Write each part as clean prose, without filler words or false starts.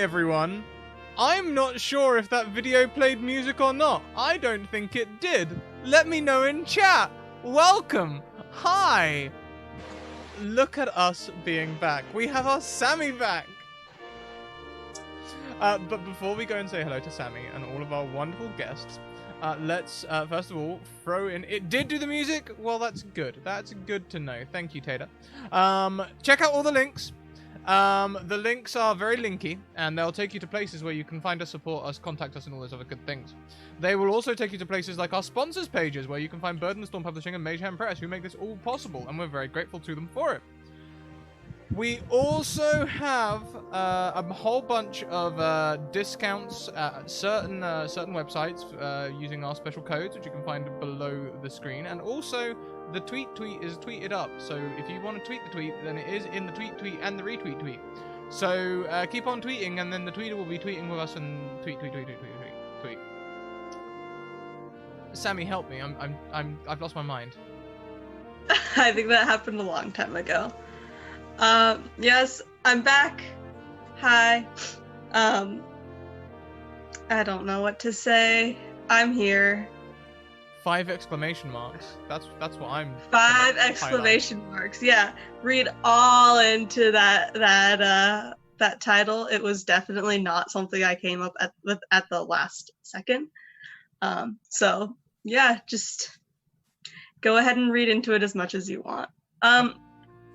Everyone. I'm not sure if that video played music or not. I don't think it did. Let me know in chat. Welcome. Hi. Look at us being back. We have our Sammy back. But before we go and say hello to Sammy and all of our wonderful guests, let's first of all throw in. It did do the music. Well, that's good. That's good to know. Thank you, Tater. Check out all the links. The links are very linky, and they'll take you to places where you can find us, support us, contact us, and all those other good things. They will also take you to places like our sponsors pages, where you can find Bird and Storm Publishing and Mage Hand Press, who make this all possible, and we're very grateful to them for it. We also have a whole bunch of discounts at certain websites using our special codes, which you can find below the screen, and also the tweet is tweeted up. So if you want to tweet the tweet, then it is in the tweet and the retweet tweet. So keep on tweeting, and then the tweeter will be tweeting with us and tweet. Sammy, help me! I've lost my mind. I think that happened a long time ago. Yes, I'm back. Hi. I don't know what to say. I'm here. 5 exclamation marks. That's what I'm. 5 exclamation marks. Yeah. Read all into that title. It was definitely not something I came up with at the last second. So yeah, just go ahead and read into it as much as you want.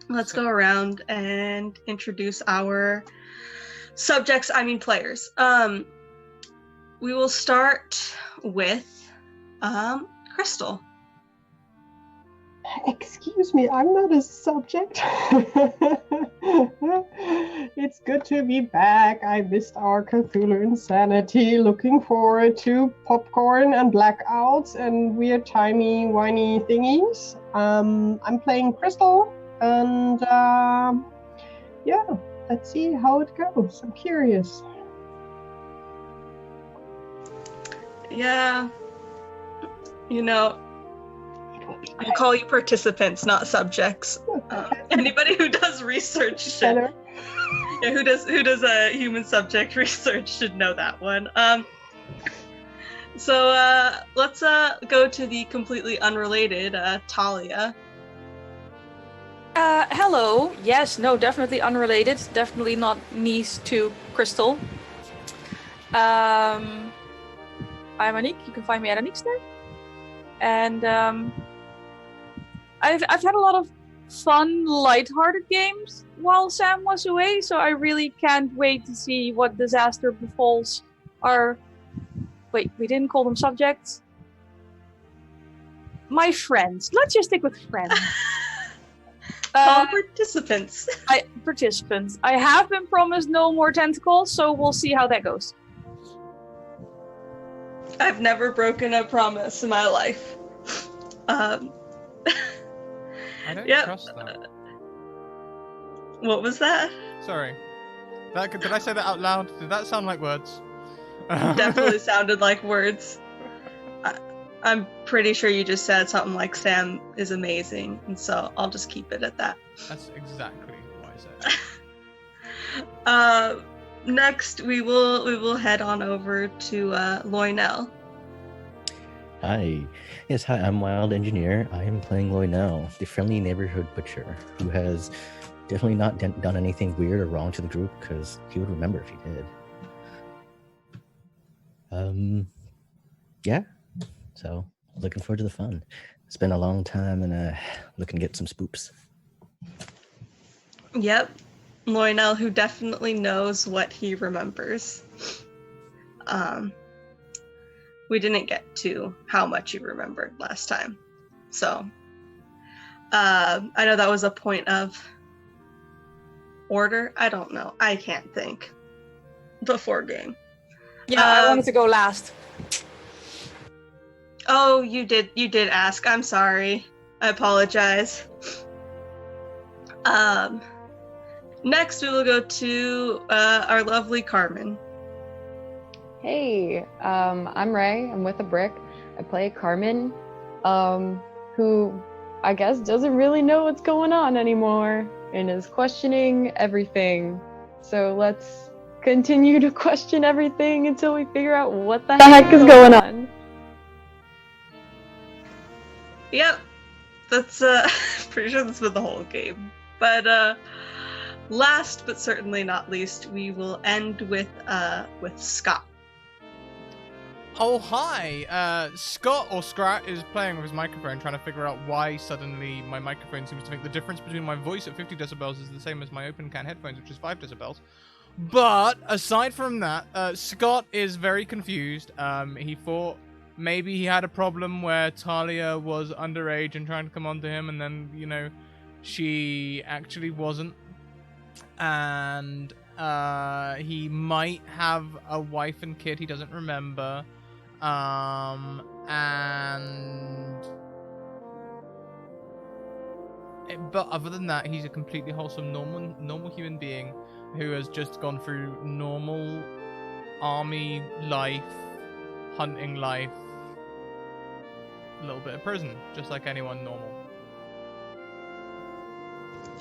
Let's go around and introduce our subjects, players. We will start with Crystal. Excuse me, I'm not a subject. It's good to be back. I missed our Cthulhu insanity. Looking forward to popcorn and blackouts and weird timey whiny thingies. I'm playing Crystal, and yeah, let's see how it goes. I'm curious. Yeah. You know, I call you participants, not subjects. Anybody who does research should, who does human subject research should know that one. So let's go to the completely unrelated Talia. Hello. Yes, no, definitely unrelated. Definitely not niece to Crystal. I'm Anik. You can find me at Anik's there. And I've had a lot of fun, light-hearted games while Sam was away, so I really can't wait to see what disaster befalls our... Wait, we didn't call them subjects? My friends. Let's just stick with friends. Participants. Participants. I have been promised no more tentacles, so we'll see how that goes. I've never broken a promise in my life. I don't trust that. What was that? Sorry. Did I say that out loud? Did that sound like words? Definitely sounded like words. I'm pretty sure you just said something like Sam is amazing, and so I'll just keep it at that. That's exactly what I said. Next, we will head on over to Loynell. Hi. Yes, hi, I'm Wild Engineer. I am playing Loynell, the friendly neighborhood butcher, who has definitely not done anything weird or wrong to the group, because he would remember if he did. Yeah. So, looking forward to the fun. It's been a long time, and looking to get some spoops. Yep. Loynell, who definitely knows what he remembers. We didn't get to how much he remembered last time. So, I know that was a point of order. I don't know. I can't think. Before game. Yeah, I wanted to go last. Oh, you did ask. I'm sorry. I apologize. Next we will go to our lovely Carmen. Hey, I'm Ray. I'm with a brick. I play Carmen, who I guess doesn't really know what's going on anymore and is questioning everything. So let's continue to question everything until we figure out what the heck is going on. Yep, that's pretty sure that's been the whole game. But last but certainly not least, we will end with Scott. Oh, hi! Scott, or Scrat, is playing with his microphone, trying to figure out why suddenly my microphone seems to think the difference between my voice at 50 decibels is the same as my open can headphones, which is 5 decibels. But, aside from that, Scott is very confused. He thought maybe he had a problem where Talia was underage and trying to come on to him, and then, you know, she actually wasn't. And he might have a wife and kid he doesn't remember. But other than that, he's a completely wholesome, normal human being who has just gone through normal army life, hunting life, a little bit of prison, just like anyone normal.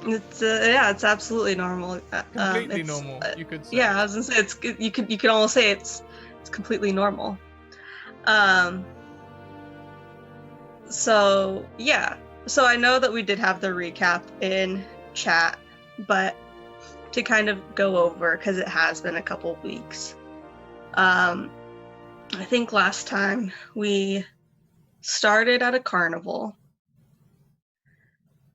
It's it's absolutely normal. Completely normal, you could say. Yeah, I was gonna say you could almost say it's completely normal. So yeah, so I know that we did have the recap in chat, but to kind of go over, because it has been a couple weeks. I think last time we started at a carnival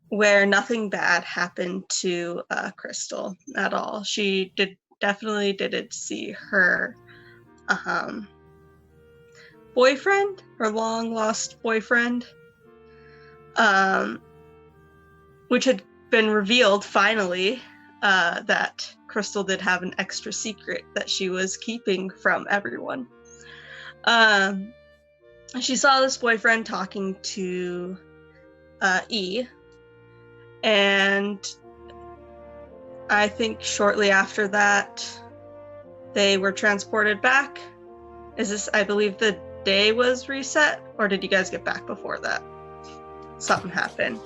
where nothing bad happened to Crystal at all. She definitely didn't see her boyfriend, her long lost boyfriend, which had been revealed finally that Crystal did have an extra secret that she was keeping from everyone. She saw this boyfriend talking to E, and I think shortly after that, they were transported back. I believe the day was reset, or did you guys get back before that? Something happened.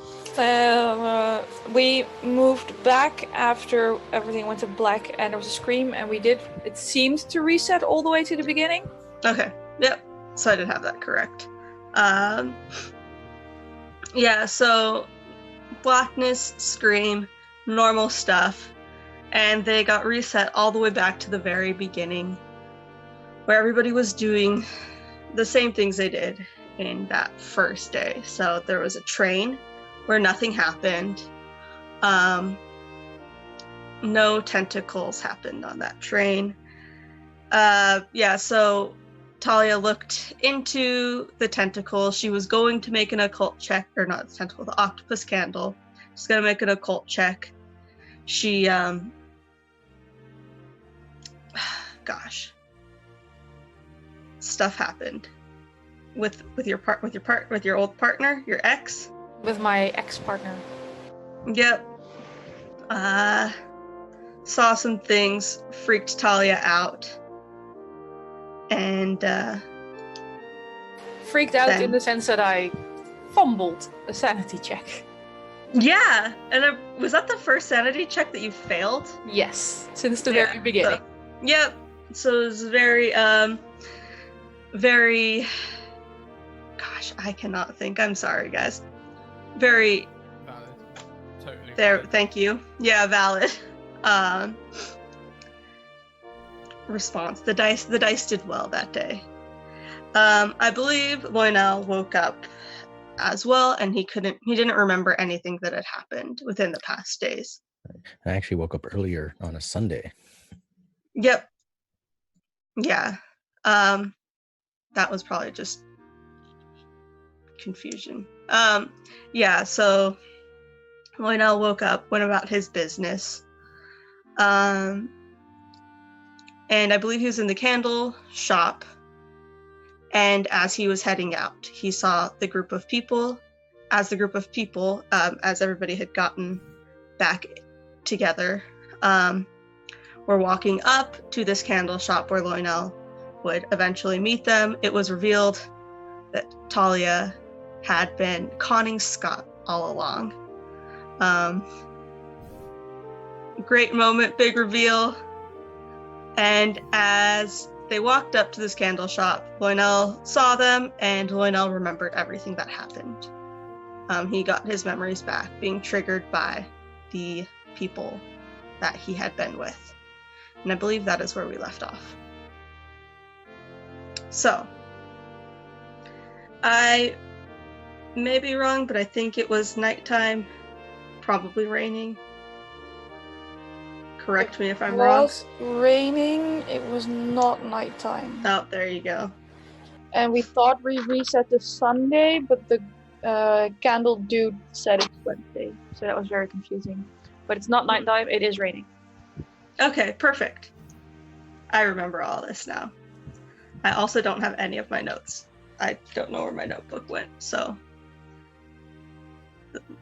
We moved back after everything went to black and there was a scream, and it seemed to reset all the way to the beginning. Okay, yep. So I did have that correct. Yeah, so blackness, scream, normal stuff, and they got reset all the way back to the very beginning, where everybody was doing the same things they did in that first day. So there was a train where nothing happened. No tentacles happened on that train. So Talia looked into the tentacle. She was going to make an occult check, or not the tentacle, the octopus candle. She's gonna make an occult check. She, stuff happened with your old partner, your ex. With my ex-partner. Yep. Saw some things, freaked Talia out. And freaked out then, in the sense that I fumbled a sanity check. Yeah, and was that the first sanity check that you failed? Yes, since the very beginning. So, yep. So it was very, very. Gosh, I cannot think. I'm sorry, guys. Very. Valid. Totally. There. Valid. Thank you. Yeah, valid. Response. The dice did well that day. I believe Lionel woke up as well, and he didn't remember anything that had happened within the past days. I actually woke up earlier on a Sunday. Yep. Yeah. That was probably just confusion. Yeah, so Lionel woke up, went about his business. And I believe he was in the candle shop. And as he was heading out, he saw the group of people. As everybody had gotten back together, were walking up to this candle shop where Lionel would eventually meet them. It was revealed that Talia had been conning Scott all along. Great moment, big reveal. And as they walked up to this candle shop, Lionel saw them, and Lionel remembered everything that happened. He got his memories back, being triggered by the people that he had been with. And I believe that is where we left off. So, I may be wrong, but I think it was nighttime, probably raining. Correct me if I'm wrong. It was raining, it was not nighttime. Oh, there you go. And we thought we reset to Sunday, but the candle dude said it's Wednesday, so that was very confusing. But it's not nighttime, it is raining. Okay, perfect. I remember all this now. I also don't have any of my notes. I don't know where my notebook went, so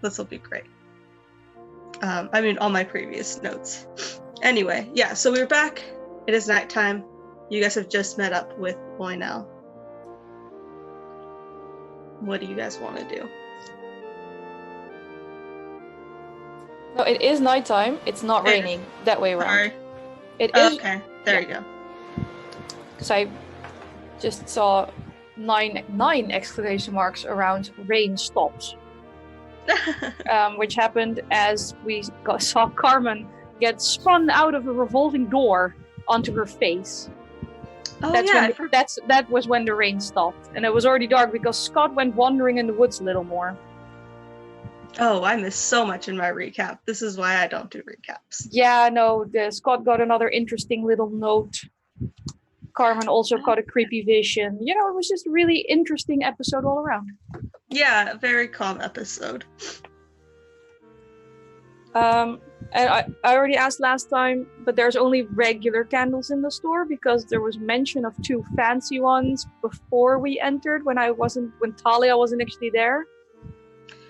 this will be great. All my previous notes. Anyway, yeah, so we're back. It is nighttime. You guys have just met up with Lionel. What do you guys want to do? No, it is nighttime. It's not raining. That way around. Sorry. It is. Okay, there you go. Because I just saw nine exclamation marks around rain stops. Which happened as we saw Carmen get spun out of a revolving door onto her face. Oh, That was when the rain stopped, and it was already dark because Scott went wandering in the woods a little more. Oh, I missed so much in my recap. This is why I don't do recaps. Yeah, no, Scott got another interesting little note. Carmen also caught a creepy vision. You know, it was just a really interesting episode all around. Yeah, very calm episode. And I already asked last time, but there's only regular candles in the store because there was mention of 2 fancy ones before we entered when Talia wasn't actually there.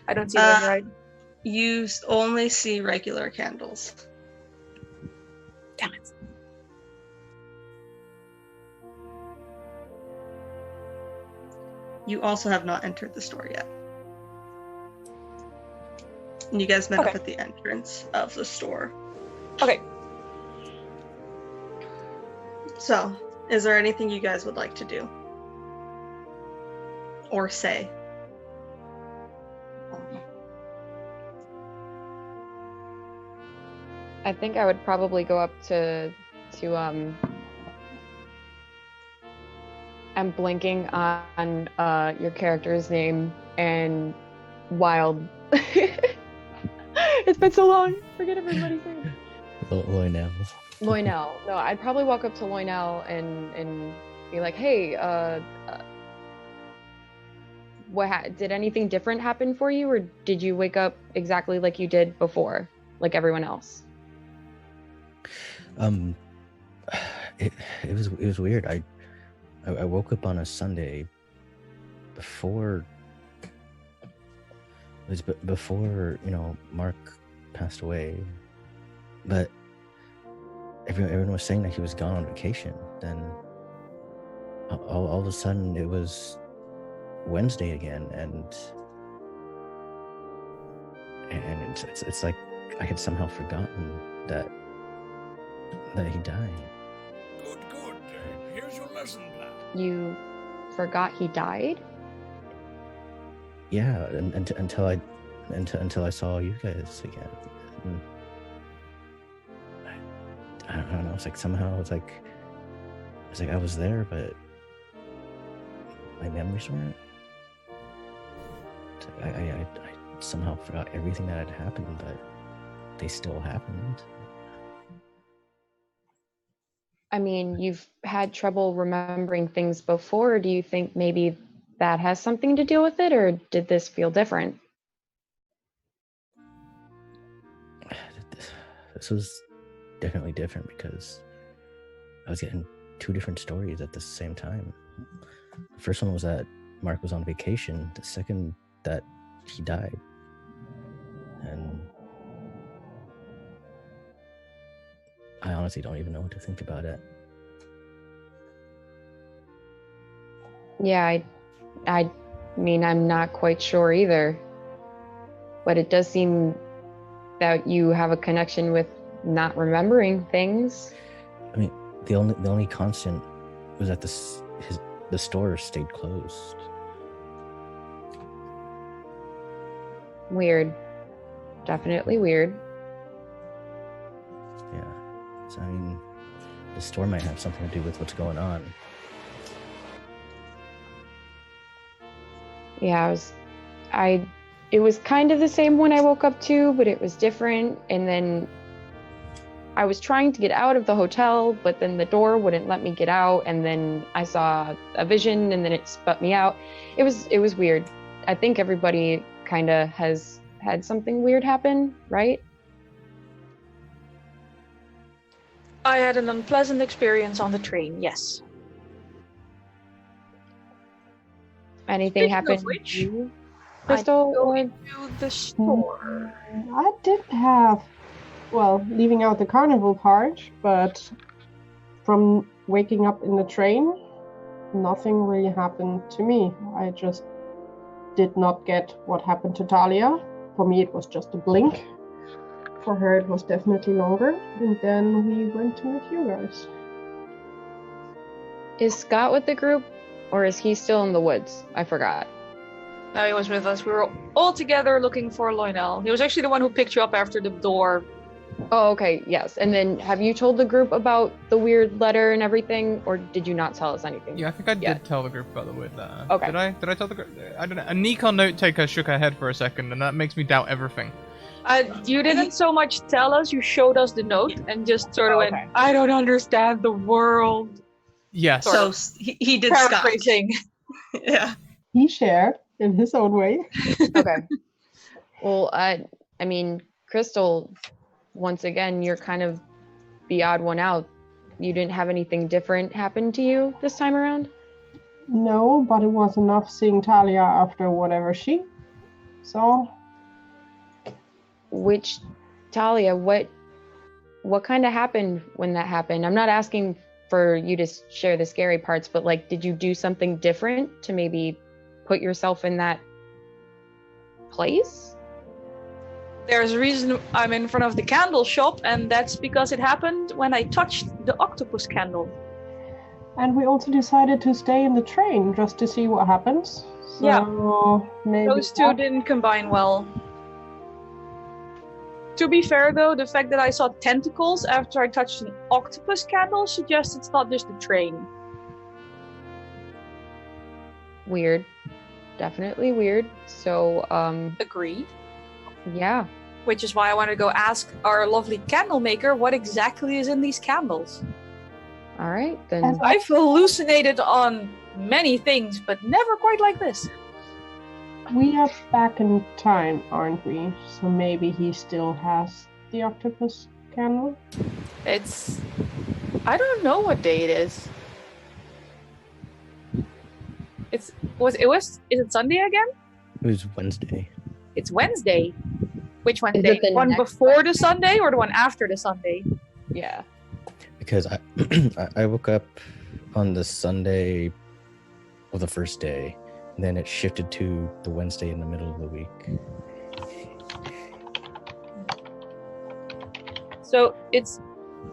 I don't see them right. You only see regular candles. Damn it. You also have not entered the store yet. And you guys met up at the entrance of the store. Okay. So, is there anything you guys would like to do? Or say? I think I would probably go up to I'm blanking on your character's name and Wild. It's been so long. Forget everybody's name. Loynell. Loynell. No, I'd probably walk up to Loynell and be like, "Hey, did anything different happen for you, or did you wake up exactly like you did before, like everyone else?" It was weird. I woke up on a Sunday before Mark passed away, but everyone was saying that he was gone on vacation. Then all of a sudden it was Wednesday again, and it's like I had somehow forgotten that he died. Good. Here's your lesson plan. You forgot he died? Yeah, until I saw you guys again. And I don't know. It's like somehow it's like I was there, but my memories weren't. It's like I somehow forgot everything that had happened, but they still happened. I mean, you've had trouble remembering things before. Do you think maybe that has something to do with it, or did this feel different? This was definitely different because I was getting 2 different stories at the same time. The first one was that Mark was on vacation. The second, that he died. And I honestly don't even know what to think about it. Yeah, I mean, I'm not quite sure either. But it does seem that you have a connection with not remembering things. I mean, the only constant was that the store stayed closed. Weird. Definitely weird. Yeah. So I mean, the store might have something to do with what's going on. Yeah, it was kind of the same when I woke up too, but it was different. And then I was trying to get out of the hotel, but then the door wouldn't let me get out. And then I saw a vision, and then it spat me out. It was weird. I think everybody kind of has had something weird happen, right? I had an unpleasant experience on the train, yes. Anything Speaking happened of which, to you, Crystal? going to the store. I did have, well, leaving out the carnival part, but from waking up in the train, nothing really happened to me. I just did not get what happened to Talia. For me, it was just a blink. For her, it was definitely longer. And then we went to meet you guys. Is Scott with the group, or is he still in the woods? I forgot. No, he was with us. We were all together looking for Loynell. He was actually the one who picked you up after the door. Oh, okay, yes. And then have you told the group about the weird letter and everything, or did you not tell us anything? Yeah, I think I did yet? tell the group about the weird letter. Okay. Did I tell the group? I don't know. A Nikon note taker shook her head for a second, and that makes me doubt everything. You didn't so much tell us, you showed us the note and just sort of went, I don't understand the world. Yes. So he did Scott. Paraphrasing. Yeah. He shared in his own way. Okay. Well, I mean, Crystal, once again, you're kind of the odd one out. You didn't have anything different happen to you this time around? No, but it was enough seeing Talia after whatever she saw. Which Talia, what kind of happened when that happened? I'm not asking for you to share the scary parts, but like, did you do something different to maybe put yourself in that place? There's a reason I'm in front of the candle shop, and that's because it happened when I touched the octopus candle. And we also decided to stay in the train just to see what happens. So Yeah. maybe Those two didn't combine well. To be fair though, the fact that I saw tentacles after I touched an octopus candle suggests it's not just a train. Weird. Definitely weird. So, Agreed. yeah. Which is why I wanted to go ask our lovely candle maker what exactly is in these candles. All right, then. And I've hallucinated on many things, but never quite like this. we are back in time, aren't we? So maybe he still has the octopus candle. It's... I don't know what day it is. Is it Sunday again? It was Wednesday. It's Wednesday. Which Wednesday? it the One next before the Wednesday? Sunday or the one after the Sunday? Yeah. Because I woke up on the Sunday of the first day, and then it shifted to the Wednesday in the middle of the week. So it's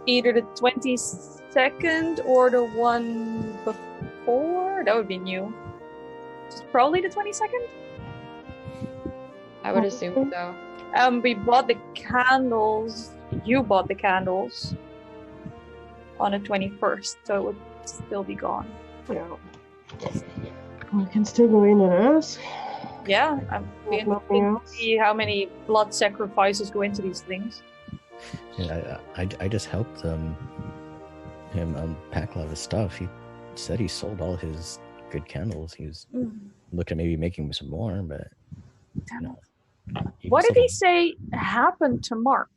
either the 22nd or the one before? That would be new. It's probably the 22nd? I would assume so. We bought the candles. You bought the candles on the 21st, so it would still be gone. Yeah. We can still go in and ask. Yeah, I'm There's nothing interested to else. see how many blood sacrifices go into these things. Yeah, I just helped him unpack a lot of his stuff. He said he sold all his good candles. He was looking at maybe making some more, but you know. What did he say happened to Mark?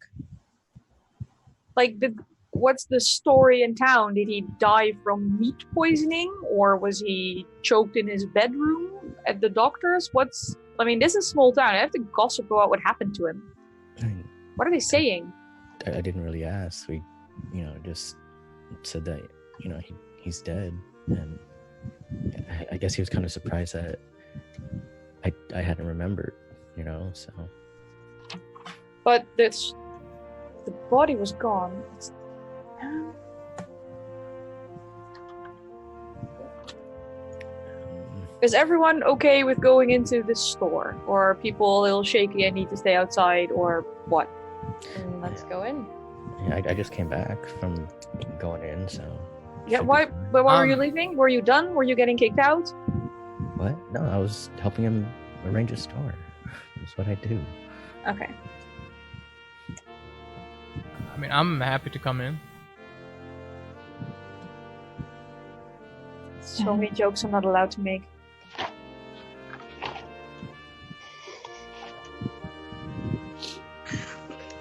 Like, what's the story in town? Did he die from meat poisoning, or was he choked in his bedroom at the doctor's? I mean, this is a small town. I have to gossip about what happened to him. What are they saying? I didn't really ask. We, just said that, he's dead, and I guess he was kind of surprised that I hadn't remembered, so. But the body was gone. Is everyone okay with going into this store? Or are people a little shaky and need to stay outside, or what? Let's go in. Yeah, I just came back from going in, so. Yeah, should be why? fine. But why were you leaving? Were you done? Were you getting kicked out? What? No, I was helping him arrange a store. That's what I do. Okay. I mean, I'm happy to come in. So many jokes I'm not allowed to make.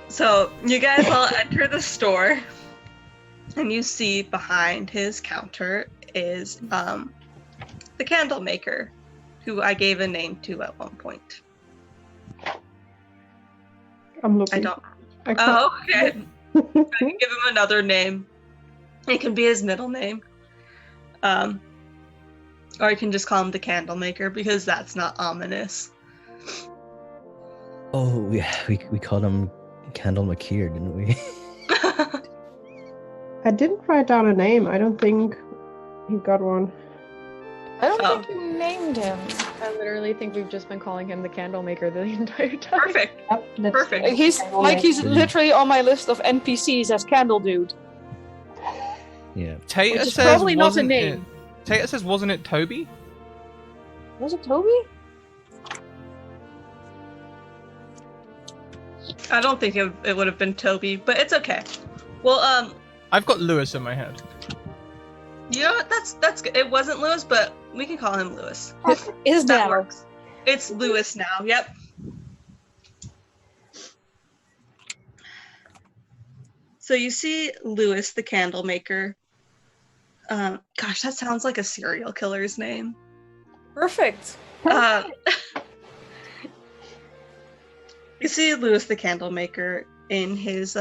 So you guys all enter the store, and you see behind his counter is the candle maker, who I gave a name to at one point. I'm looking. I can't. Oh, okay. I can give him another name. It can be his middle name. Or you can just call him the candle maker, because that's not ominous. Oh, yeah, we called him Candle McKeer, didn't we? I didn't write down a name. I don't think he got one. I don't Oh. think you named him. I literally think we've just been calling him the candle maker the entire time. Perfect. Yep, that's Perfect. the He's candle like he's maker. literally on my list of NPCs as Candle Dude. Yeah. Tater Which is says probably not a wasn't name. It, Tater says, wasn't it Toby? Was it Toby? I don't think it would have been Toby, but it's okay. Well, I've got Lewis in my head. you know what? That's good. It wasn't Lewis, but we can call him Lewis. Is That now. works. It's Lewis now. Yep. So you see Lewis, the candle maker. Gosh, that sounds like a serial killer's name. Perfect. You see Lewis, the candle maker, in his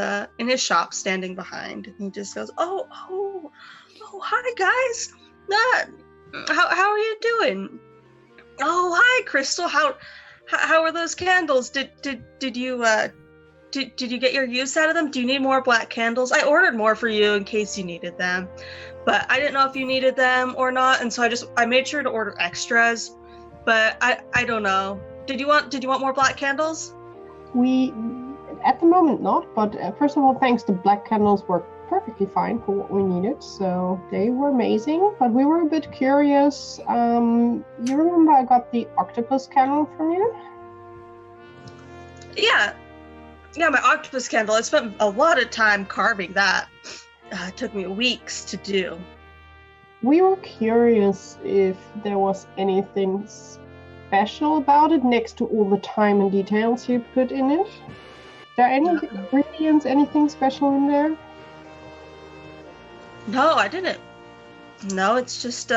shop, standing behind, and he just goes, "Oh, hi guys. How are you doing? Oh, hi Crystal. How are those candles? Did you get your use out of them? Do you need more black candles? I ordered more for you in case you needed them, but I didn't know if you needed them or not, and so I made sure to order extras. But I don't know. Did you want more black candles? We, at the moment, not. But first of all, thanks. The black candles were perfectly fine for what we needed, so they were amazing. But we were a bit curious. You remember I got the octopus candle from you? Yeah, my octopus candle. I spent a lot of time carving that. It took me weeks to do. We were curious if there was anything special about it next to all the time and details you put in it. Are there any ingredients, anything special in there? No, I didn't. No, it's just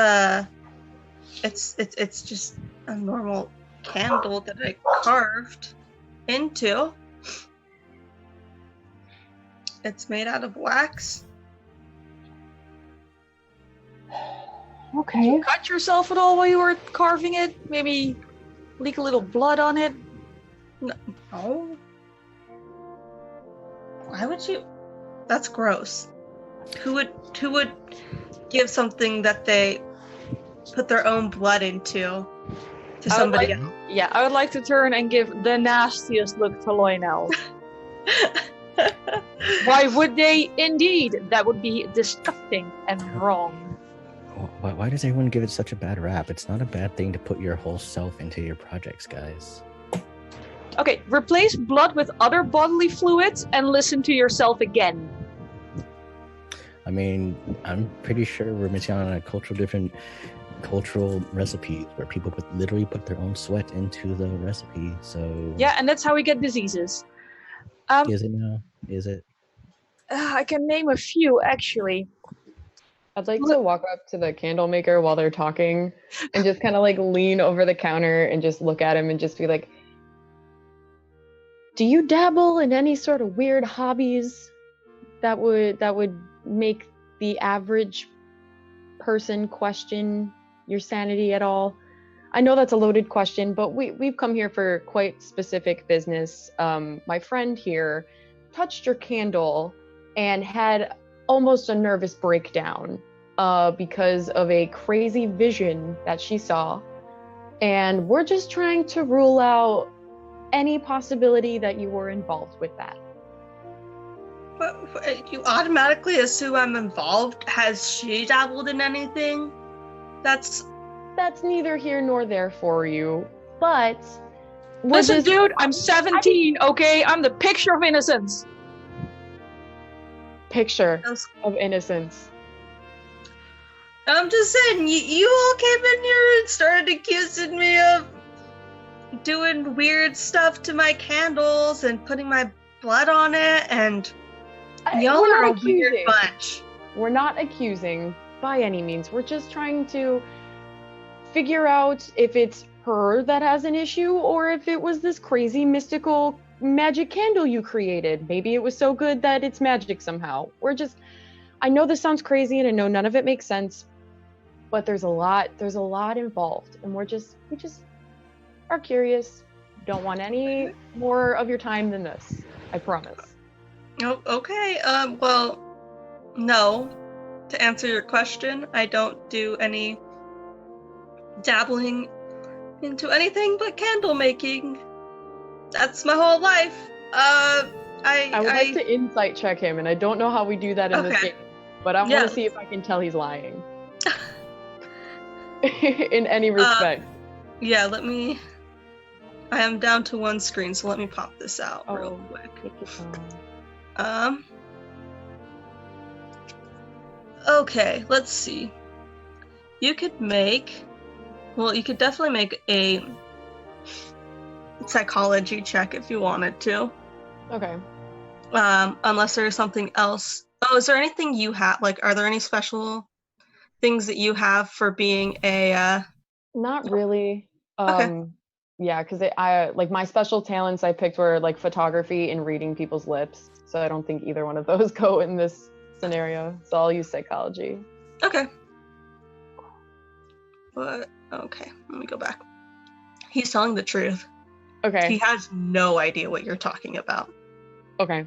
it's just a normal candle that I carved into. It's made out of wax. Okay. Did you cut yourself at all while you were carving it? Maybe leak a little blood on it? No. Why would you? That's gross. Who would give something that they put their own blood into to somebody else? Yeah, I would like to turn and give the nastiest look to Lionel. Why would they? Indeed, that would be disgusting and wrong. Why does everyone give it such a bad rap? It's not a bad thing to put your whole self into your projects, guys. Okay, replace blood with other bodily fluids and listen to yourself again. I mean, I'm pretty sure we're missing on a different cultural recipes where people literally put their own sweat into the recipe. So yeah, and that's how we get diseases. Is it now? Is it? I can name a few actually. I'd like to walk up to the candle maker while they're talking and just kind of like lean over the counter and just look at him and just be like, do you dabble in any sort of weird hobbies that would make the average person question your sanity at all? I know that's a loaded question, but we've come here for quite specific business. My friend here touched your candle and had almost a nervous breakdown because of a crazy vision that she saw. And we're just trying to rule out any possibility that you were involved with that. But you automatically assume I'm involved. Has she dabbled in anything? That's neither here nor there for you, but listen, dude, I'm 17, okay? I'm the picture of innocence. Picture of innocence. I'm just saying, you all came in here and started accusing me of doing weird stuff to my candles and putting my blood on it, and y'all are a weird bunch. We're not accusing by any means. We're just trying to figure out if it's her that has an issue or if it was this crazy mystical magic candle you created. Maybe it was so good that it's magic somehow. I know this sounds crazy and I know none of it makes sense, but there's a lot involved, and we just are curious. Don't want any more of your time than this, I promise. Oh, okay. Well, no. To answer your question, I don't do any dabbling into anything but candle making. That's my whole life. I would like to insight check him, and I don't know how we do that in this game, but I want to see if I can tell he's lying. In any respect. Yeah, I am down to one screen, so let me pop this out real quick. Okay, let's see. You could definitely make a psychology check if you wanted to. Okay. Unless there's something else. Oh, is there anything you have? Like, are there any special things that you have for being a? Not really. Okay. Yeah, because I like my special talents I picked were like photography and reading people's lips. So I don't think either one of those go in this scenario. So I'll use psychology. Okay. But okay, let me go back. He's telling the truth. Okay. He has no idea what you're talking about. Okay.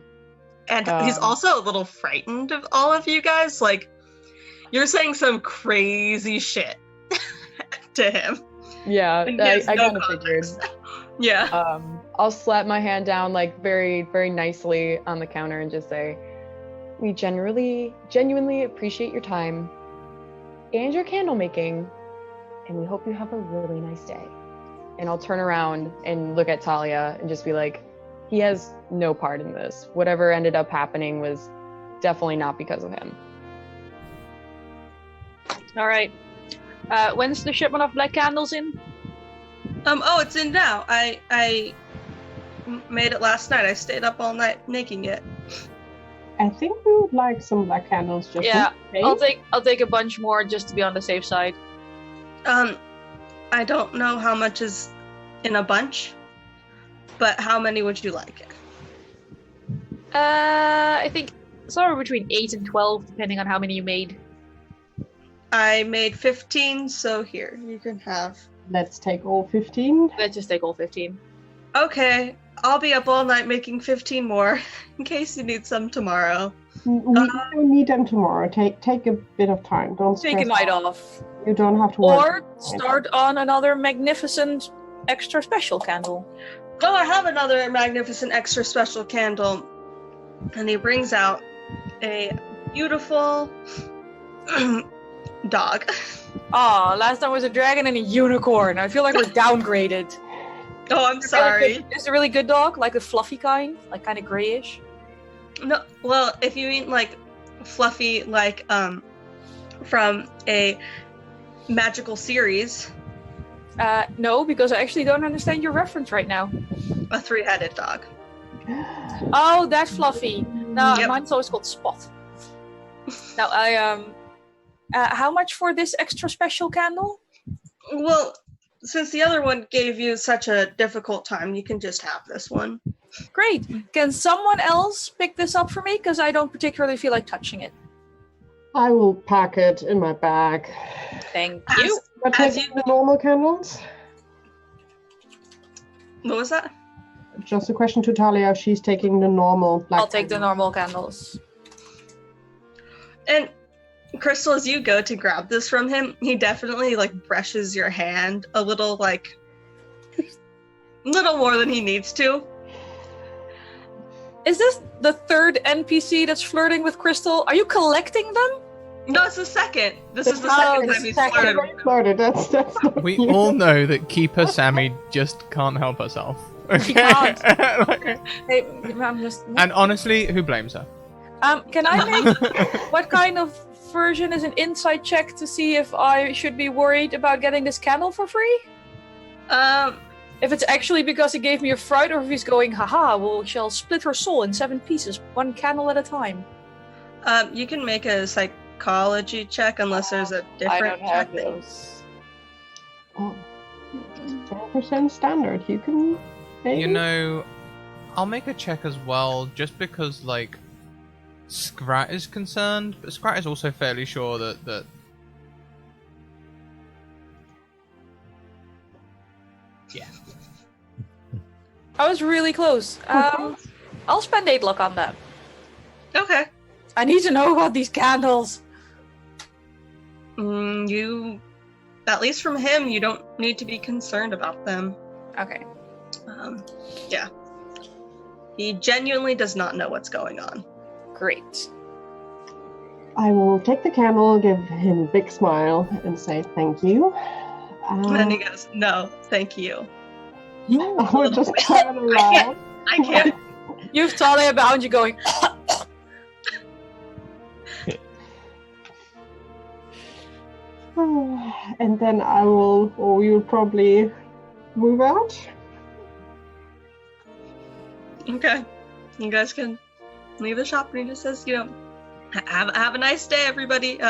And he's also a little frightened of all of you guys. Like, you're saying some crazy shit to him. Yeah, And he has I no kind of figured. context. Yeah. I'll slap my hand down like very, very nicely on the counter and just say, we genuinely appreciate your time and your candle making, and we hope you have a really nice day. And I'll turn around and look at Talia and just be like, he has no part in this. Whatever ended up happening was definitely not because of him. All right. When's the shipment of black candles in? Oh, it's in now. I made it last night. I stayed up all night making it. I think we would like some black candles just Yeah, in case. I'll take a bunch more just to be on the safe side. I don't know how much is in a bunch, but how many would you like? I think somewhere between 8 and 12, depending on how many you made. I made 15, so here, you can have. Let's take all 15. Let's just take all 15. Okay, I'll be up all night making 15 more, in case you need some tomorrow. We don't need them tomorrow. Take a bit of time. Don't Take a stress night out. off. You don't have to work. Or start on another magnificent extra special candle. Oh, I have another magnificent extra special candle. And he brings out a beautiful dog. Aw, last time was a dragon and a unicorn. I feel like we're downgraded. Oh, I'm sorry. Is it a really good dog? Like a fluffy kind? Like kind of grayish? No, well, if you mean like fluffy, like from a magical series, No, because I actually don't understand your reference right now. a 3-headed dog. Oh, that fluffy. No, Yep. mine's always called Spot. Now, how much for this extra special candle? Well, since the other one gave you such a difficult time, you can just have this one. Great. Can someone else pick this up for me? Because I don't particularly feel like touching it. I will pack it in my bag. Thank you. But As take you- the normal candles. What was that? Just a question to Talia if she's taking the normal black I'll take the candles. normal candles. And Crystal, as you go to grab this from him, he definitely like brushes your hand a little, like little more than he needs to. Is this the third NPC that's flirting with Crystal? Are you collecting them? No, it's the second. This is the Oh, second the time he's second. flirted with him. Flirted, that's not We you. all know that Keeper Sammy just can't help herself. She can't. Like- Hey, I'm just. and honestly, who blames her? Can I make what kind of version is an insight check to see if I should be worried about getting this candle for free? If it's actually because he gave me a fright, or if he's going, haha, we shall split her soul in 7 pieces, 1 candle at a time. You can make a psychology check unless there's a I different don't have check. those. Oh, 10% standard. You can. Maybe? You know, I'll make a check as well, just because, like, Scrat is concerned, but Scrat is also fairly sure that yeah. I was really close. I'll spend 8 luck on that. Okay. I need to know about these candles. You, at least from him, you don't need to be concerned about them. Okay. Yeah. He genuinely does not know what's going on. Great. I will take the candle, give him a big smile, and say thank you. And then he goes, "No, thank you. I will just turn around. I can't." You've Talia behind you going, And then I will, or we will probably move out. Okay. You guys can leave the shop, and he just says, have a nice day, everybody.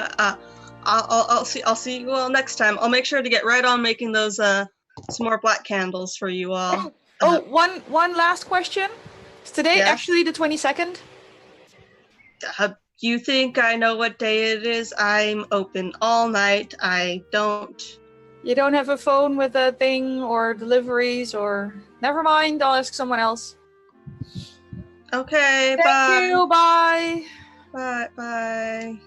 I'll see you all next time. I'll make sure to get right on making those some more black candles for you all. One last question. Is today actually the 22nd? You think I know what day it is? I'm open all night. I don't. You don't have a phone with a thing or deliveries or... Never mind, I'll ask someone else. Okay, Thank bye. you, bye. Bye.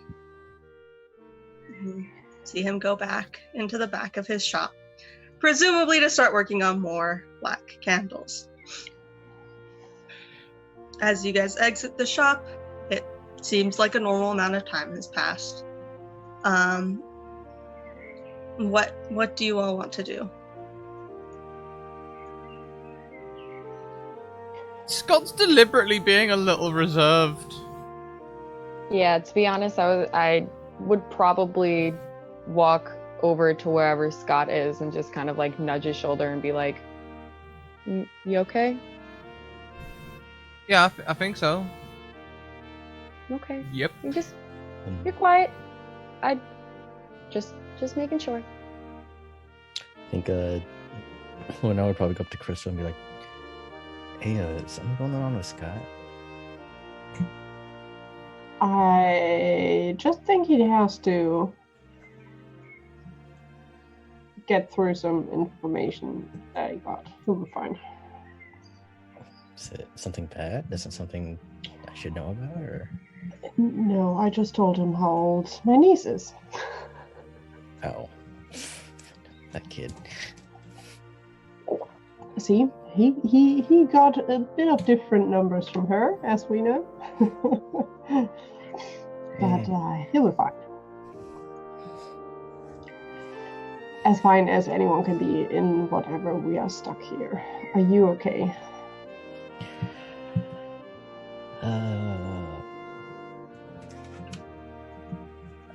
See him go back into the back of his shop, presumably to start working on more black candles. As you guys exit the shop, it seems like a normal amount of time has passed. What do you all want to do? Scott's deliberately being a little reserved. Yeah, to be honest, I would probably walk over to wherever Scott is and just kind of like nudge his shoulder and be like, "You okay?" Yeah, I think so. Okay. Yep. You're quiet. I just making sure. I think well, I would probably go up to Crystal and be like, "Hey, is something going on with Scott?" I just think he has to get through some information that he got. He'll be fine. Is it something bad? Is it something I should know about, or? No, I just told him how old my niece is. Oh, that kid. See, he got a bit of different numbers from her, as we know. But he'll be fine. As fine as anyone can be in whatever we are stuck here. Are you okay?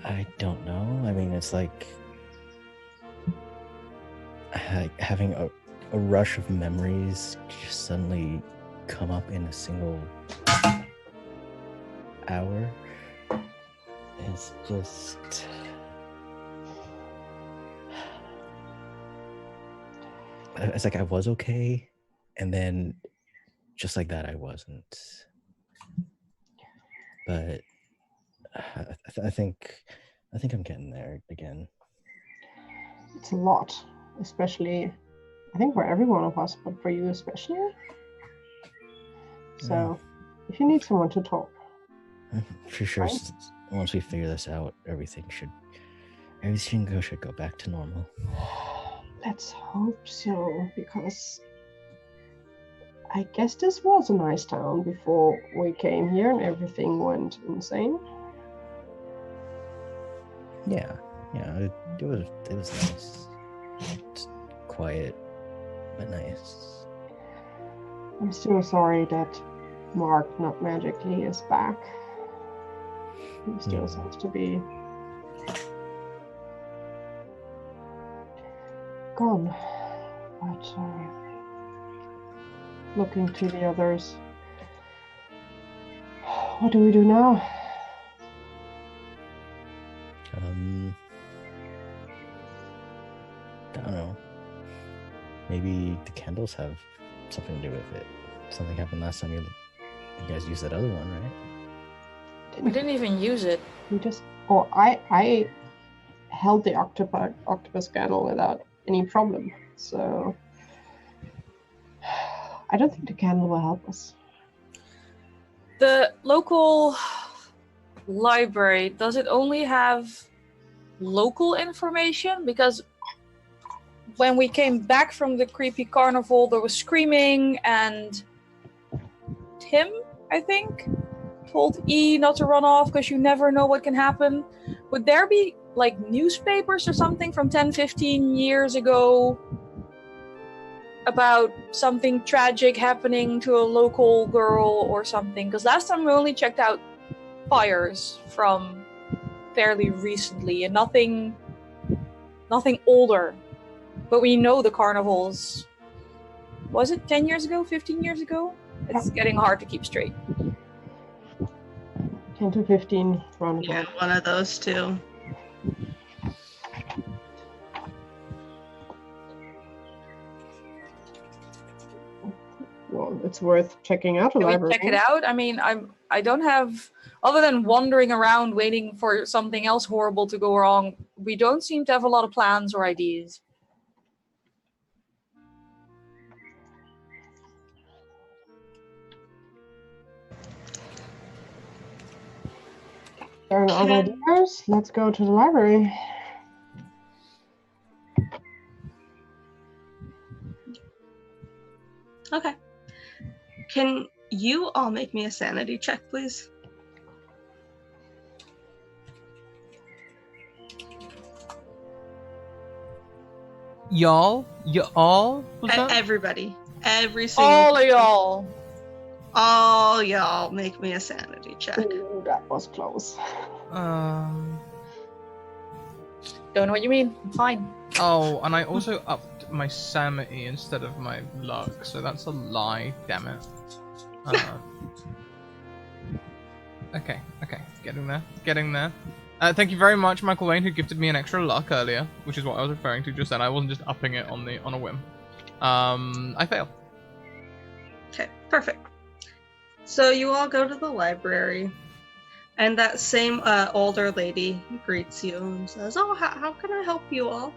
I don't know. I mean, it's like having a rush of memories just suddenly come up in a single hour. It's just... It's like I was okay, and then just like that I wasn't. But I think I'm getting there again. It's a lot, especially, I think for every one of us, but for you especially. So, if you need someone to talk. For sure, right? Once we figure this out, everything should go back to normal. Let's hope so, because I guess this was a nice town before we came here and everything went insane. Yeah, it was nice. It's quiet, but nice. I'm still sorry that Mark, not magically, is back. He still seems to be gone. But looking to the others, what do we do now? I don't know. Maybe the candles have something to do with it. Something happened last time you guys used that other one, right? We didn't even use it. We just... Oh, I held the octopus candle without any problem. So... I don't think the candle will help us. The local library, does it only have local information? Because when we came back from the creepy carnival, there was screaming, and Tim, I think, told E not to run off because you never know what can happen. Would there be like newspapers or something from 10-15 years ago about something tragic happening to a local girl or something? Because last time we only checked out fires from fairly recently and nothing older. But we know the carnivals. Was it 10 years ago, 15 years ago? It's getting hard to keep straight. 10 to 15 roundabout. Yeah, one of those two. Well, it's worth checking out a Can we library. check it out? I mean, I don't have, other than wandering around waiting for something else horrible to go wrong, we don't seem to have a lot of plans or ideas. There are no other ideas. Let's go to the library. Okay. Can you all make me a sanity check, please? Y'all? What's that? Everybody. Every single All of y'all. all y'all make me a sanity check. Ooh, that was close. Um. Don't know what you mean. Fine. Oh, and I also upped my sanity instead of my luck, so that's a lie. Damn it. Okay, getting there. Thank you very much, Michael Wayne, who gifted me an extra luck earlier, which is what I was referring to just then. I wasn't just upping it on a whim. I fail. Okay, perfect. So you all go to the library, and that same older lady greets you and says, "Oh, how can I help you all?"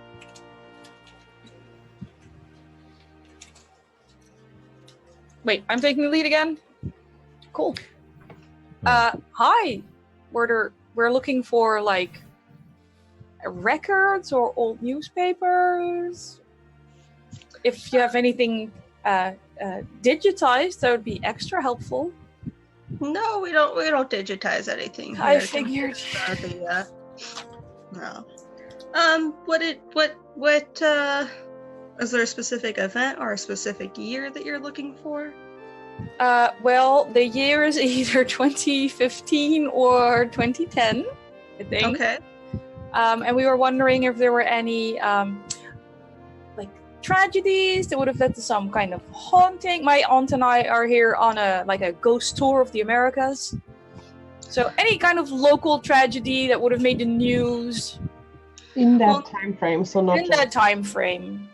Wait, I'm taking the lead again? Cool. Hi. We're looking for, like, records or old newspapers. If you have anything digitized, that would be extra helpful. No, we don't digitize anything here. I figured. No. What is there a specific event or a specific year that you're looking for? Well, the year is either 2015 or 2010, I think. Okay. And we were wondering if there were any like tragedies that would have led to some kind of haunting. My aunt and I are here on a ghost tour of the Americas. So any kind of local tragedy that would have made the news In that time frame, so not in just that time frame.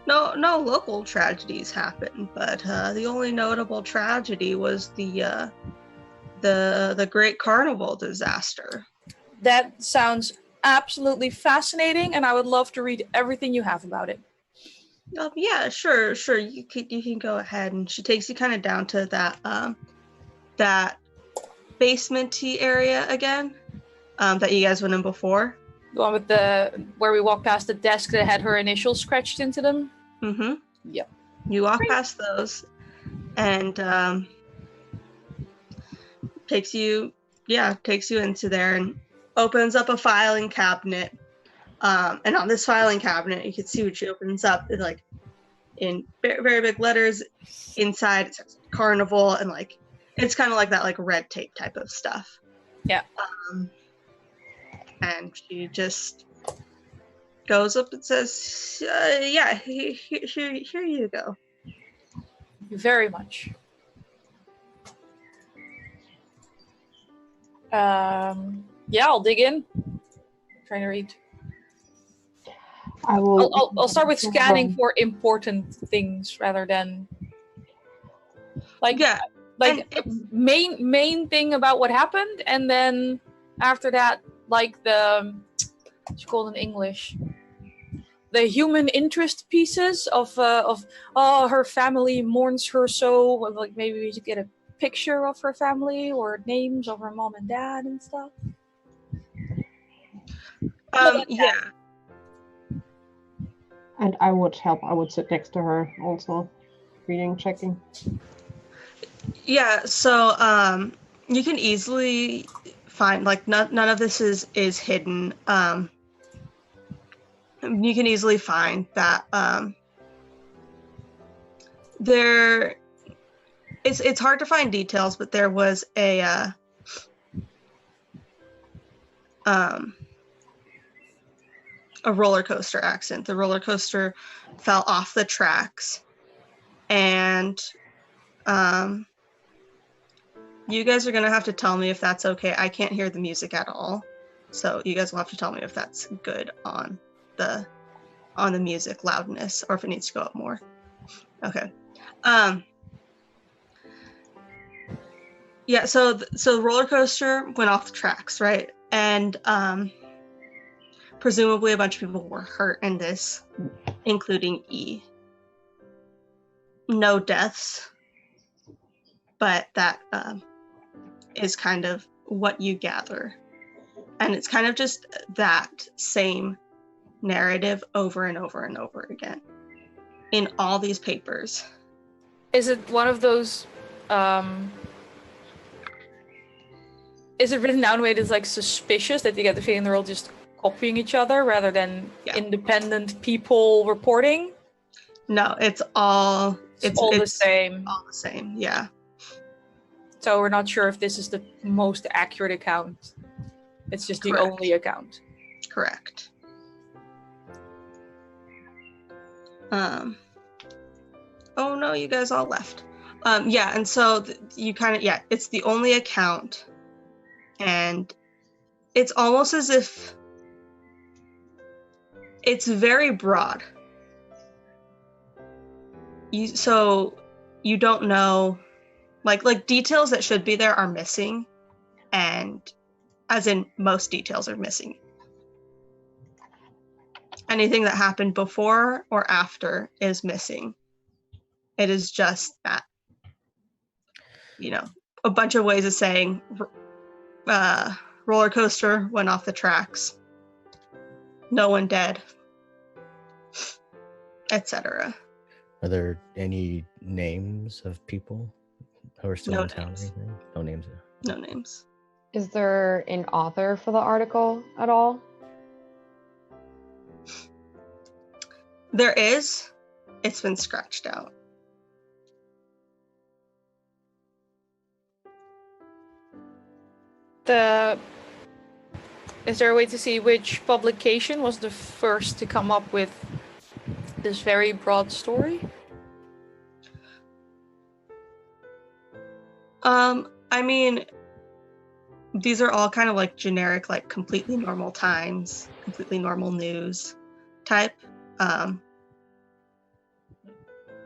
No local tragedies happened, but the only notable tragedy was the Great Carnival disaster. That sounds absolutely fascinating, and I would love to read everything you have about it. Yeah, sure. You can go ahead, and she takes you kind of down to that basement-y area again, that you guys went in before. The one with where we walked past the desk that had her initials scratched into them. Mm-hmm. Yep. You walk past those, and takes you into there and opens up a filing cabinet. And on this filing cabinet, you can see what she opens up. It's like in very, very big letters inside. It says Carnival, and like it's kind of like that, like red tape type of stuff. Yeah. And she just goes up and says, "Yeah, here you go." Thank you very much. Yeah, I'll dig in. Trying to read. I'll start with scanning for important things rather than main thing about what happened, and then after that, like what's it called in English? The human interest pieces of her family mourns her so. Like maybe we should get a picture of her family or names of her mom and dad and stuff. Yeah. And I would help. I would sit next to her also, reading, checking. Yeah, so you can easily find, like, none of this is hidden. You can easily find that it's hard to find details, but there was a roller coaster accident. The roller coaster fell off the tracks, and You guys are gonna have to tell me if that's okay. I can't hear the music at all, so you guys will have to tell me if that's good on the music loudness or if it needs to go up more. Okay. Yeah. So the roller coaster went off the tracks, right? And presumably a bunch of people were hurt in this, including E. No deaths, but that is kind of what you gather. And it's kind of just that same narrative over and over and over again in all these papers. Is it one of those, is it written down in a way that's like suspicious, that you get the feeling they're all just copying each other rather than independent people reporting? No, it's all the same. All the same, yeah. So we're not sure if this is the most accurate account. It's just Correct. the only account. Correct. Oh no, you guys all left. Yeah, and so you kind of, it's the only account, and it's almost as if it's very broad. So you don't know, like details that should be there are missing, and as in most details are missing. Anything that happened before or after is missing. It is just that, a bunch of ways of saying roller coaster went off the tracks, no one dead, etc. Are there any names of people who are still No in town? Or anything? No names. No names. Is there an author for the article at all? There is. It's been scratched out. Is there a way to see which publication was the first to come up with this very broad story? I mean, these are all kind of like generic, like completely normal times, completely normal news type.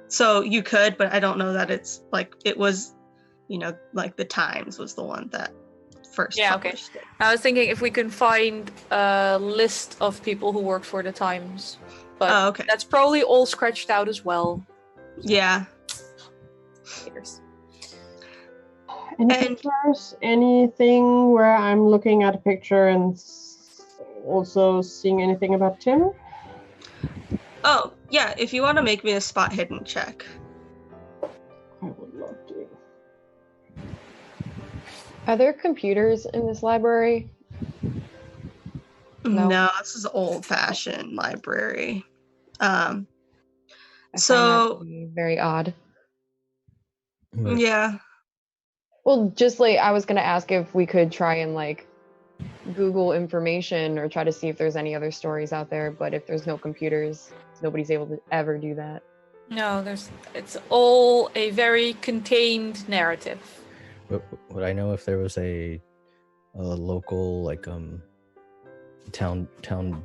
So you could, but I don't know that it's like it was, like the Times was the one that first published it. I was thinking if we can find a list of people who worked for the Times, but that's probably all scratched out as well. Yeah. Cheers. Any pictures? Anything where I'm looking at a picture and also seeing anything about Tim? Oh, yeah, if you want to make me a spot hidden check. I would love to. Are there computers in this library? No, this is old-fashioned library. I find that to be very odd. Yeah. Well, just like I was gonna ask if we could try and like Google information or try to see if there's any other stories out there, but if there's no computers, nobody's able to ever do that. No, it's all a very contained narrative. Would I know if there was a local like town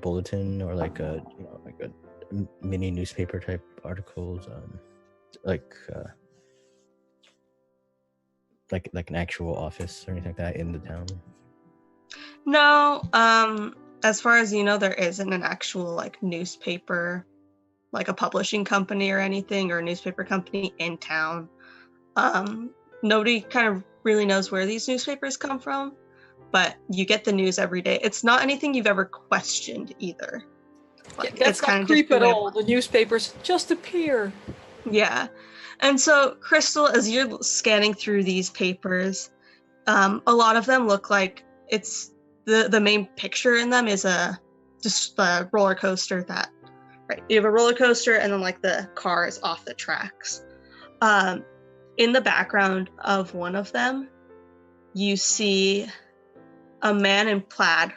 bulletin or like a mini newspaper type articles, like an actual office or anything like that in the town? No, as far as you know, there isn't an actual like newspaper, like a publishing company or anything, or a newspaper company in town. Nobody kind of really knows where these newspapers come from, but you get the news every day. It's not anything you've ever questioned either. Like, that's not kind of creep at all. The newspapers just appear. Yeah. And so, Crystal, as you're scanning through these papers, a lot of them look like it's the main picture in them is just a roller coaster right? You have a roller coaster and then like the car is off the tracks. In the background of one of them, you see a man in plaid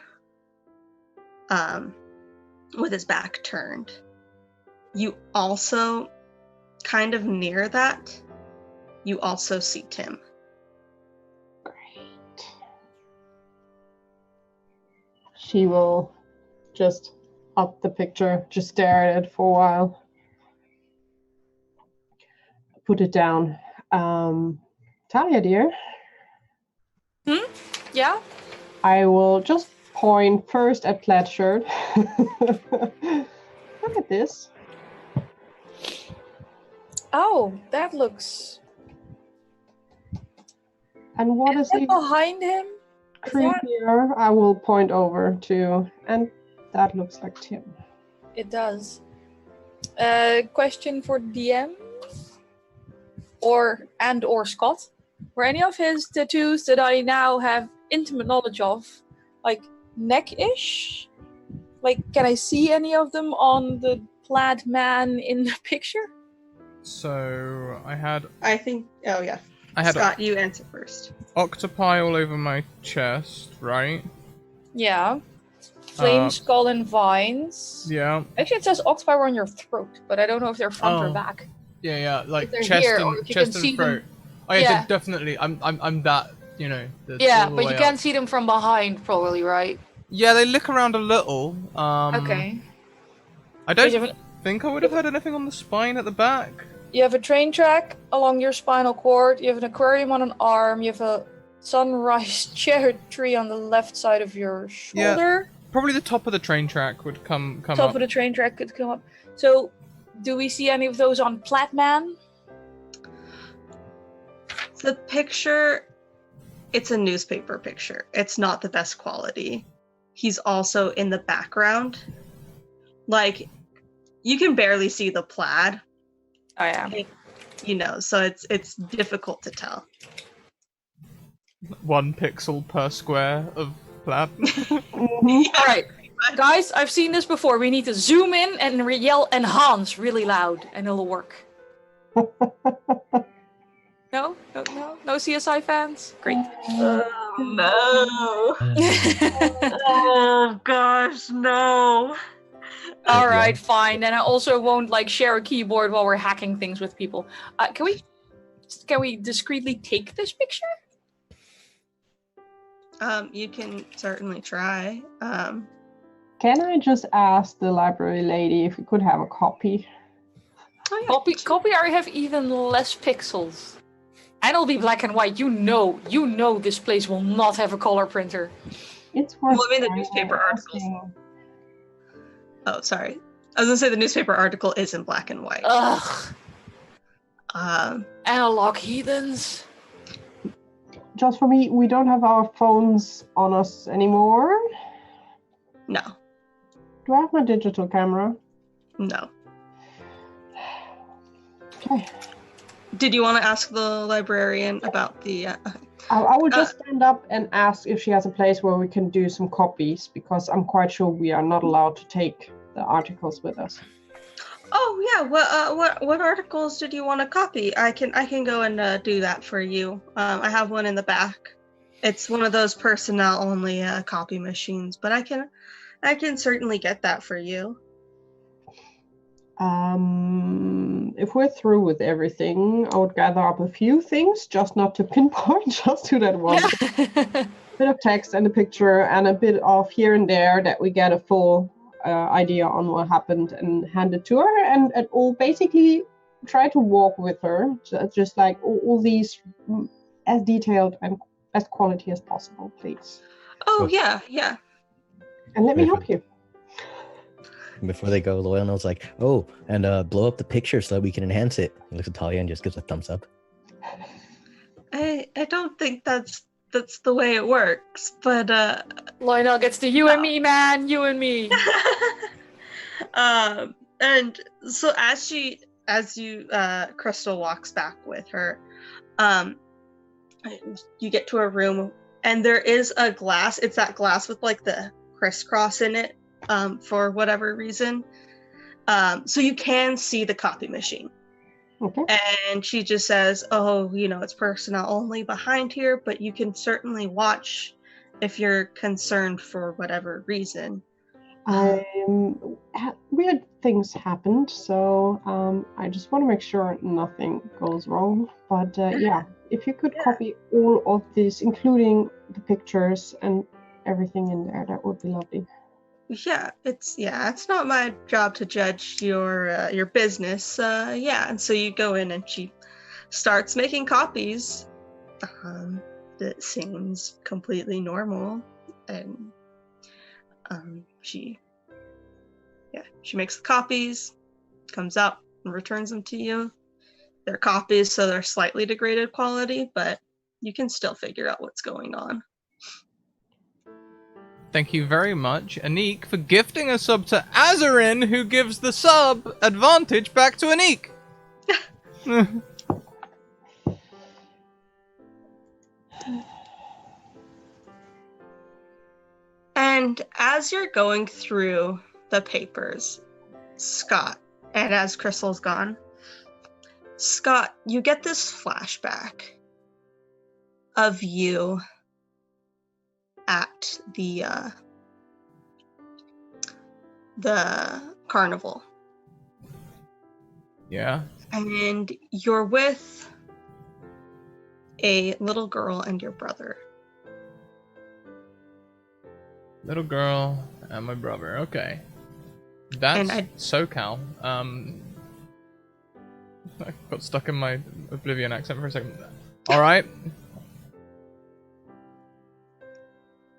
with his back turned. You also, kind of near that, you also see Tim. She will just up the picture, just stare at it for a while. Put it down. Talia, dear. Yeah? I will just point first at plaid shirt. Look at this. Oh, that looks... And what is it behind him? Is that... creepier? I will point over to, and that looks like Tim. It does. Question for DM? Or Scott? Were any of his tattoos that I now have intimate knowledge of, like neck-ish? Like, can I see any of them on the plaid man in the picture? So I had I think. Oh yeah. Scott, you answer first. octopi all over my chest, right? Yeah. Flame skull and vines. Yeah. Actually, it says octopi were on your throat, but I don't know if they're front or back. Yeah, like they're chest here, and or if you chest can and see throat. them. Oh yeah, Yeah. so definitely. I'm that, you know. Yeah, all the but way you up. can't see them from behind, probably, right? Yeah, they look around a little. Okay. I Wait, don't think I would have had anything on the spine at the back. You have a train track along your spinal cord. You have an aquarium on an arm. You have a sunrise cherry tree on the left side of your shoulder. Probably the top of the train track would come Top up. of the train track could come up. So, do we see any of those on Platman? The picture, it's a newspaper picture. It's not the best quality. He's also in the background. Like, you can barely see the plaid. Oh yeah. You know, so it's difficult to tell. 1 pixel per square of plaid. All right, guys, I've seen this before. We need to zoom in and yell "enhance" really loud, and it'll work. No CSI fans. Great. Oh no! Oh gosh, no! All right, fine. And I also won't share a keyboard while we're hacking things with people. Can we discreetly take this picture? You can certainly try. Can I just ask the library lady if we could have a copy? Oh, yeah. Copy I have even less pixels. And it'll be black and white. You know this place will not have a color printer. It's worth Well, I mean, the newspaper articles. Oh, sorry. I was gonna say the newspaper article is in black and white. Ugh. Analog heathens. Just for me, we don't have our phones on us anymore. No. Do I have my digital camera? No. Okay. Did you want to ask the librarian about the... I will just stand up and ask if she has a place where we can do some copies, because I'm quite sure we are not allowed to take the articles with us. Oh yeah, what articles did you want to copy? I can go and do that for you. I have one in the back. It's one of those personnel only copy machines, but I can certainly get that for you. If we're through with everything, I would gather up a few things, just not to pinpoint, just to that one. Bit of text and a picture and a bit of here and there that we get a full idea on what happened and hand it to her, and all basically try to walk with her, just like all these as detailed and as quality as possible, please. Oh yeah. And let me help you. Before they go, Loyal's like, oh, and blow up the picture so that we can enhance it. He looks at Talia and just gives a thumbs up. I don't think that's the way it works, but Lionel gets to you and me, man, you and me. And so as you Crystal walks back with her, you get to a room and there is a glass. It's that glass with the crisscross in it, for whatever reason. So you can see the copy machine. Okay. And she just says, oh, it's personnel only behind here, but you can certainly watch if you're concerned for whatever reason. Weird things happened, so I just want to make sure nothing goes wrong. But yeah, if you could copy all of this, including the pictures, and everything in there. That would be lovely. Yeah, it's not my job to judge your business. And so you go in and she starts making copies. That seems completely normal, and she makes the copies, comes out and returns them to you. They're copies, so they're slightly degraded quality, but you can still figure out what's going on. Thank you very much, Anik, for gifting a sub to Azarin, who gives the sub advantage back to Anik. And as you're going through the papers, Scott, and as Crystal's gone, Scott, you get this flashback of you at the carnival. Yeah. And you're with a little girl and your brother. Little girl and my brother. Okay. That's SoCal. I got stuck in my Oblivion accent for a second. Alright.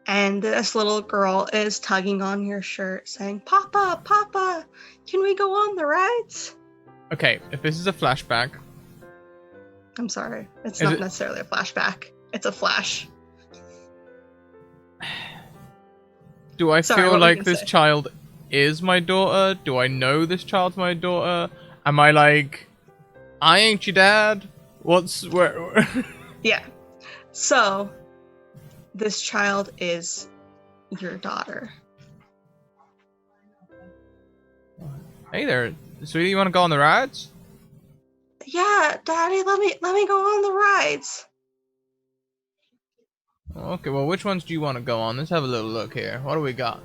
And this little girl is tugging on your shirt saying, Papa, Papa, can we go on the rides? Okay, if this is a flashback... I'm sorry. It's not necessarily a flashback. It's a flash. Do I feel like this child is my daughter? Do I know this child's my daughter? Am I like, I ain't your dad? Where? Yeah. So, this child is your daughter. Hey there, sweetie, you want to go on the rides? Yeah, Daddy, let me go on the rides. Okay, well, which ones do you want to go on? Let's have a little look here. What do we got?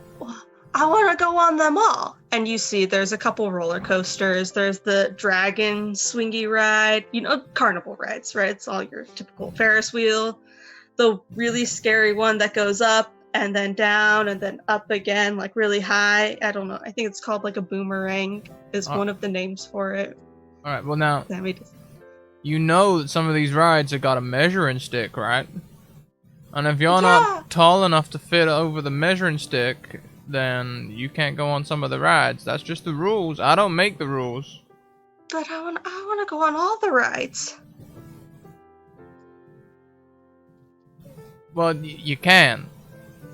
I want to go on them all. And you see there's a couple roller coasters. There's the dragon swingy ride. You know, carnival rides, right? It's all your typical Ferris wheel. The really scary one that goes up and then down and then up again, like really high. I don't know. I think it's called like a boomerang is one of the names for it. All right, well now, you know that some of these rides have got a measuring stick, right? And if you're not tall enough to fit over the measuring stick, then you can't go on some of the rides. That's just the rules. I don't make the rules. But I want to go on all the rides. Well, you can.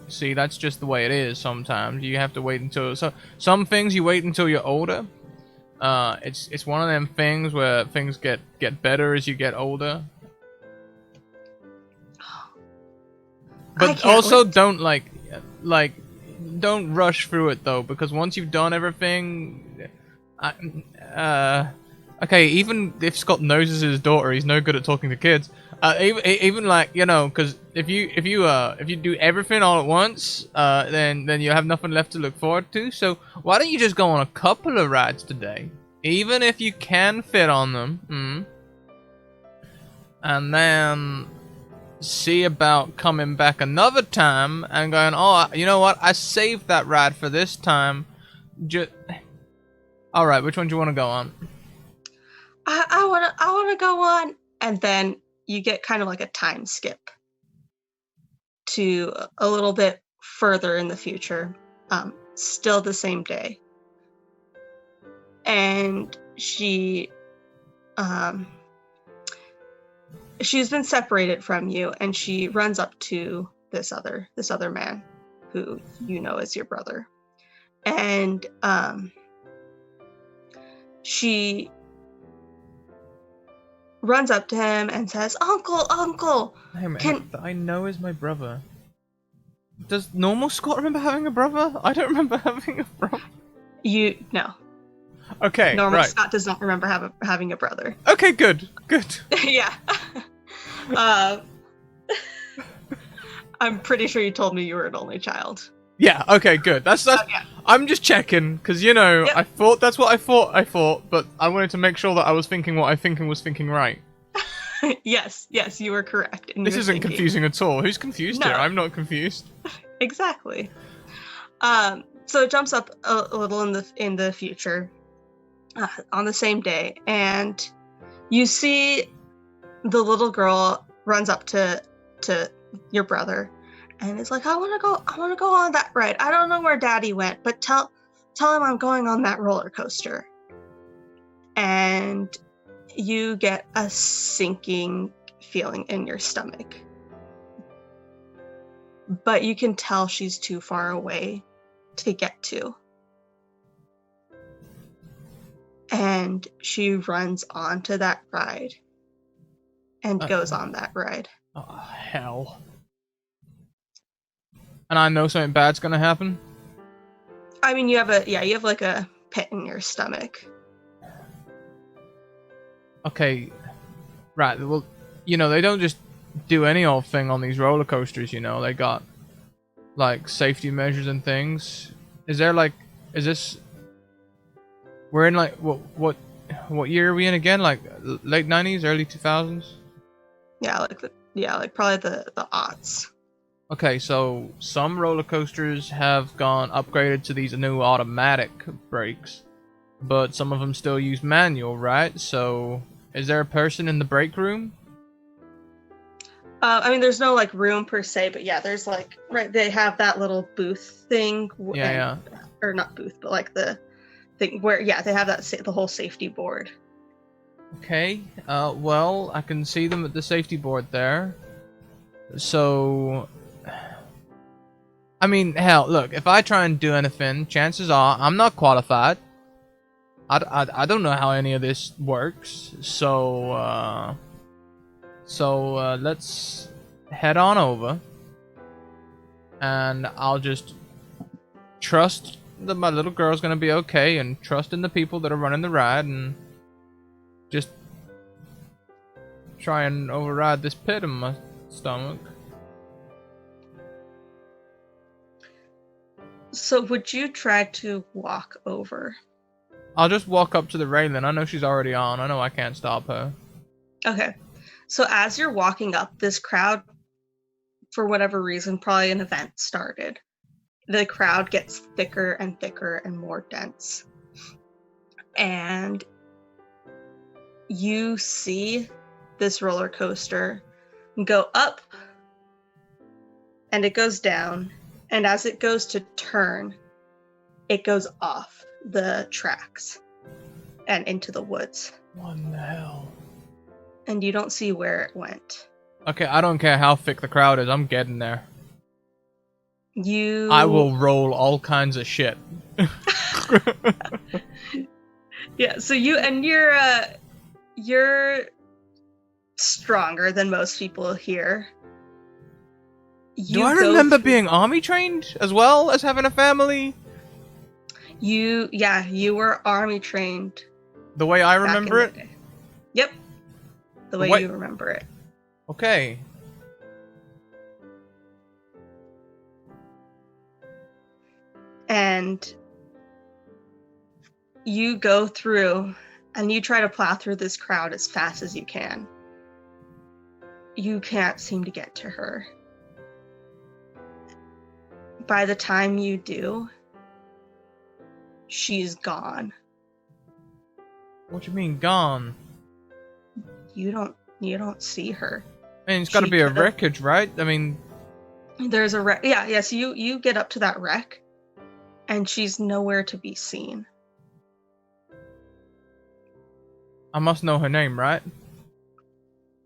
See, that's just the way it is sometimes. You have to wait until... So, some things you wait until you're older. It's one of them things where things get better as you get older. But also don't don't rush through it though, because once you've done everything, okay, even if Scott knows this is his daughter, he's no good at talking to kids. Even like, you know, because if you do everything all at once, then you have nothing left to look forward to. So why don't you just go on a couple of rides today, even if you can fit on them, and then see about coming back another time and going, oh, you know what? I saved that ride for this time. All right, which one do you want to go on? I want to go on, and then you get kind of like a time skip to a little bit further in the future. Still the same day, and she's been separated from you, and she runs up to this other man who you know is your brother, and she runs up to him and says, Uncle, I know is my brother. Does normal Scott remember having a brother? I don't remember having a brother. No. Okay, normal right. Scott does not remember having a brother. Okay, good. Yeah. I'm pretty sure you told me you were an only child. Yeah, okay, good. That's yeah. I'm just checking, because, you know, yep. I thought that's what I thought, but I wanted to make sure that I was thinking what I was thinking right. Yes, you were correct. This isn't confusing at all. Who's confused here? I'm not confused. Exactly. So it jumps up a little in the future, on the same day, and you see the little girl runs up to your brother, and is like, I want to go on that ride. I don't know where Daddy went, but tell him I'm going on that roller coaster. And you get a sinking feeling in your stomach. But you can tell she's too far away to get to. And she runs onto that ride and goes on that ride. Oh, hell. And I know something bad's gonna happen? I mean, you have like a pit in your stomach. Okay. Right, well, they don't just do any old thing on these roller coasters, They got, like, safety measures and things. Is this... We're in, like, what year are we in again? Like, late 90s, early 2000s? Yeah, like probably the aughts. Okay, so some roller coasters have gone upgraded to these new automatic brakes, but some of them still use manual, right? So, is there a person in the brake room? I mean, there's no like room per se, but yeah, there's like they have that little booth thing. Yeah. Or not booth, but like the thing where they have the whole safety board. Okay. Well, I can see them at the safety board there. So, I mean, hell, look, if I try and do anything, chances are I'm not qualified. I don't know how any of this works. So let's head on over, and I'll just trust that my little girl's gonna be okay, and trust in the people that are running the ride, and just try and override this pit in my stomach. So would you try to walk over? I'll just walk up to the railing. I know she's already on. I know I can't stop her. Okay. So as you're walking up, this crowd, for whatever reason, probably an event started. The crowd gets thicker and thicker and more dense. And you see this roller coaster go up, and it goes down, and as it goes to turn, it goes off the tracks and into the woods. What the hell? And you don't see where it went. Okay, I don't care how thick the crowd is. I'm getting there. I will roll all kinds of shit. Yeah, so you're stronger than most people here. Do I remember being army trained as well as having a family? You were army trained. The way I remember it? Yep. The way you remember it. Okay. And you go through and you try to plow through this crowd as fast as you can. You can't seem to get to her. By the time you do, she's gone. What do you mean gone? You don't see her. I mean, it's got to be a wreckage, right? I mean, there's a wreck. Yeah. So you get up to that wreck, and she's nowhere to be seen. I must know her name, right?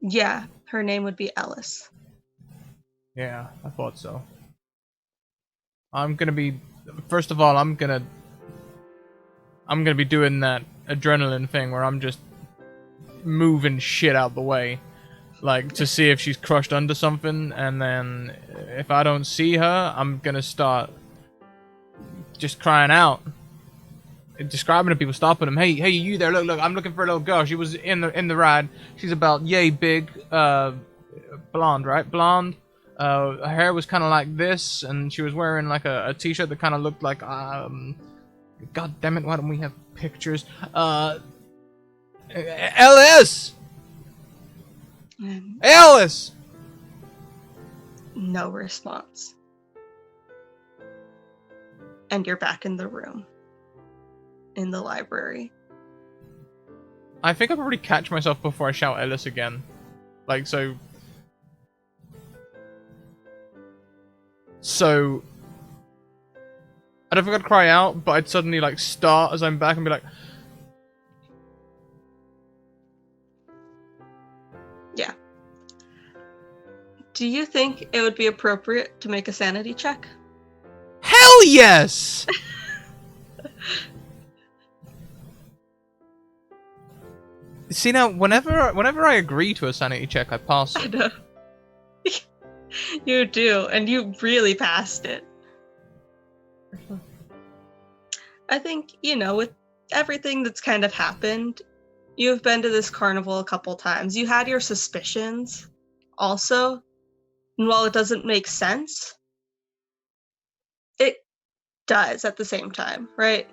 Yeah, her name would be Ellis. Yeah, I thought so. First of all, I'm gonna be doing that adrenaline thing where I'm just moving shit out the way, like to see if she's crushed under something, and then if I don't see her, I'm gonna start just crying out, describing to people, stopping them. Hey, you there? Look! I'm looking for a little girl. She was in the ride. She's about yay big, blonde, right? Blonde. Her hair was kind of like this, and she was wearing like a t-shirt that kind of looked like God damn it! Why don't we have pictures? Ellis! And Ellis! no response. and you're back in the room. In the library. I think I'll probably catch myself before I shout Ellis again. Like, so... I don't think I'd cry out, but I'd suddenly, like, start as I'm back and be like... Yeah. Do you think it would be appropriate to make a sanity check? Hell yes! See, now, whenever I agree to a sanity check, I pass I it. know. You do, and you really passed it. I think, with everything that's kind of happened, you've been to this carnival a couple times. You had your suspicions also, and while it doesn't make sense, it does at the same time, right?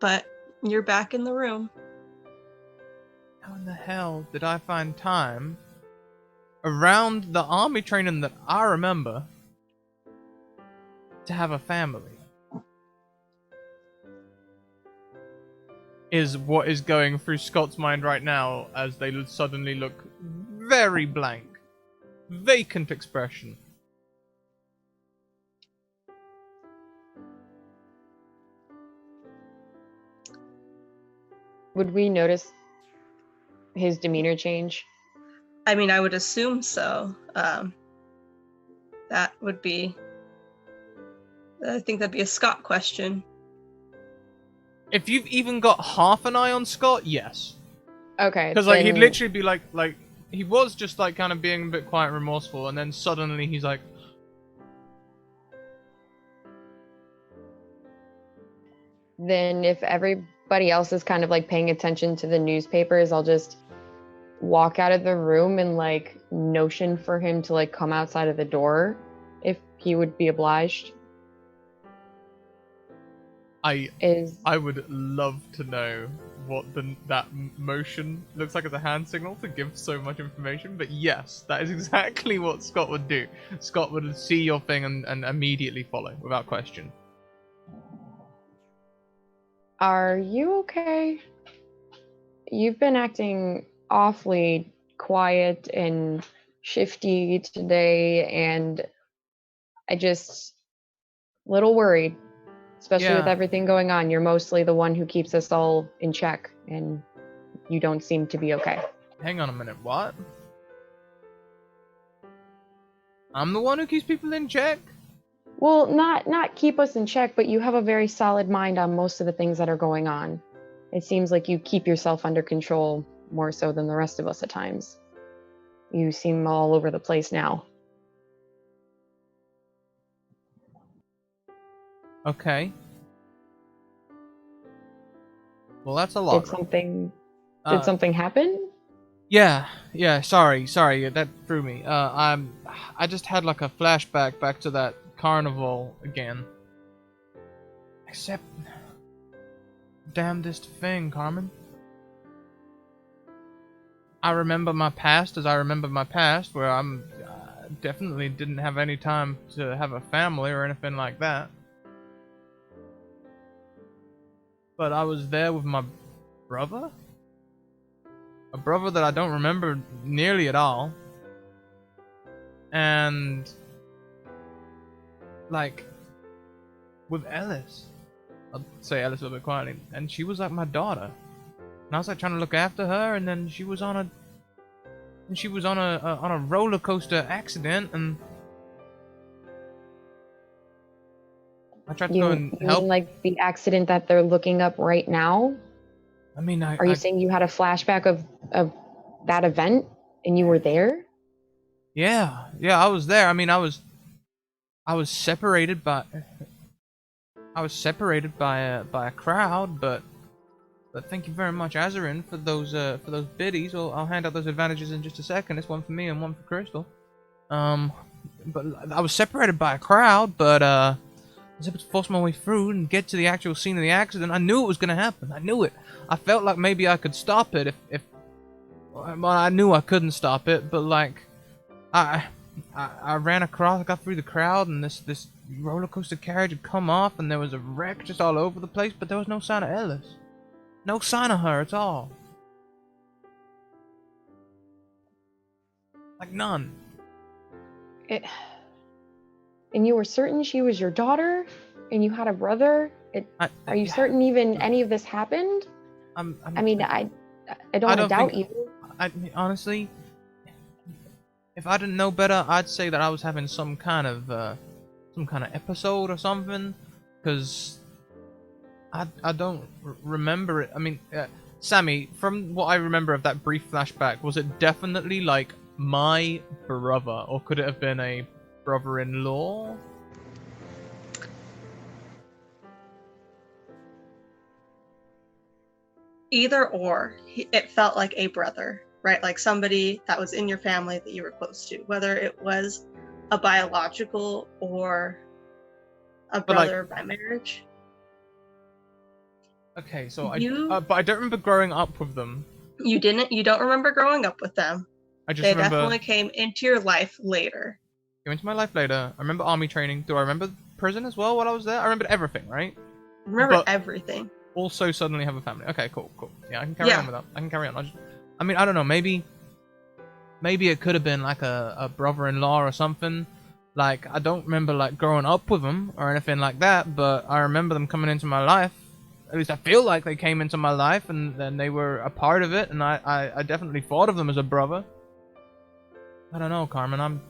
But you're back in the room. How in the hell did I find time around the army training that I remember to have a family? Is what is going through Scott's mind right now as they suddenly look very blank. Vacant expression. Would we notice his demeanor change? I mean, I would assume so. That would be... I think that'd be a Scott question. If you've even got half an eye on Scott, yes. Okay. Because like he'd literally be like he was just like kind of being a bit quiet and remorseful, and then suddenly he's like, Then if everybody else is kind of like paying attention to the newspapers, I'll just walk out of the room and like notion for him to like come outside of the door if he would be obliged. I would love to know what that motion looks like as a hand signal to give so much information, but yes, that is exactly what Scott would do. Scott would see your thing and immediately follow without question. Are you okay? You've been acting awfully quiet and shifty today, and I just a little worried, especially with Yeah. everything going on. You're mostly the one who keeps us all in check, and you don't seem to be okay. Hang on a minute, what? I'm the one who keeps people in check? Well, not keep us in check, but you have a very solid mind on most of the things that are going on. It seems like you keep yourself under control more so than the rest of us at times. You seem all over the place now. Okay. Well, that's a lot. Did something happen? Yeah, sorry, that threw me. I just had like a flashback back to that carnival again. Except, damnedest thing, Carmen. I remember my past as I remember my past, where I'm definitely didn't have any time to have a family or anything like that. But I was there with my brother? A brother that I don't remember nearly at all. And like with Ellis. I'll say Ellis a little bit quietly. And she was like my daughter. And I was like trying to look after her, and then she was on a roller coaster accident, and I tried to go and help. Mean like the accident that they're looking up right now? I mean, Are you saying you had a flashback of that event and you were there? Yeah, I was there. I mean, I was separated by a crowd, but thank you very much, Azarin, for those biddies. I'll hand out those advantages in just a second. It's one for me and one for Crystal. But I was separated by a crowd, but I was able to force my way through and get to the actual scene of the accident. I knew it was gonna happen. I knew it. I felt like maybe I could stop it if well, I knew I couldn't stop it, but like I ran across, I got through the crowd, and this roller coaster carriage had come off and there was a wreck just all over the place, but there was no sign of Ellis. No sign of her at all. Like none. And you were certain she was your daughter, and you had a brother. Are you certain even any of this happened? I mean, I don't want to doubt you. Honestly, if I didn't know better, I'd say that I was having some kind of episode or something, because I don't remember it. I mean, Sammy, from what I remember of that brief flashback, was it definitely like my brother, or could it have been a brother-in-law? Either or, it felt like a brother, right? Like somebody that was in your family that you were close to, whether it was a biological or a brother by marriage. Okay, so but I don't remember growing up with them. You don't remember growing up with them. They definitely came into your life later. Came into my life later. I remember army training. Do I remember prison as well while I was there? I remember everything, right? Remember everything. Also suddenly have a family. Okay, cool. Yeah, I can carry on with that. I can carry on. I mean, I don't know, maybe it could have been like a brother-in-law or something. Like, I don't remember like growing up with them or anything like that, but I remember them coming into my life. At least I feel like they came into my life and then they were a part of it, and I definitely thought of them as a brother. I don't know, Carmen,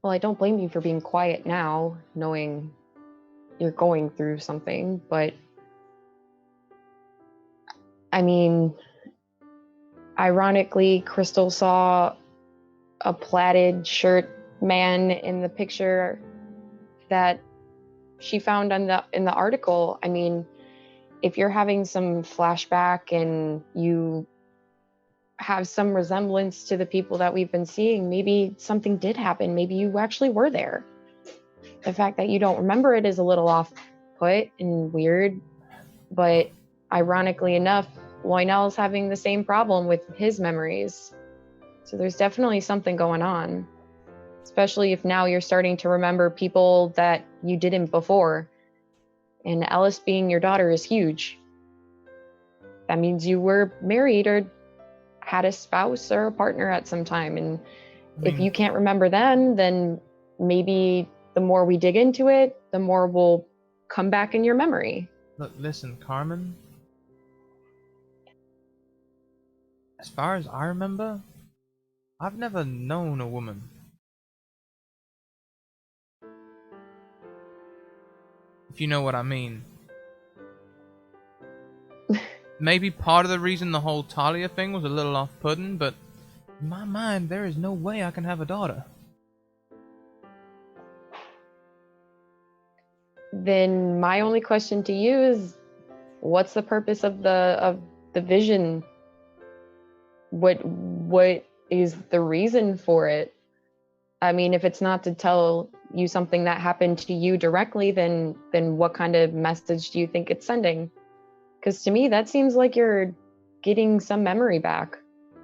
Well, I don't blame you for being quiet now, knowing you're going through something, but I mean, ironically, Crystal saw a plaided shirt man in the picture that she found in the article. I mean, if you're having some flashback and you have some resemblance to the people that we've been seeing, maybe something did happen. Maybe you actually were there. The fact that you don't remember it is a little off-put and weird, but ironically enough, Loinel's having the same problem with his memories. So there's definitely something going on, especially if now you're starting to remember people that you didn't before. And Ellis being your daughter is huge. That means you were married or had a spouse or a partner at some time. And if you can't remember then maybe the more we dig into it, the more will come back in your memory. Look, listen, Carmen. As far as I remember, I've never known a woman. If you know what I mean. Maybe part of the reason the whole Talia thing was a little off-putting, but in my mind, there is no way I can have a daughter. Then my only question to you is, what's the purpose of the vision? What is the reason for it? I mean, if it's not to tell you something that happened to you directly, then what kind of message do you think it's sending? Because to me, that seems like you're getting some memory back,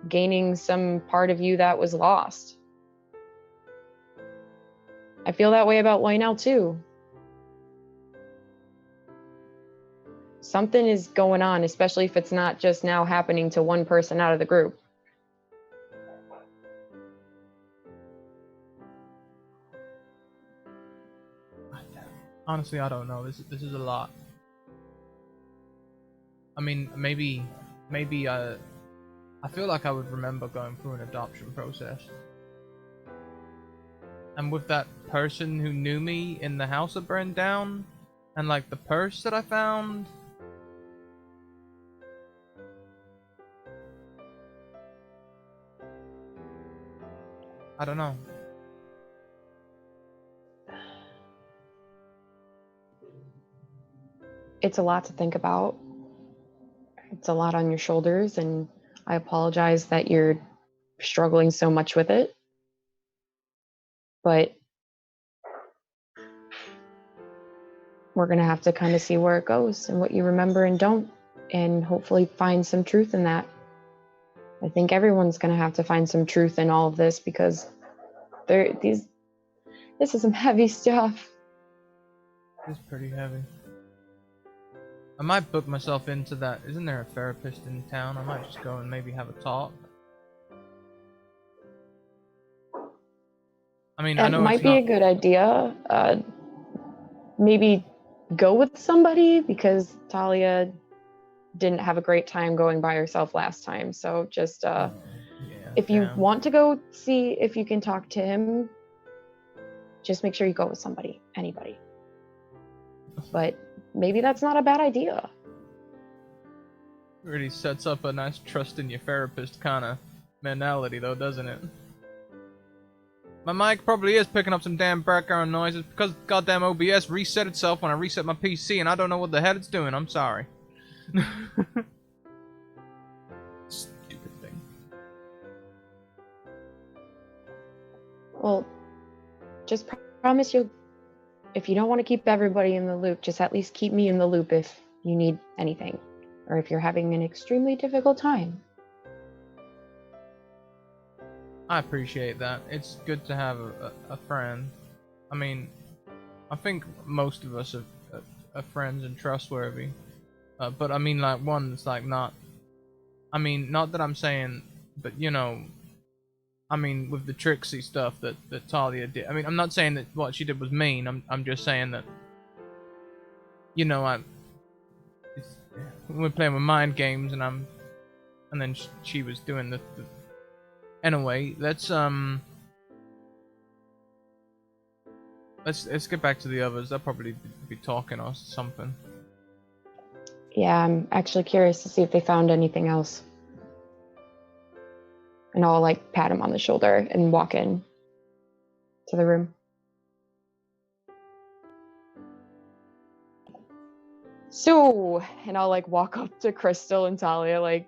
gaining some part of you that was lost. I feel that way about Lionel too. Something is going on, especially if it's not just now happening to one person out of the group. Honestly, I don't know. This is a lot. I mean, maybe I feel like I would remember going through an adoption process. And with that person who knew me in the house that burned down, and like the purse that I found. I don't know. It's a lot to think about. It's a lot on your shoulders, and I apologize that you're struggling so much with it. But we're going to have to kind of see where it goes and what you remember and don't, and hopefully find some truth in that. I think everyone's going to have to find some truth in all of this, because This is some heavy stuff. It's pretty heavy. I might book myself into that. Isn't there a therapist in town? I might just go and maybe have a talk. I mean, I know It might it's be not... a good idea. Maybe go with somebody, because Talia didn't have a great time going by herself last time. So just if you want to go see if you can talk to him, just make sure you go with somebody, anybody. But maybe that's not a bad idea. Really sets up a nice trust in your therapist kind of mentality, though, doesn't it? My mic probably is picking up some damn background noises because goddamn OBS reset itself when I reset my PC, and I don't know what the hell it's doing. I'm sorry. Stupid thing. Well, just promise you'll, if you don't want to keep everybody in the loop, just at least keep me in the loop if you need anything, or if you're having an extremely difficult time. I appreciate that. It's good to have a friend. I mean, I think most of us are friends and trustworthy. But I mean, like, one that's like not... I mean, not that I'm saying, but you know... I mean, with the tricksy stuff that Talia did. I mean, I'm not saying that what she did was mean. I'm just saying that... You know, we're playing with mind games, and then she was doing the Anyway, let's get back to the others. They'll probably be talking or something. Yeah, I'm actually curious to see if they found anything else. And I'll like pat him on the shoulder and walk in to the room. So, and I'll like walk up to Crystal and Talia, like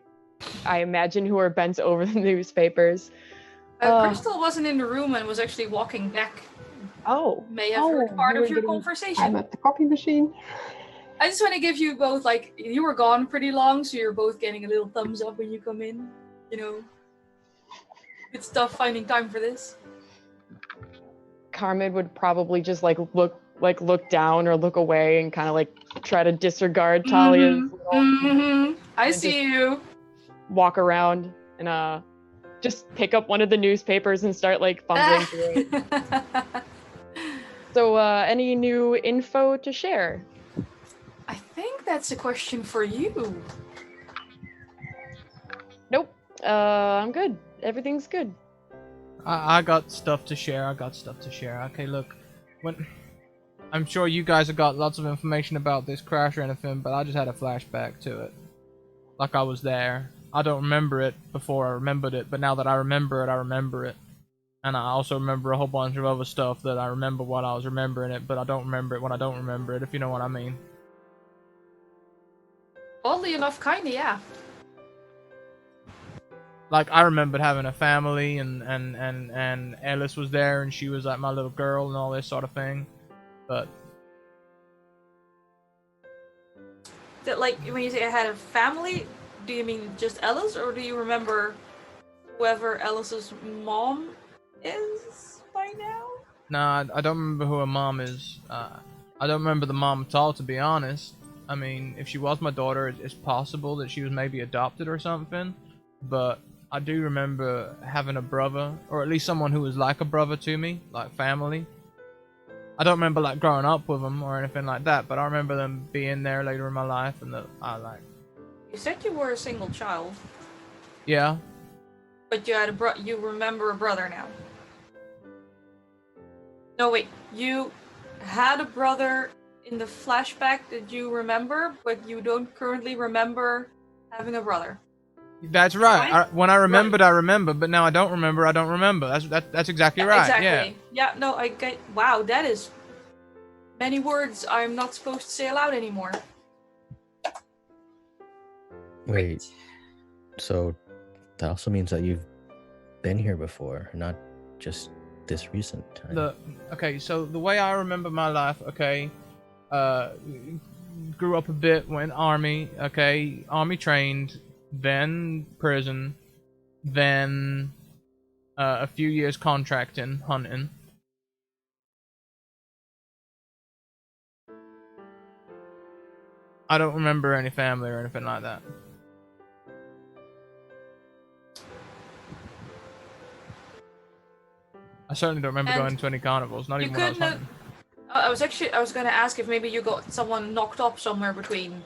I imagine who are bent over the newspapers. Crystal wasn't in the room and was actually walking back. Oh. May have heard part of your conversation. I'm at the copy machine. I just want to give you both, like, you were gone pretty long, so you're both getting a little thumbs up when you come in. You know, it's tough finding time for this. Carmen would probably just look down or look away and kind of like try to disregard Talia's. I see you. Walk around and just pick up one of the newspapers and start like fumbling through it. So, any new info to share? I think that's a question for you. Nope. I'm good. Everything's good. I got stuff to share. Okay, look, I'm sure you guys have got lots of information about this crash or anything, but I just had a flashback to it. Like I was there. I don't remember it before I remembered it, but now that I remember it, I remember it. And I also remember a whole bunch of other stuff that I remember while I was remembering it, but I don't remember it when I don't remember it, if you know what I mean. Oddly enough, kinda, yeah. Like, I remembered having a family, and Alice was there, and she was like my little girl and all this sort of thing. But... That, like, when you say I had a family, do you mean just Alice, or do you remember whoever Alice's mom is by now? Nah, I don't remember who her mom is. I don't remember the mom at all, to be honest. I mean, if she was my daughter, it's possible that she was maybe adopted or something. But I do remember having a brother, or at least someone who was like a brother to me, like family. I don't remember like growing up with them or anything like that, but I remember them being there later in my life, and that I like. You said you were a single child. Yeah. But you had you remember a brother now. No, wait. You had a brother in the flashback that you remember, but you don't currently remember having a brother. That's right. When I remembered, right. I remember, but now I don't remember. I don't remember. That's exactly right. Exactly. Yeah. Yeah. No, I get. Wow, that is many words I'm not supposed to say aloud anymore. Wait. So that also means that you've been here before, not just this recent time. Okay, so the way I remember my life, okay, grew up a bit, went army, okay, army trained, then prison, then a few years contracting, hunting. I don't remember any family or anything like that. I certainly don't remember And going to any carnivals, not you even when I was couldn't hunting. I was gonna ask if maybe you got someone knocked up somewhere between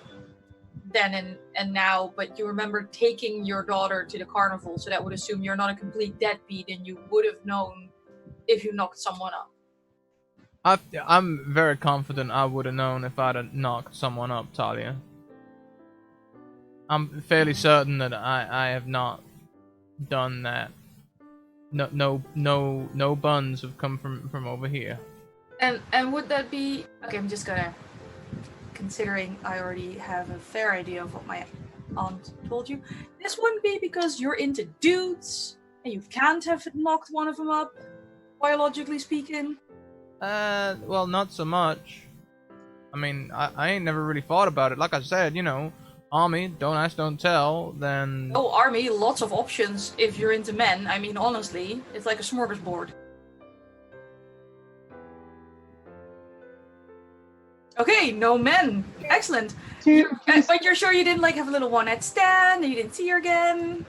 then and now, but you remember taking your daughter to the carnival, so that would assume you're not a complete deadbeat and you would have known if you knocked someone up. I'm very confident I would have known if I'd have knocked someone up, Talia. I'm fairly certain that I have not done that. No buns have come from over here. And would that be okay? I'm just gonna, considering I already have a fair idea of what my aunt told you. This wouldn't be because you're into dudes and you can't have knocked one of them up, biologically speaking. Well, not so much. I mean, I ain't never really thought about it. Like I said, you know, army, don't ask, don't tell. Then Oh, army, lots of options if you're into men. I mean, honestly, it's like a smorgasbord. Okay, no men. Excellent. But you're sure you didn't like have a little one-night stand and you didn't see her again?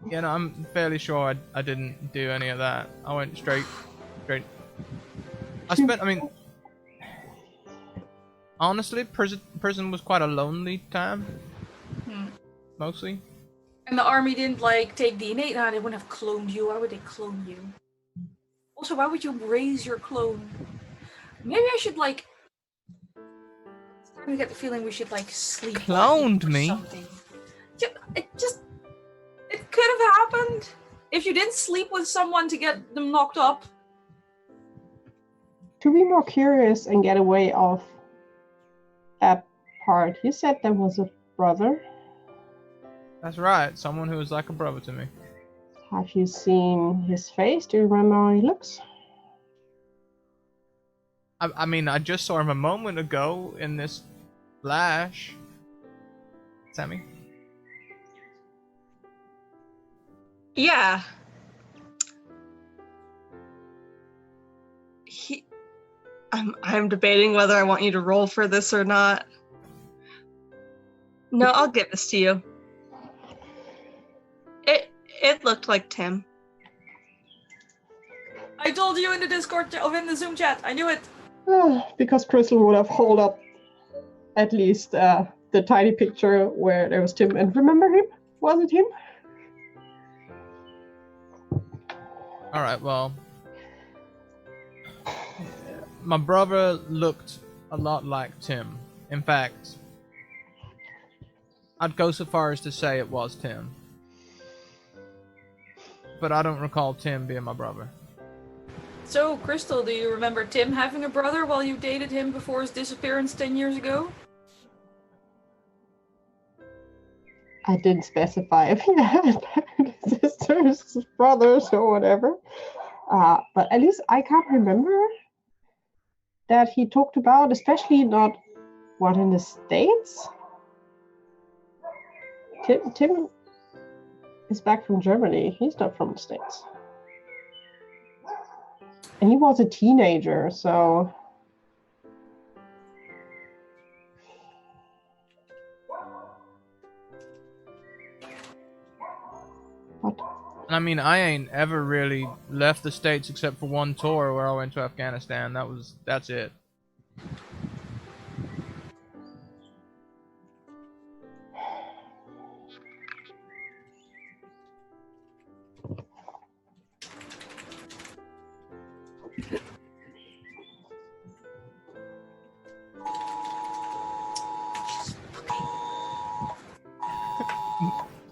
you know, I'm fairly sure I didn't do any of that. I went straight. I mean, honestly, prison was quite a lonely time. Mostly. And the army didn't like take DNA. No, they wouldn't have cloned you. Why would they clone you? Also, why would you raise your clone? Maybe I should like. I'm starting to get the feeling we should like sleep. Cloned me? Something. It could have happened if you didn't sleep with someone to get them knocked up. To be more curious and get away off that part, you said there was a brother. That's right. Someone who was like a brother to me. Have you seen his face? Do you remember how he looks? I mean, I just saw him a moment ago in this flash. Sammy? Yeah. I'm debating whether I want you to roll for this or not. No, I'll give this to you. It looked like Tim. I told you in the Discord or in the Zoom chat. I knew it. Because Crystal would have held up at least the tiny picture where there was Tim. And remember him? Was it him? Alright, well. My brother looked a lot like Tim. In fact, I'd go so far as to say it was Tim. But I don't recall Tim being my brother. So, Crystal, do you remember Tim having a brother while you dated him before his disappearance 10 years ago? I didn't specify if he had sisters, brothers, or whatever. But at least I can't remember that he talked about, especially not what in the States. Tim is back from Germany. He's not from the States. And he was a teenager, so... What? I mean, I ain't ever really left the States except for one tour where I went to Afghanistan. That's it.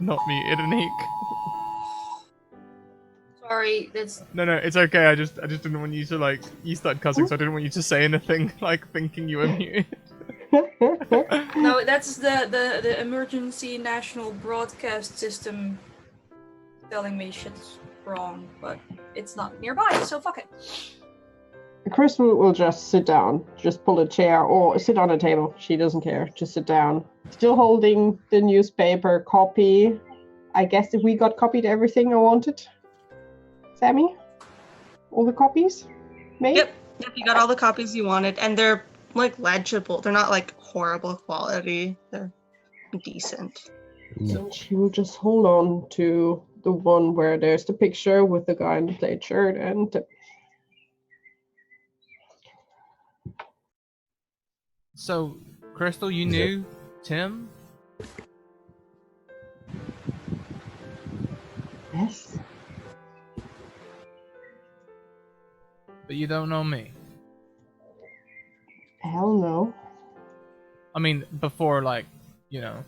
Not me, Idanique. Sorry, that's... No, it's okay. I just didn't want you to, like, you started cussing, so I didn't want you to say anything, like, thinking you were muted. No, that's the emergency national broadcast system telling me shit's wrong, but it's not nearby, so fuck it. Chris will just sit down, just pull a chair or sit on a table. She doesn't care. Just sit down. Still holding the newspaper copy. I guess if we got copied everything I wanted. Sammy? All the copies made? Yep, you got all the copies you wanted, and they're like legible. They're not like horrible quality. They're decent. And she will just hold on to the one where there's the picture with the guy in the plaid shirt and So, Crystal, you knew Tim? yes. But you don't know me. Hell no. I mean, before, like, you know.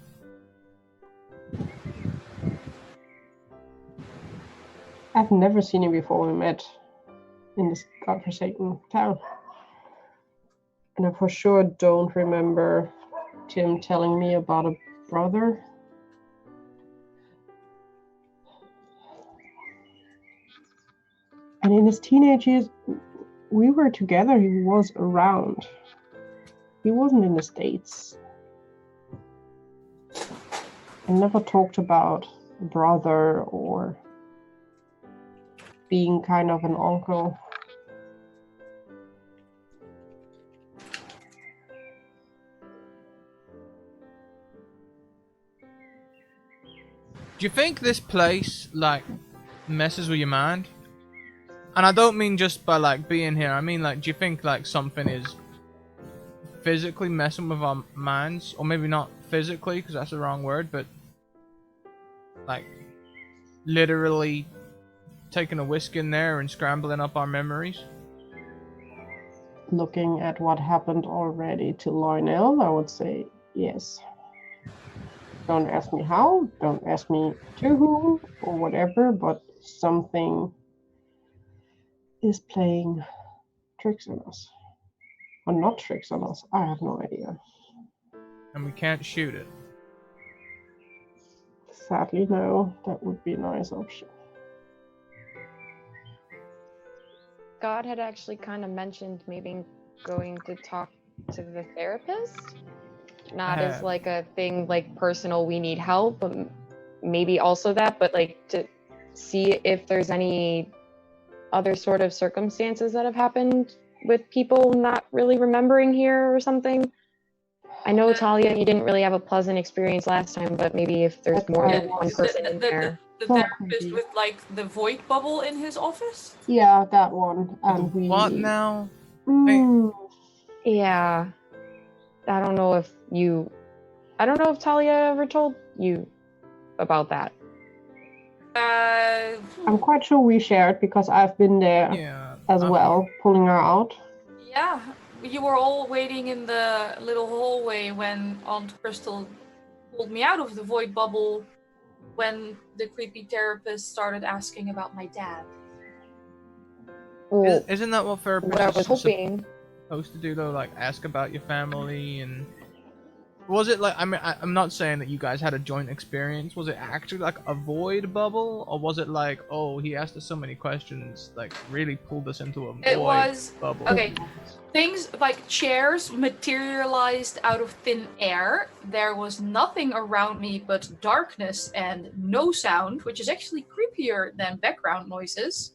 I've never seen him before we met in this godforsaken town. And I for sure don't remember Tim telling me about a brother. And in his teenage years, we were together. He was around. He wasn't in the States. I never talked about a brother or being kind of an uncle. Do you think this place, like, messes with your mind? And I don't mean just by, like, being here. I mean, like, do you think, like, something is physically messing with our minds? Or maybe not physically, because that's the wrong word, but, like, literally taking a whisk in there and scrambling up our memories? Looking at what happened already to Lionel, I would say yes. Don't ask me how, don't ask me to whom, or whatever, but something is playing tricks on us. Or not tricks on us, I have no idea. And we can't shoot it. Sadly, no, that would be a nice option. God had actually kind of mentioned maybe going to talk to the therapist. Not as like a thing like personal, we need help, but maybe also that, but like to see if there's any other sort of circumstances that have happened with people not really remembering here or something. I know, Talia, you didn't really have a pleasant experience last time, but maybe if there's more than one person in there. The therapist with like the void bubble in his office? Yeah, that one. And we... What now? Yeah. I don't know if Talia ever told you about that. I'm quite sure we shared because I've been there as well, pulling her out. Yeah, you were all waiting in the little hallway when Aunt Crystal pulled me out of the void bubble when the creepy therapist started asking about my dad. Well, Isn't that what therapists what I was hoping supposed to do though? Like ask about your family and was it like I'm not saying that you guys had a joint experience. Was it actually like a void bubble, or was it like, oh, he asked us so many questions, like really pulled us into a void bubble? Okay. Things like chairs materialized out of thin air. There was nothing around me but darkness and no sound, which is actually creepier than background noises.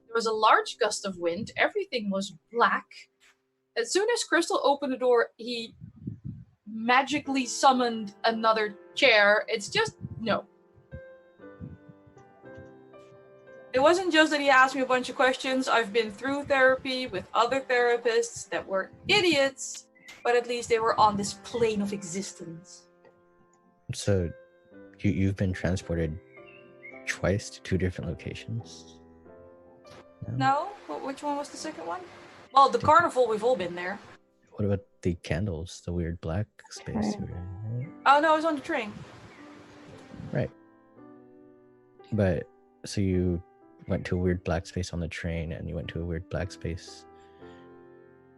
There was a large gust of wind. Everything was black. As soon as Crystal opened the door, he magically summoned another chair. It's just no. It wasn't just that he asked me a bunch of questions. I've been through therapy with other therapists that were idiots, but at least they were on this plane of existence. So you've been transported twice to two different locations? No? Which one was the second one? Well, the carnival, we've all been there. What about the candles, the weird black space you were in, right? Oh, no, I was on the train. Right. But, so you went to a weird black space on the train, and you went to a weird black space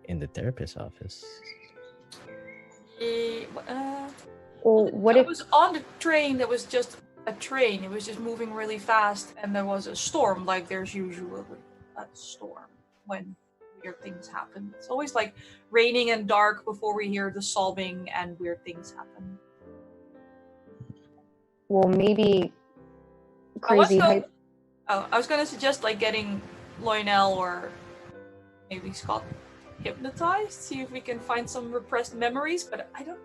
in the therapist's office. what if it was on the train that was just a train? It was just moving really fast, and there was a storm, like there's usually a storm when weird things happen. It's always like raining and dark before we hear the sobbing and weird things happen. Well, maybe crazy hype. Oh, I was gonna suggest like getting Lionel or maybe Scott hypnotized, see if we can find some repressed memories, but I don't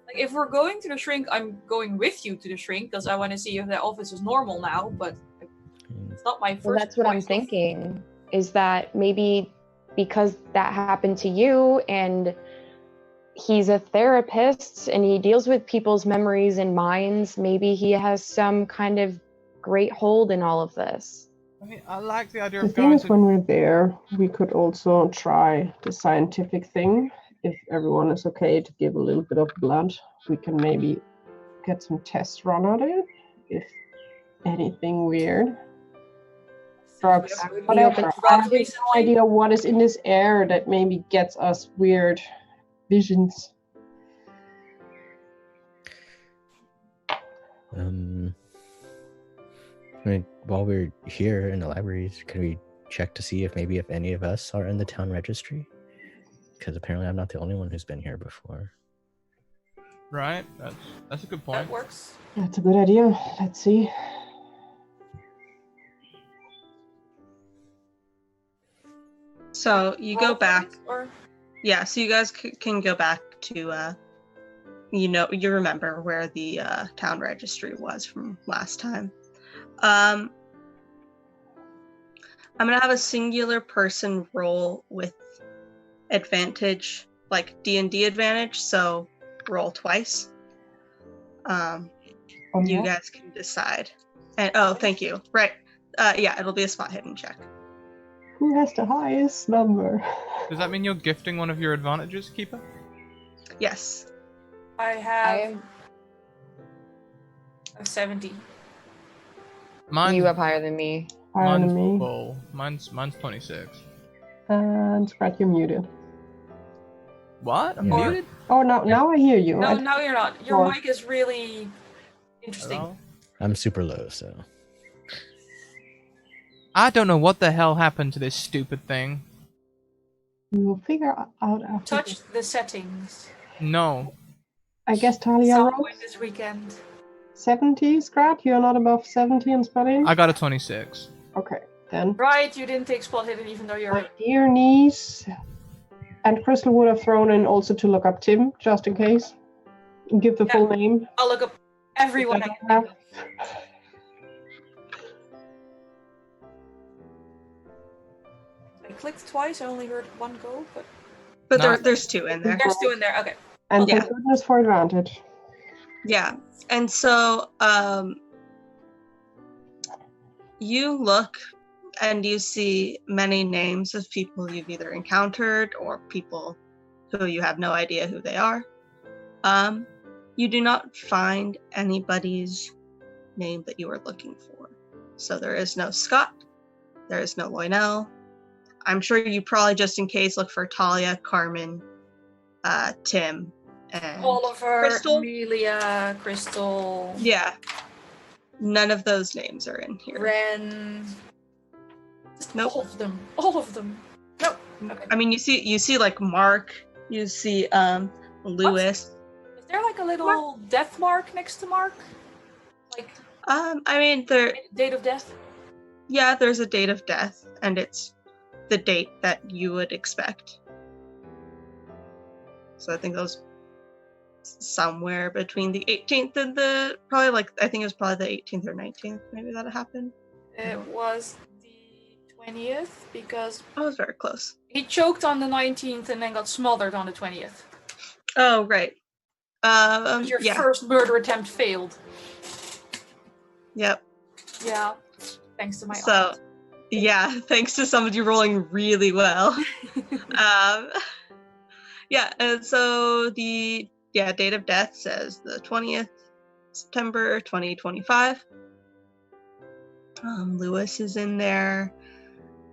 like if we're going to the shrink, I'm going with you to the shrink because I want to see if the office is normal now, but it's not my first Well, that's what I'm choice. thinking, is that maybe because that happened to you and he's a therapist and he deals with people's memories and minds, maybe he has some kind of great hold in all of this. I mean, I like the idea The of thing going is, to. when we're there, we could also try the scientific thing. If everyone is okay to give a little bit of blood, we can maybe get some tests run on it. If anything weird. Drugs, I would be whatever. open to I have drugs no recently. idea what is in this air that maybe gets us weird visions. I mean, while we're here in the libraries, can we check to see if any of us are in the town registry? Because apparently I'm not the only one who's been here before. Right, that's a good point. That works. That's a good idea. Let's see. So you go Roll for back. it, or Yeah, so you guys can go back to, you remember where the town registry was from last time. I'm gonna have a singular person roll with advantage, like D&D advantage, so roll twice. You what? guys can decide. And thank you. Right. Yeah, it'll be a spot hidden check. Who has the highest number? Does that mean you're gifting one of your advantages, Keeper? Yes. I I have am. a 70. Mine's, You have higher than me. Higher mine's than me. full. Mine's 26. And Scrat, you're muted. What? I'm Yeah. muted? Oh, now I hear you. No, now you're not. Your Well- mic is really interesting. Hello? I'm super low, so. I don't know what the hell happened to this stupid thing. We will figure out after. Touch the settings. No. I guess Talia Some rolls point this weekend. 70, Scrat. You're not above 70 on spelling? I got a 26. Okay, then. Right, you didn't take spot hidden even though you're. My dear niece. And Crystal would have thrown in also to look up Tim, just in case. Give the full name. I'll look up everyone I can have. think of. I clicked twice, I only heard one go, but But No. there's two in there. there's two in there. Okay. And Yeah. thank goodness for advantage. Yeah. And so you look and you see many names of people you've either encountered or people who you have no idea who they are. You do not find anybody's name that you are looking for. So there is no Scott, there is no Lionel. I'm sure you probably just in case look for Talia, Carmen, Tim, and Oliver, Crystal? Amelia, Crystal, Yeah. None of those names are in here. Ren. Just Nope. all of them. All of them. Nope. Okay. I mean, you see like Mark, you see Lewis. Is there like a little death mark next to Mark? Like I mean, date of death? yeah, there's a date of death, and it's the date that you would expect. So I think that was somewhere between the 18th and I think it was probably the 18th or 19th, maybe that happened. It was the 20th because I was very close. he choked on the 19th and then got smothered on the 20th. Oh, right. Your Yeah. first murder attempt failed. Yep. Yeah. Thanks to my So, aunt. yeah, thanks to somebody rolling really well. Yeah, and so the date of death says the 20th September 2025. Lewis is in there.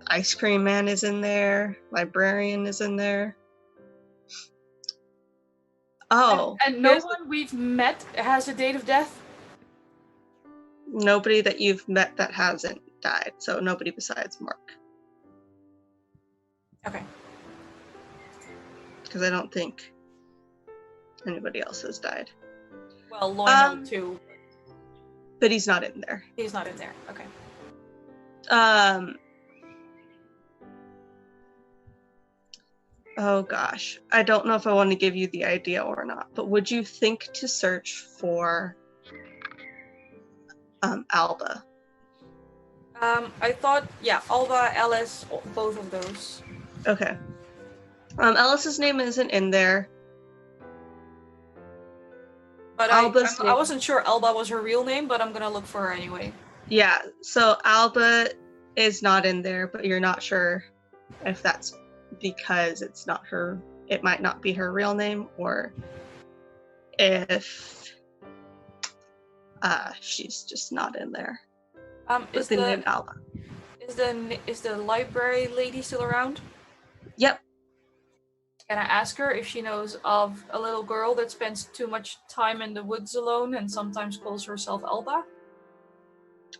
Ice Cream Man is in there. Librarian is in there. Oh, and no here's one we've met has a date of death? nobody that you've met that hasn't died. So nobody besides Mark. Okay. Because I don't think anybody else has died. Well, Lionel too. But he's not in there. He's not in there. Okay. Oh gosh, I don't know if I want to give you the idea or not, but would you think to search for Alba? I thought, yeah, Alba, Alice, both of those. Okay. Alice's name isn't in there. But Alba's I wasn't sure Alba was her real name, but I'm gonna look for her anyway. Yeah, so Alba is not in there, but you're not sure if that's because it's not her, it might not be her real name, or if she's just not in there. Is the the name Alba. is the library lady still around? Yep. Can I ask her if she knows of a little girl that spends too much time in the woods alone and sometimes calls herself Alba?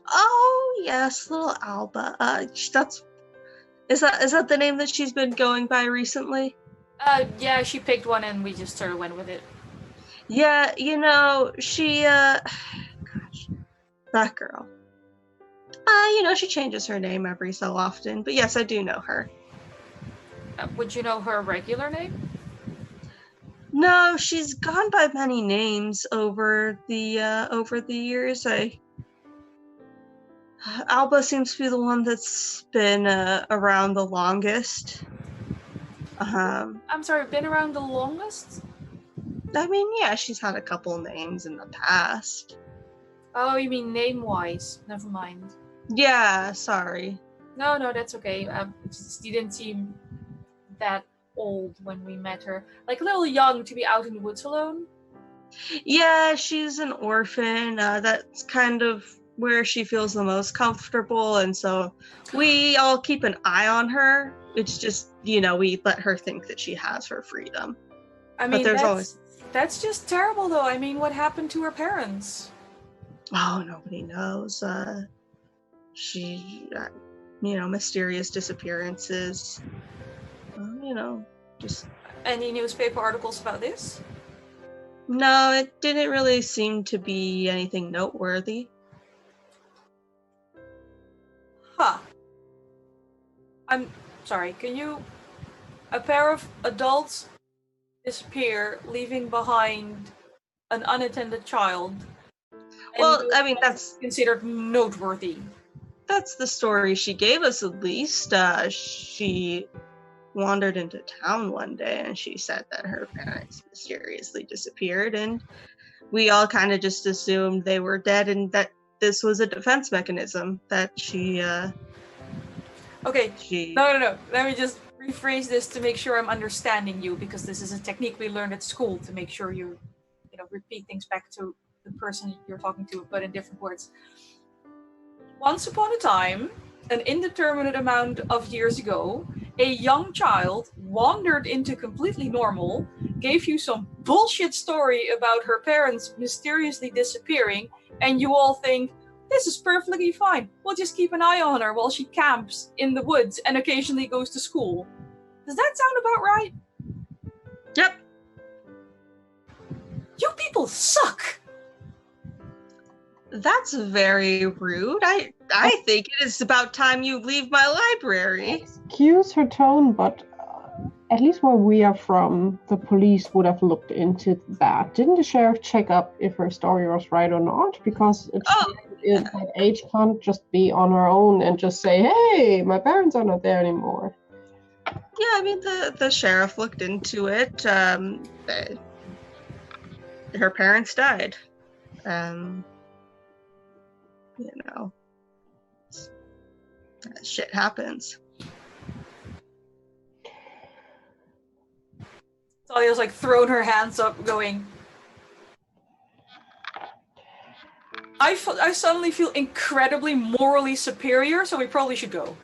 Oh yes, little Alba. Is that the name that she's been going by recently? Yeah, she picked one and we just sort of went with it. Yeah, she gosh, that girl. She changes her name every so often, but yes, I do know her. Would you know her regular name? No, she's gone by many names over the years. Alba seems to be the one that's been around the longest. I'm sorry, been around the longest? I mean, yeah, she's had a couple names in the past. Oh, you mean name-wise? Never mind. Yeah, sorry. No, that's okay. She didn't seem that old when we met her. Like a little young to be out in the woods alone. Yeah, she's an orphan. That's kind of where she feels the most comfortable, and so we all keep an eye on her. It's just, we let her think that she has her freedom. I mean, but that's just terrible, though. I mean, what happened to her parents? Oh, nobody knows. She, mysterious disappearances. Just... Any newspaper articles about this? No, it didn't really seem to be anything noteworthy. Huh. I'm sorry, a pair of adults disappear, leaving behind an unattended child. Well, I mean, that's considered noteworthy. That's the story she gave us, at least. She wandered into town one day and she said that her parents mysteriously disappeared, and we all kind of just assumed they were dead and that this was a defense mechanism that she Okay. No. Let me just rephrase this to make sure I'm understanding you, because this is a technique we learned at school to make sure you repeat things back to the person you're talking to, but in different words. Once upon a time, an indeterminate amount of years ago, a young child wandered into completely normal, gave you some bullshit story about her parents mysteriously disappearing, and you all think, this is perfectly fine. We'll just keep an eye on her while she camps in the woods and occasionally goes to school. Does that sound about right? Yep. You people suck! That's very rude. I think it is about time you leave my library. Excuse her tone, but at least where we are from, the police would have looked into that. Didn't the sheriff check up if her story was right or not? Because that age can't just be on her own and just say, hey, my parents are not there anymore. Yeah, I mean, the sheriff looked into it. Her parents died. Shit happens. Talia's like thrown her hands up, going, I suddenly feel incredibly morally superior, so we probably should go.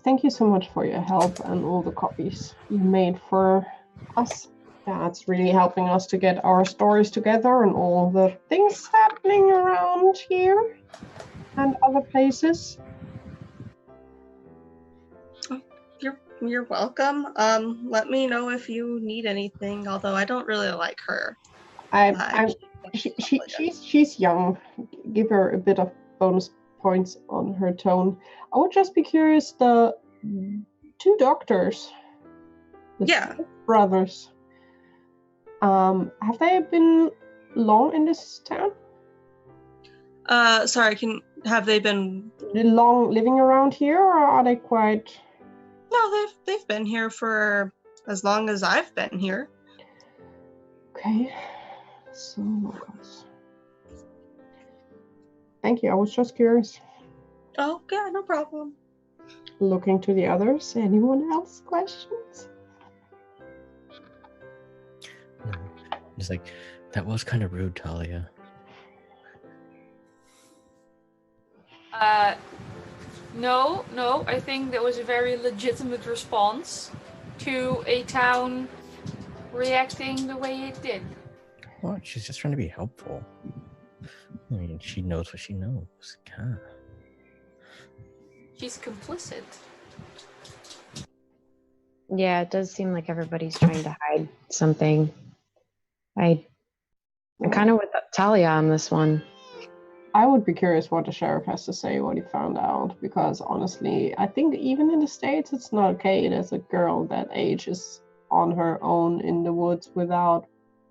Thank you so much for your help and all the copies you made for us. That's really helping us to get our stories together and all the things happening around here and other places. You're welcome. Let me know if you need anything, although I don't really like her. She's young. Give her a bit of bonus points on her tone. I would just be curious, the 2 doctors, the Yeah. Smith brothers, have they been long in this town? Sorry, have they been? Long living around here, or are they quite? No, they've been here for as long as I've been here. Okay, so thank you. I was just curious. Oh, yeah, no problem. Looking to the others. Anyone else questions? No. Just like, that was kind of rude, Talia. No, I think that was a very legitimate response to a town reacting the way it did. Well, she's just trying to be helpful. I mean, she knows what she knows. God. She's complicit. Yeah, it does seem like everybody's trying to hide something. I'm kind of with Talia on this one. I would be curious what the sheriff has to say, what he found out, because honestly, I think even in the States, it's not okay that a girl that age is on her own in the woods without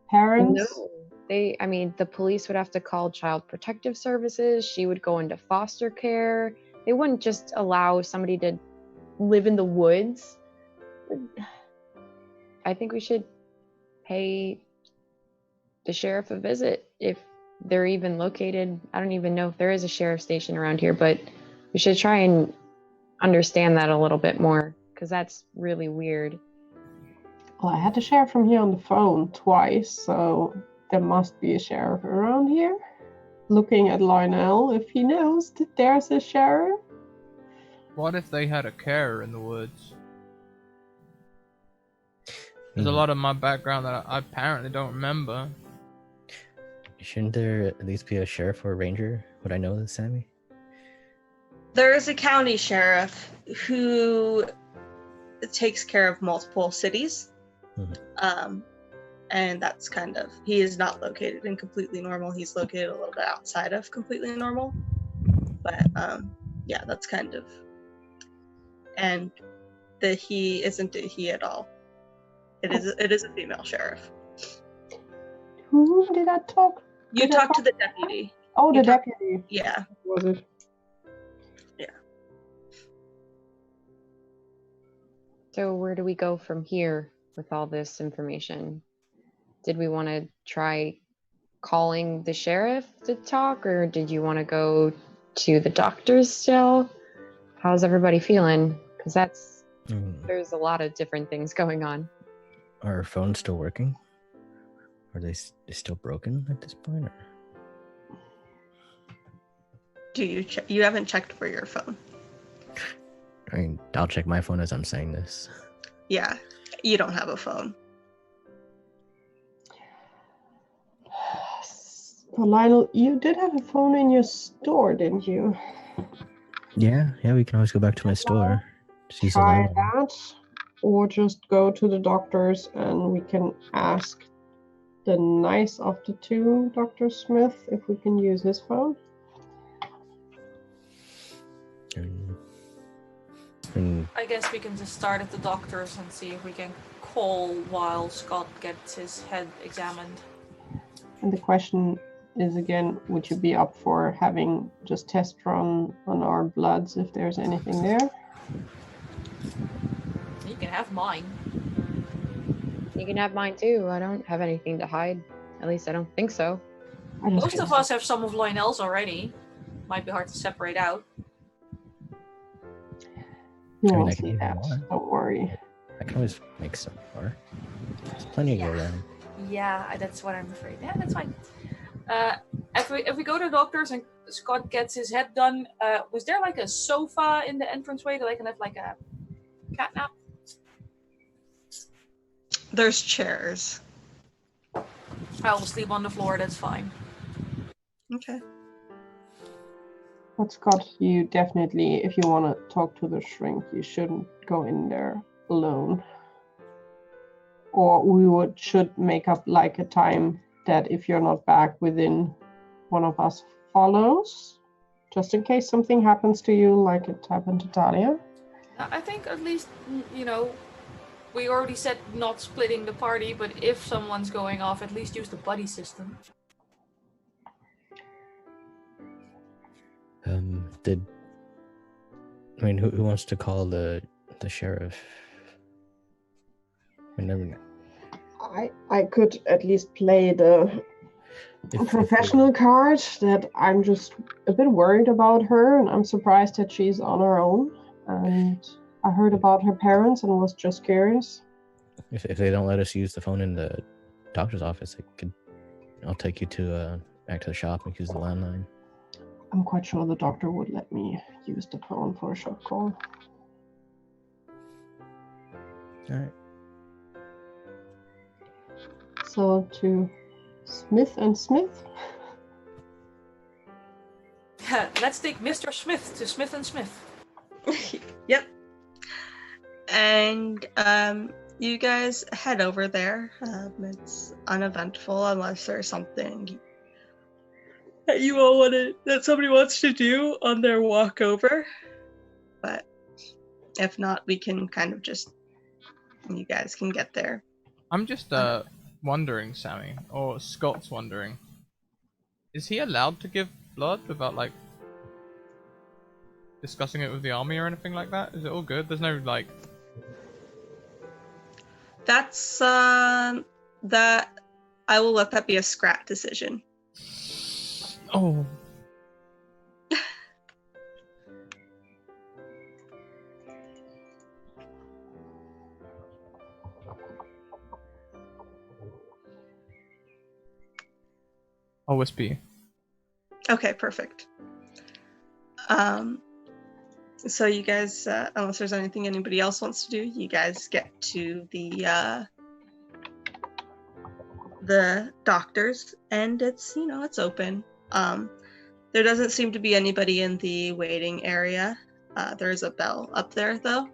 parents. No, the police would have to call Child Protective Services. She would go into foster care. They wouldn't just allow somebody to live in the woods. I think we should pay the sheriff a visit if they're even located. I don't even know if there is a sheriff station around here, but we should try and understand that a little bit more, because that's really weird. Well, I had the sheriff from here on the phone twice, so there must be a sheriff around here. Looking at Lionel, if he knows that there's a sheriff. What if they had a carer in the woods? There's a lot of my background that I apparently don't remember. Shouldn't there at least be a sheriff or a ranger? Would I know this, Sammy? There is a county sheriff who takes care of multiple cities. And that's kind of, he is not located in Completely Normal. He's located a little bit outside of Completely Normal. But yeah, that's kind of, and the he isn't a he at all. It is a female sheriff. Who did I talk? You talked to the deputy. Oh, the deputy. Yeah. Was it? Yeah. So where do we go from here with all this information? Did we want to try calling the sheriff to talk, or did you want to go to the doctor's still? How's everybody feeling? Because there's a lot of different things going on. Are our phones still working? Are they still broken at this point? Or? Do you you haven't checked for your phone? I mean, I'll check my phone as I'm saying this. Yeah, you don't have a phone. Well, Lionel, you did have a phone in your store, didn't you? Yeah, we can always go back to my store. She's Try alone. that, or just go to the doctors and we can ask the nice of the 2, Dr. Smith, if we can use his phone. I guess we can just start at the doctor's and see if we can call while Scott gets his head examined. And the question is again, would you be up for having just test run on our bloods if there's anything there? You can have mine. You can have mine too. I don't have anything to hide. At least I don't think so. Most of us have some of Lionel's already. Might be hard to separate out. You I mean, won't I can see do that. more. Don't worry. I can always make some more. There's plenty to go around. Yeah, that's what I'm afraid. Yeah, that's fine. If we go to the doctor's and Scott gets his head done, was there like a sofa in the entranceway that I can have like a cat nap? There's chairs. I will sleep on the floor, that's fine. Okay. But Scott, you definitely, if you want to talk to the shrink, you shouldn't go in there alone. Or we should make up like a time that if you're not back within, one of us follows. just in case something happens to you like it happened to Talia. I think at least, we already said not splitting the party, but if someone's going off, at least use the buddy system. Who wants to call the sheriff? I never know. I could at least play the professional card that I'm just a bit worried about her, and I'm surprised that she's on her own. And I heard about her parents and was just curious. If they don't let us use the phone in the doctor's office, I'll take you to back to the shop and use the landline. I'm quite sure the doctor would let me use the phone for a short call. All right. So to Smith and Smith. Let's take Mr. Smith to Smith and Smith. Yep. And you guys head over there. It's uneventful unless there's something that you all that somebody wants to do on their walk over. But if not, we can kind of you guys can get there. I'm just wondering, Sammy, or Scott's wondering, is he allowed to give blood without discussing it with the army or anything like that? Is it all good? There's no That's that I will let that be a Scrat decision. Oh. I'll whisper you. Okay, perfect. So you guys, unless there's anything anybody else wants to do, you guys get to the doctors, and it's it's open. There doesn't seem to be anybody in the waiting area. There's a bell up there though.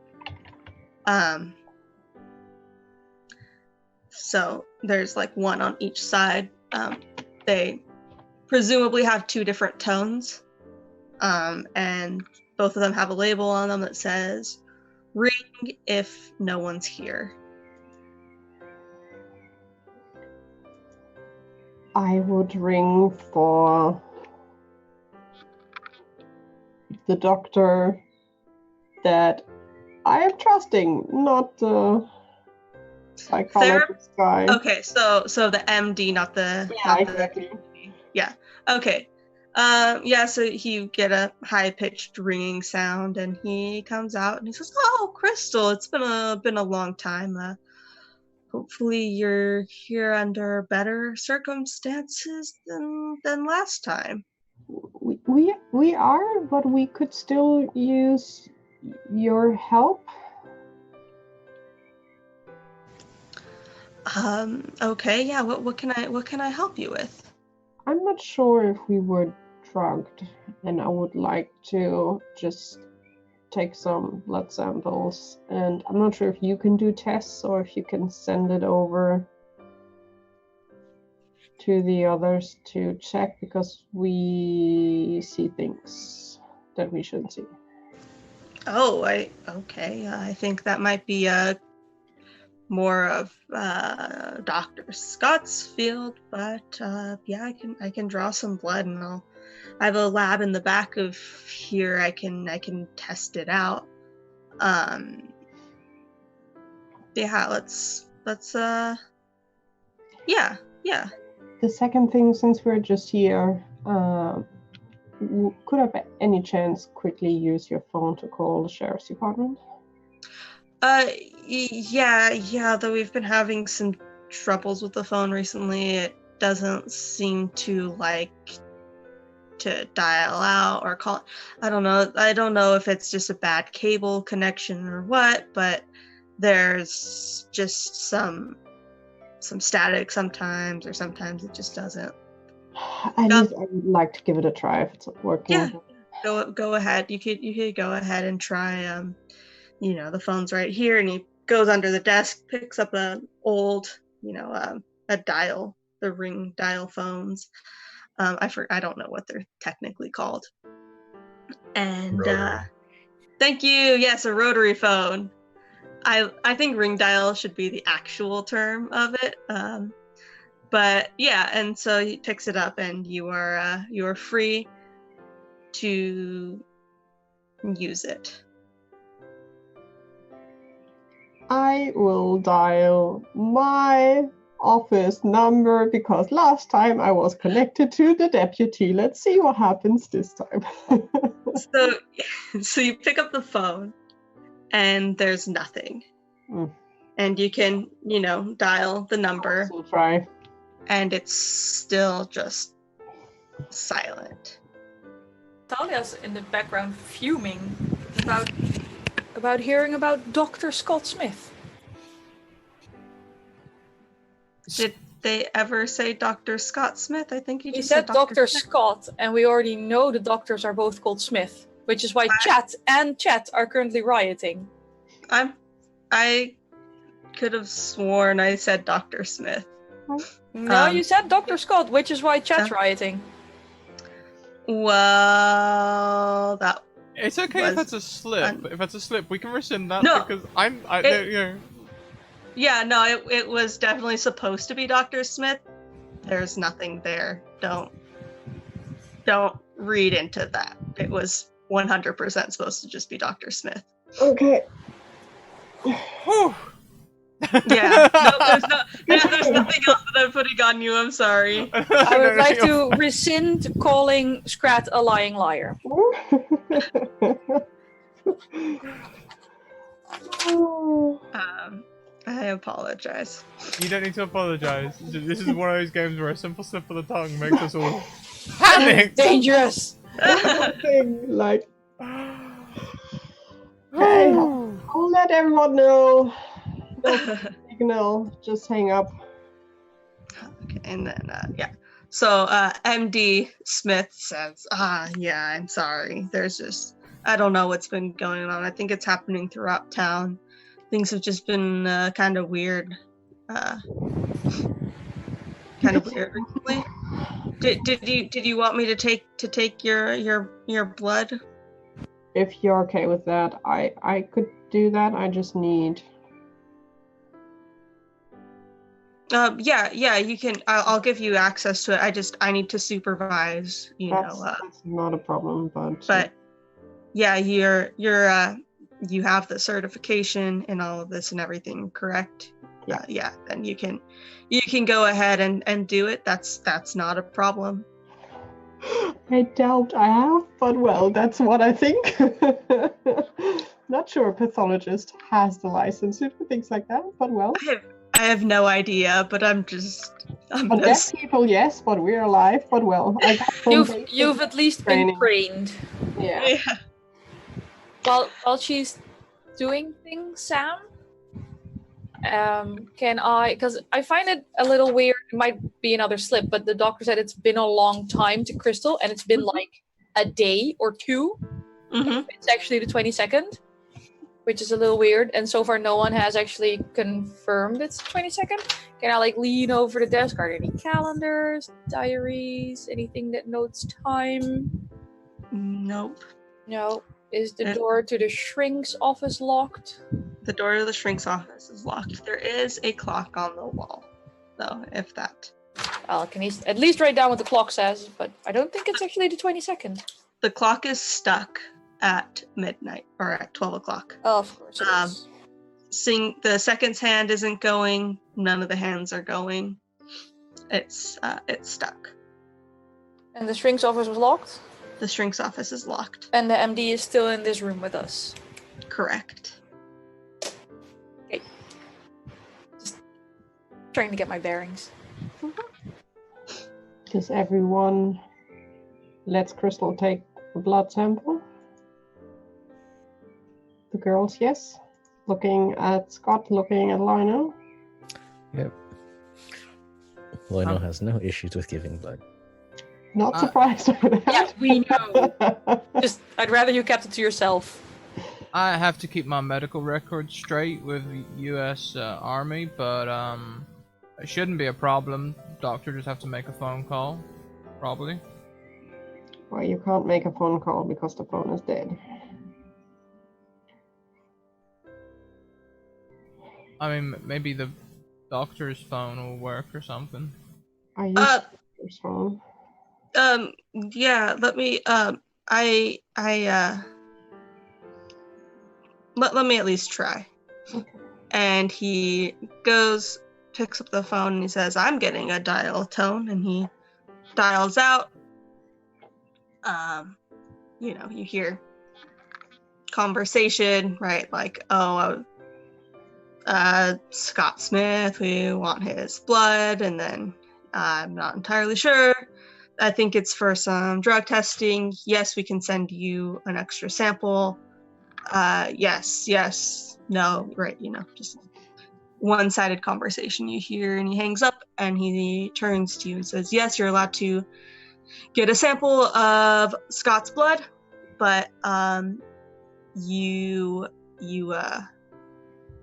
So there's one on each side. They presumably have two different tones, and both of them have a label on them that says "Ring if no one's here." I would ring for the doctor that I am trusting, not the psychologist guy. Okay, so the MD, not the exactly. Yeah. Okay. So you get a high-pitched ringing sound, and he comes out and he says, "Oh, Crystal, it's been a long time. Hopefully you're here under better circumstances than last time." We are, but we could still use your help. Okay, yeah. What can I help you with? I'm not sure if we were drugged, and I would like to just take some blood samples, and I'm not sure if you can do tests or if you can send it over to the others to check, because we see things that we shouldn't see. Oh, okay. I think that might be more of Dr. Scott's field, but yeah, I can draw some blood, and I have a lab in the back of here. I can test it out. Yeah, let's yeah. The second thing, since we're just here, could I by any chance quickly use your phone to call the sheriff's department? Yeah, though we've been having some troubles with the phone recently. It doesn't seem to like to dial out or call. I don't know if it's just a bad cable connection or what, but there's just some static sometimes, or sometimes it just doesn't. I would like to give it a try if it's working. Yeah, go ahead. You could go ahead and try. The phone's right here, and he goes under the desk, picks up an old, a dial, the ring dial phones. I don't know what they're technically called. And Rotary. thank you. Yes, a rotary phone. I think ring dial should be the actual term of it. But yeah, and so he picks it up, and you are free to use it. I will dial my office number because last time I was connected to the deputy. Let's see what happens this time. So you pick up the phone, and there's nothing. Mm. And you can, dial the number, We'll try. and it's still just silent. Talia's in the background fuming about hearing about Dr. Scott Smith. Did they ever say Dr. Scott Smith? I think He just said Dr. Smith. Scott, and we already know the doctors are both called Smith, which is why Chat and Chat are currently rioting. I could have sworn I said Dr. Smith. No, you said Dr. Scott, which is why Chat's rioting. Well, that It's okay if that's a slip. If that's a slip, we can rescind that No, because Yeah, no, it was definitely supposed to be Dr. Smith. There's nothing there. Don't read into that. It was 100% supposed to just be Dr. Smith. Okay. Whew. Yeah, there's nothing else that I'm putting on you. I'm sorry. I would like to rescind calling Scrat a lying liar. I apologize. You don't need to apologize. This is one of those games where a simple slip of the tongue makes us all panic. Dangerous. Like, okay, I'll let everyone know. No signal, just hang up. Okay, and then So MD Smith says, yeah, I'm sorry. There's just I don't know what's been going on. I think it's happening throughout town. Things have just been kind of weird. Kind of weird recently. Did you want me to take your blood? If you're okay with that, I could do that. I just need. Yeah, you can. I'll give you access to it. I need to supervise. That's not a problem, but yeah, you have the certification and all of this and everything, correct? Yeah. Then you can go ahead and do it. That's not a problem. I doubt I have, but well, that's what I think. Not sure a pathologist has the license for things like that, but well. I have no idea, but I'm deaf people, yes, but we're alive, but well. I got you've at least been trained. Yeah. While she's doing things, Sam, can I, because I find it a little weird, it might be another slip, but the doctor said it's been a long time to Crystal, and it's been like a day or two. It's actually the 22nd, which is a little weird, and so far no one has actually confirmed it's 22nd. Can I lean over the desk? Are there any calendars, diaries, anything that notes time? Nope. No. Is the door to the shrink's office locked? The door to the shrink's office is locked. There is a clock on the wall, though, if that. Well, can he at least write down what the clock says, but I don't think it's actually the 22nd. The clock is stuck at midnight, or at 12 o'clock. Oh, of course it is. The second's hand isn't going. None of the hands are going. It's stuck. And the shrink's office was locked? The shrink's office is locked. And the MD is still in this room with us? Correct. Okay. Just trying to get my bearings. Does everyone let Crystal take a blood sample? The girls, yes. Looking at Scott, looking at Lionel. Yep. Lionel has no issues with giving blood. Not surprised over that. Yeah, we know. Just, I'd rather you kept it to yourself. I have to keep my medical record straight with the U.S. Army, but it shouldn't be a problem. Doctor just have to make a phone call, probably. Well, you can't make a phone call because the phone is dead. I mean, maybe the doctor's phone will work or something. I use your phone. Yeah, let me, let me at least try. Okay. And he goes, picks up the phone, and he says, I'm getting a dial tone, and he dials out. You know, you hear conversation, right? Like, oh, Scott Smith, we want his blood, and then I'm not entirely sure. I think it's for some drug testing. Yes, we can send you an extra sample. Yes, no, right, you know, just one-sided conversation you hear, and he hangs up, and he turns to you and says, yes, you're allowed to get a sample of Scott's blood, but you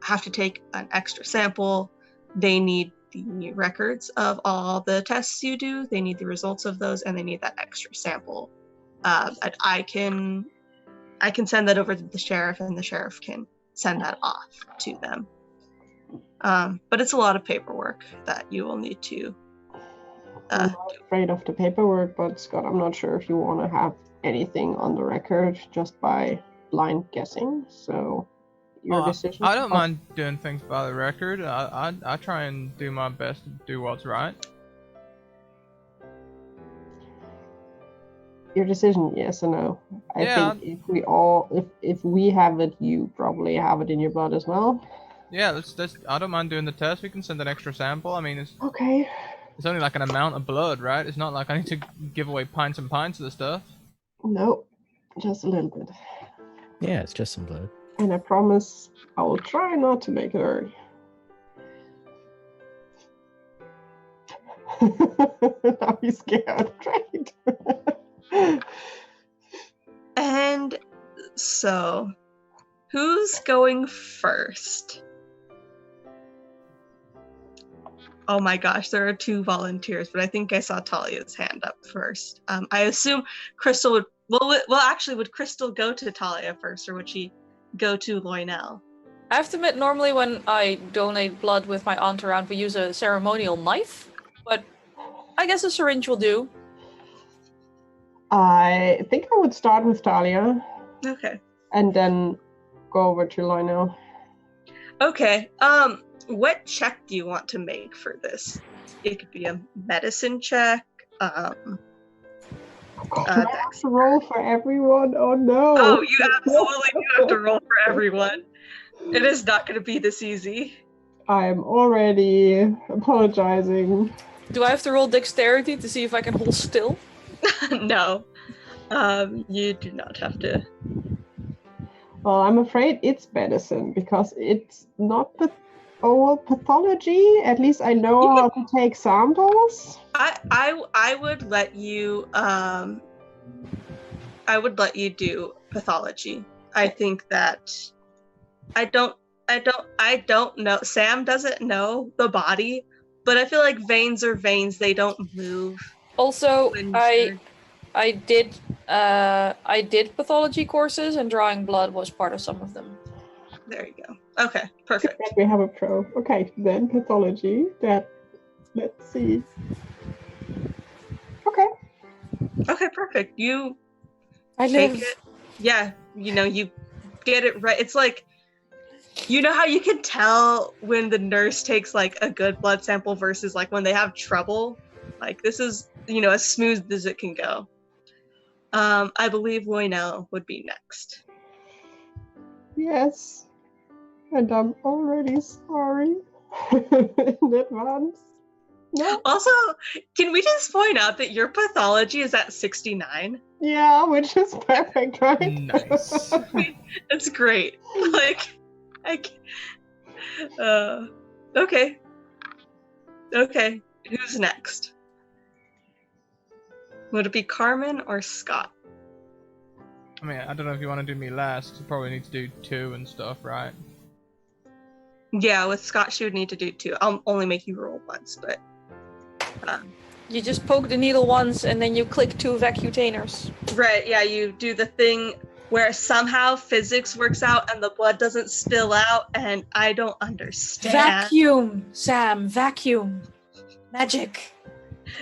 have to take an extra sample. They need the records of all the tests you do. They need the results of those, and they need that extra sample. I can send that over to the sheriff, and the sheriff can send that off to them. But it's a lot of paperwork that you will need to. I'm not afraid of the paperwork, but Scott, I'm not sure if you want to have anything on the record just by blind guessing. So your decision. I don't mind doing things by the record. I try and do my best to do what's right. Your decision, yes or no? I Yeah. think if we have it, you probably have it in your blood as well. Yeah, let's I don't mind doing the test. We can send an extra sample. I mean, it's Okay. It's only like an amount of blood, right? It's not like I need to give away pints and pints of the stuff. No, just a little bit. Yeah, it's just some blood. And I promise I will try not to make it early. Now he's scared, right? And so, who's going first? Oh my gosh, there are 2 volunteers, but I think I saw Talia's hand up first. I assume Crystal would. Well, actually, would Crystal go to Talia first, or would she go to Loinel? I have to admit, normally when I donate blood with my aunt around, we use a ceremonial knife, but I guess a syringe will do. I think I would start with Talia. Okay. And then go over to Lionel. Okay. What check do you want to make for this? It could be a medicine check. Do I have to roll for everyone? Oh no! Oh, you absolutely do have to roll for everyone. It is not going to be this easy. I am already apologizing. Do I have to roll dexterity to see if I can hold still? No. You do not have to. Well, I'm afraid it's medicine because it's not the pathology. At least I know how to take samples. I would let you do pathology. I think that I don't know. Sam doesn't know the body, but I feel like veins are veins. They don't move. Also, I did pathology courses, and drawing blood was part of some of them. There you go. Okay, perfect. We have a pro. Okay, then pathology. Let's see. Okay. Okay, perfect. You I take live. it. Yeah, you get it right. It's like, you know how you can tell when the nurse takes like a good blood sample versus like when they have trouble? Like this is, as smooth as it can go. I believe Loinel would be next. Yes. And I'm already sorry in advance. No. Also, can we just point out that your pathology is at 69? Yeah, which is perfect, right? Nice. It's great. Okay. Okay. Who's next? Would it be Carmen or Scott? I mean, I don't know if you want to do me last. You probably need to do 2 and stuff, right? Yeah, with Scott, she would need to do 2. I'll only make you roll once, but You just poke the needle once and then you click 2 vacuutainers. Right, yeah, you do the thing where somehow physics works out and the blood doesn't spill out, and I don't understand. Vacuum, Sam, vacuum. Magic.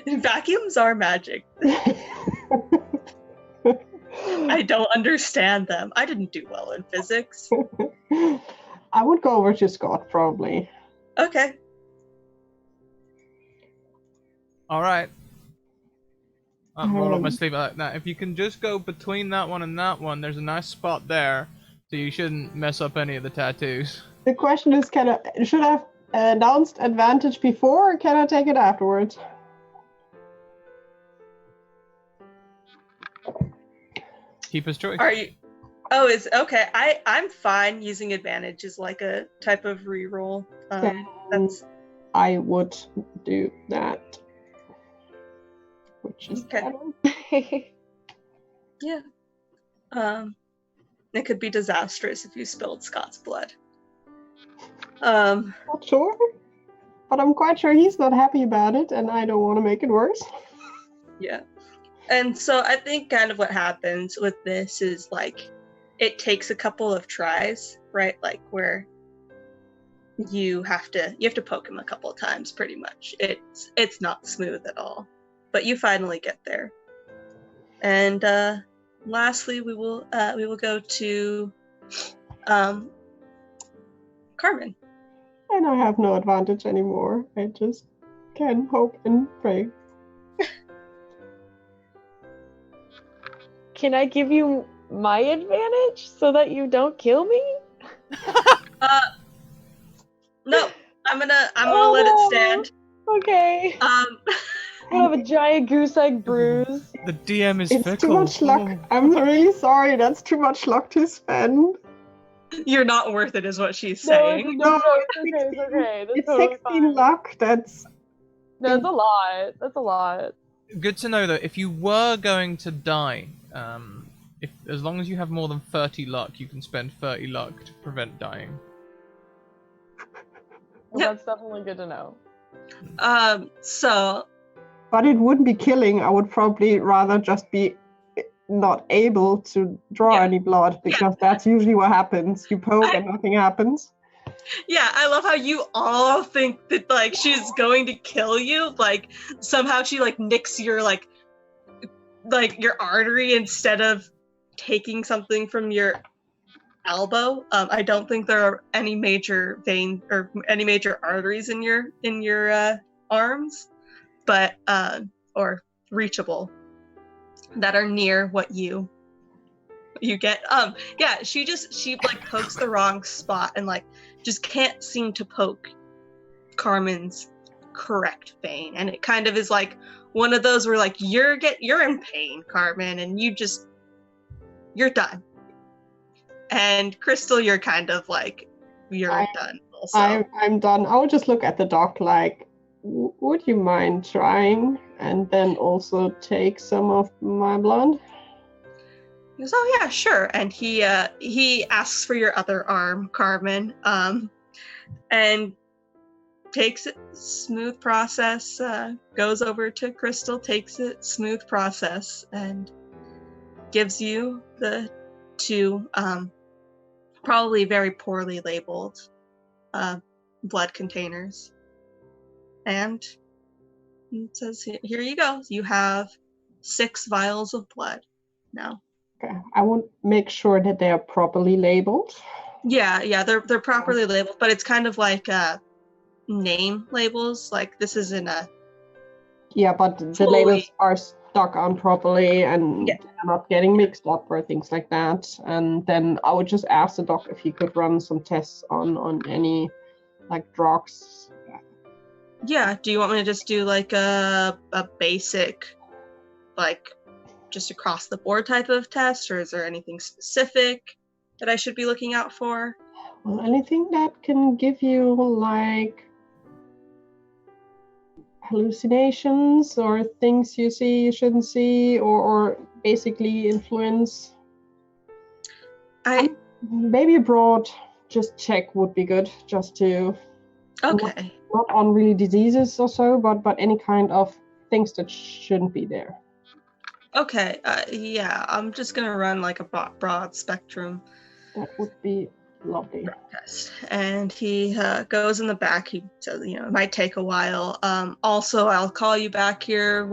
Vacuums are magic. I don't understand them. I didn't do well in physics. I would go over to Scott, probably. Okay. All right. Roll up my sleeve like that. If you can just go between that one and that one, there's a nice spot there, so you shouldn't mess up any of the tattoos. The question is, should I have announced advantage before, or can I take it afterwards? Keeper's choice. Are you? Oh, is okay. I'm fine using advantage as like a type of reroll. That's I would do that. Which is okay. Yeah. It could be disastrous if you spilled Scott's blood. Not sure, but I'm quite sure he's not happy about it, and I don't want to make it worse. Yeah. And so I think kind of what happens with this is like it takes a couple of tries, right? Like where you have to poke him a couple of times pretty much. It's not smooth at all. But you finally get there. And lastly we will go to Carmen. And I have no advantage anymore. I just can hope and pray. Can I give you my advantage so that you don't kill me? No, I'm gonna let it stand. Okay. I have a giant goose egg bruise. The DM is It's fickle. too much luck. Oh. I'm really sorry. That's too much luck to spend. You're not worth it, is what she's saying. No, it's okay. That's It's totally 16 fine. luck. That's That's a lot. That's a lot. Good to know though, if you were going to die, if as long as you have more than 30 luck, you can spend 30 luck to prevent dying. Well, that's definitely good to know. So But it wouldn't be killing. I would probably rather just be not able to draw any blood, because that's usually what happens. You poke and nothing happens. yeah, I love how you all think that like she's going to kill you. Like somehow she like nicks your like your artery instead of taking something from your elbow. I don't think there are any major vein or any major arteries in your arms, but or reachable that are near what you get. Yeah, she like pokes the wrong spot and like just can't seem to poke Carmen's correct vein, and it kind of is like one of those where like you're in pain, Carmen, and you're done. And Crystal, you're kind of like you're done also. I'm done. I would just look at the doc like, would you mind trying, and then also take some of my blood? He goes, oh yeah, sure. And he asks for your other arm, Carmen, and takes it, smooth process, goes over to Crystal, takes it, smooth process, and gives you the two probably very poorly labeled blood containers. And it says, here you go. You have 6 vials of blood now. Okay. I won't make sure that they are properly labeled. Yeah, they're properly labeled, but it's kind of like name labels. Like this isn't a. Yeah, but the labels are stuck on properly and they're not getting mixed up or things like that. And then I would just ask the doc if he could run some tests on any like drugs. Yeah. Do you want me to just do like a basic, like just across the board type of test, or is there anything specific that I should be looking out for? Well, anything that can give you like hallucinations or things you see you shouldn't see, or basically influence. Maybe a broad just check would be good, just to okay. Not on really diseases or so, but any kind of things that shouldn't be there. Okay, yeah, I'm just gonna run like a broad spectrum That would be lovely. test. And he goes in the back. He says, it might take a while. Also, I'll call you back here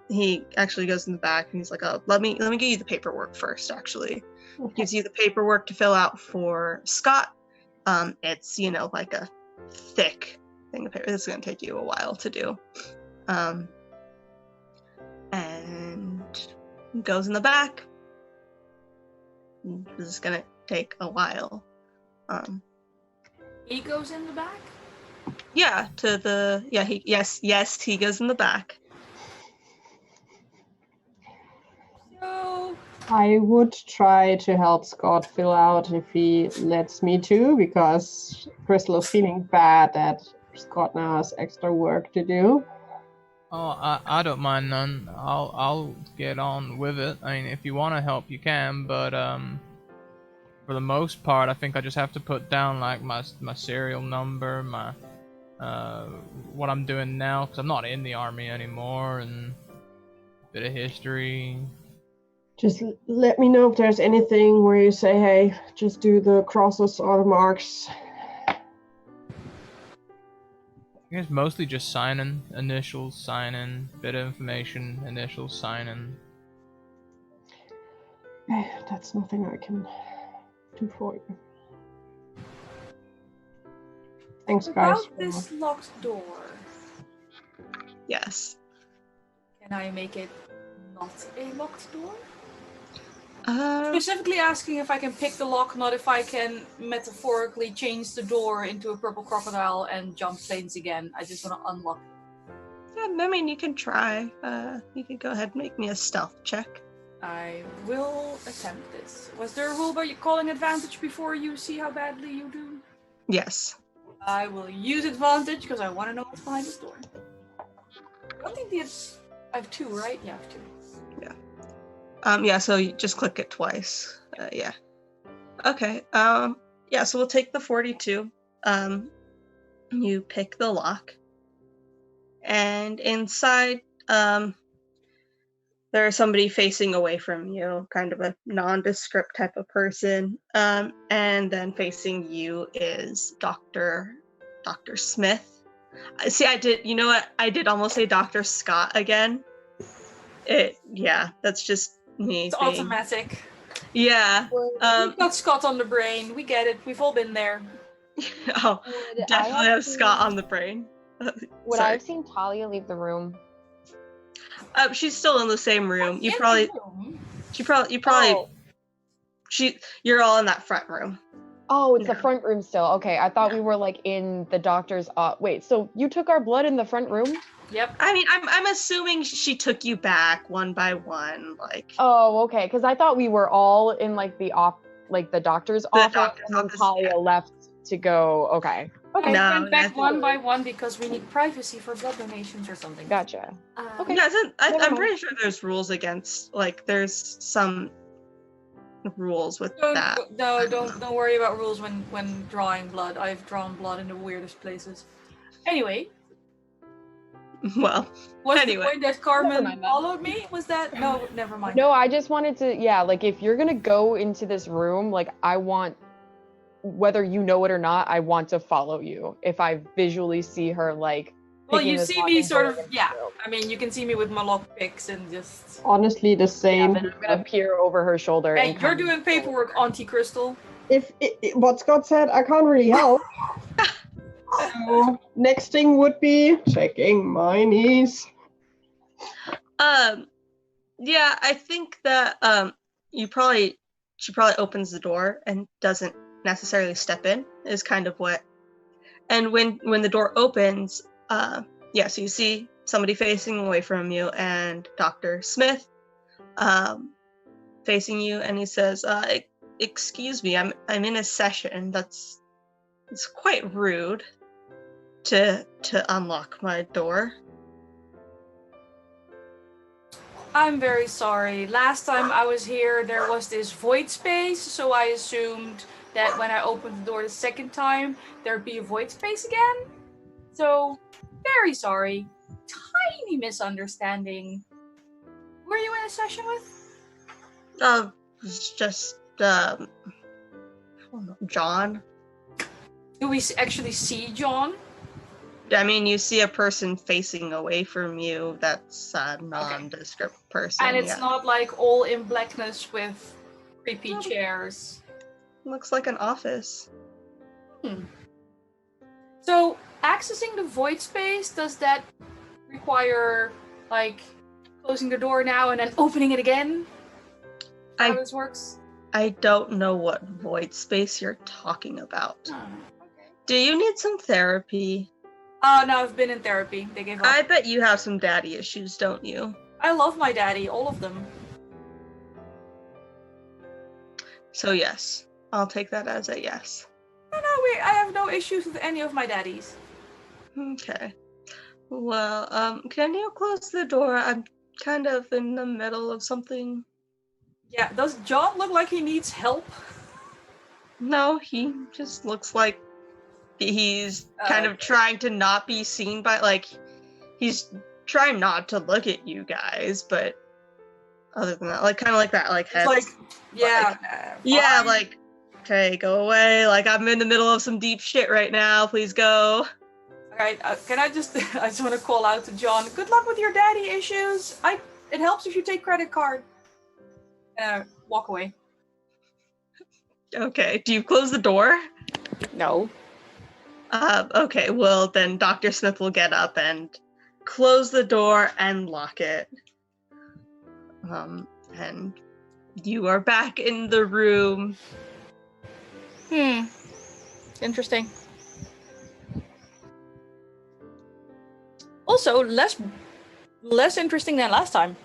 he actually goes in the back and he's like, oh, let me give you the paperwork first, actually. Okay. Gives you the paperwork to fill out for Scott. It's, like a thick thing of paper. This is going to take you a while to do. And goes in the back. This is going to take a while. He goes in the back? Yeah, he goes in the back. So, I would try to help Scott fill out if he lets me to, because Crystal is feeling bad that Scott now has extra work to do. Oh, I don't mind none. I'll get on with it. I mean, if you want to help, you can. But for the most part, I think I just have to put down like my serial number, my what I'm doing now, because I'm not in the army anymore, and a bit of history. Just let me know if there's anything where you say, hey, just do the crosses or the marks. I guess mostly just signing, initials, signing, bit of information, initials, signing. That's nothing I can do for you. Thanks, guys. about this locked door, Yes. can I make it not a locked door? Uh, Specifically asking if I can pick the lock, not if I can metaphorically change the door into a purple crocodile and jump planes again. I just want to unlock it. yeah, I mean, you can try. You can go ahead and make me a stealth check. I will attempt this. Was there a rule about you calling advantage before you see how badly you do? Yes. I will use advantage because I want to know what's behind this door. I don't think I have 2, right? Yeah, I have 2. Yeah, so you just click it twice. Yeah. Okay. Yeah, so we'll take the 42. You pick the lock. And inside, there's somebody facing away from you, kind of a nondescript type of person. And then facing you is Dr. Smith. See, I did almost say Dr. Scott again. That's just me. It's automatic. Yeah. We've got Scott on the brain. We get it. We've all been there. Oh, definitely have Scott on the brain. Would I have seen Talia leave the room? She's still in the same room. In the room? You're all in that front room. Oh, it's Yeah. the front room still. Okay, I thought we were like in the doctor's. Wait, so you took our blood in the front room? Yep. I mean, I'm assuming she took you back one by one, like. Oh, okay. Because I thought we were all in like the doctor's office, and then Talia left to go. Okay. Okay. No, We went back that's- one by one because we need privacy for blood donations or something. Gotcha. Okay. Yeah, I'm Never pretty sure there's rules against, like, there's some rules with that. Don't worry about rules when drawing blood. I've drawn blood in the weirdest places. Anyway, Well, was Anyway. the point that Never Carmen mind that. followed me? Was that no? Never mind. No, I just wanted to. Yeah, like if you're gonna go into this room, like I want, whether you know it or not, I want to follow you. If I visually see her, like. Well, picking you this see lock me and sort going of. into Yeah. the room. I mean, you can see me with my lock picks and just. Honestly, the Yeah, same. then I'm gonna peer over her shoulder. Hey, and you're come doing forward. paperwork, Auntie Crystal. If what Scott said, I can't really help. So, next thing would be checking my knees. Yeah, I think that she probably opens the door and doesn't necessarily step in is kind of what. And when the door opens, so you see somebody facing away from you and Dr. Smith facing you, and he says, "Excuse me, I'm in a session. It's quite rude to unlock my door." I'm very sorry. Last time I was here, there was this void space, so I assumed that when I opened the door the second time, there'd be a void space again. So, very sorry. Tiny misunderstanding. Who are you in a session with? It's just John. Do we actually see John? I mean, you see a person facing away from you. That's a nondescript person. And it's not like all in blackness with creepy chairs. Looks like an office. So, accessing the void space, does that require, like, closing the door now and then opening it again? How this works? I don't know what void space you're talking about. Okay. Do you need some therapy? No, I've been in therapy. They gave up. I bet you have some daddy issues, don't you? I love my daddy, all of them. So yes, I'll take that as a yes. No, I have no issues with any of my daddies. Okay. Well, can you close the door? I'm kind of in the middle of something. Yeah, does John look like he needs help? No, he just looks like he's kind of trying to not be seen by, like, he's trying not to look at you guys, but other than that, like, kind of like that, like, heads. Like, yeah. Yeah, like, okay, go away. Like, I'm in the middle of some deep shit right now. Please go. Alright, can I just want to call out to John, good luck with your daddy issues. It helps if you take credit card. Walk away. Okay, do you close the door? No. Okay, well, then Dr. Smith will get up and close the door and lock it. And you are back in the room. Interesting. Also, less interesting than last time.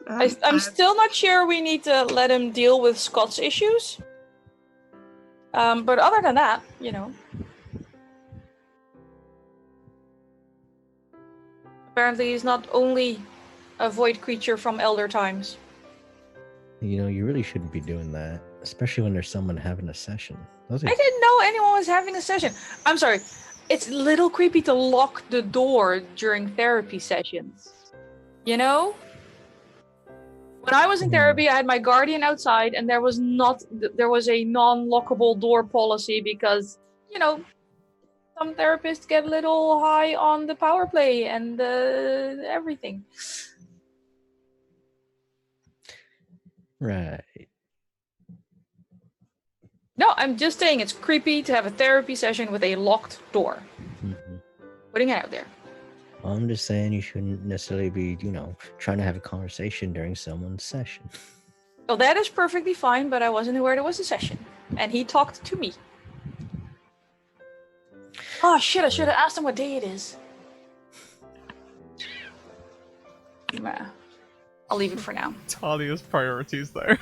I'm still not sure we need to let him deal with Scott's issues. But other than that, you know. Apparently he's not only a void creature from elder times. You know, you really shouldn't be doing that, especially when there's someone having a session. I didn't know anyone was having a session. I'm sorry. It's a little creepy to lock the door during therapy sessions. You know? When I was in therapy, I had my guardian outside, and there was a non-lockable door policy because, you know, some therapists get a little high on the power play and everything. Right. No, I'm just saying it's creepy to have a therapy session with a locked door. Mm-hmm. Putting it out there. Well, I'm just saying you shouldn't necessarily be, you know, trying to have a conversation during someone's session. Well, that is perfectly fine, but I wasn't aware there was a session. And he talked to me. Oh shit, I should have asked him what day it is. Nah. I'll leave it for now. Talia's priorities, though.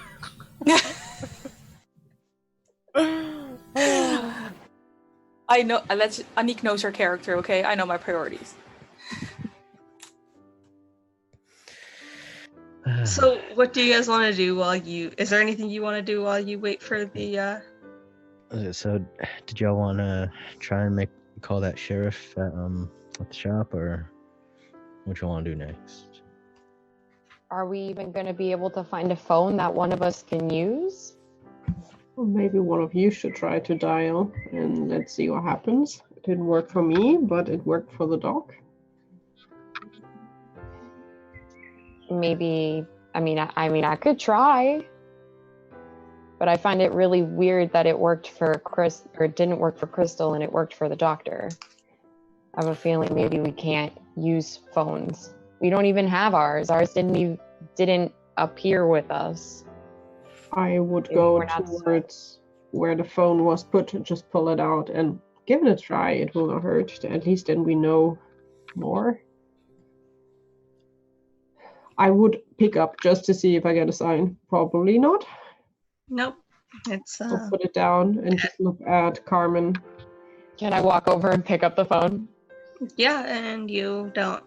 I know, Anik knows her character, okay? I know my priorities. So, what do you guys want to do is there anything you want to do while you wait for the, So, did y'all want to try and call that sheriff at the shop, or what y'all want to do next? Are we even going to be able to find a phone that one of us can use? Well, maybe one of you should try to dial, and let's see what happens. It didn't work for me, but it worked for the dog. Maybe, I could try, but I find it really weird that it worked for Chris, or it didn't work for Crystal, and it worked for the doctor. I have a feeling maybe we can't use phones. We don't even have ours. Ours didn't appear with us. I would go towards where the phone was put and just pull it out and give it a try. It will not hurt. At least then we know more. I would pick up just to see if I get a sign. Probably not. Nope. It's I'll put it down and just look at Carmen. Can I walk over and pick up the phone? Yeah, and you don't.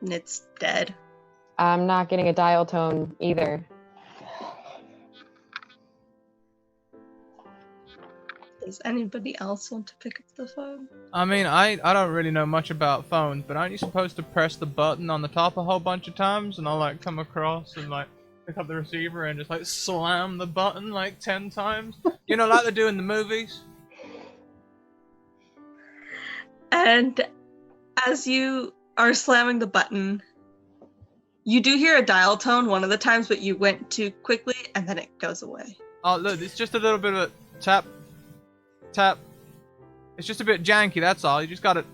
It's dead. I'm not getting a dial tone either. Does anybody else want to pick up the phone? I mean, I don't really know much about phones, but aren't you supposed to press the button on the top a whole bunch of times and I'll like come across and like pick up the receiver and just like slam the button like 10 times? You know, like they do in the movies? And as you are slamming the button, you do hear a dial tone one of the times, but you went too quickly and then it goes away. Oh, look, it's just a little bit of a tap, tap. It's just a bit janky, that's all. You just gotta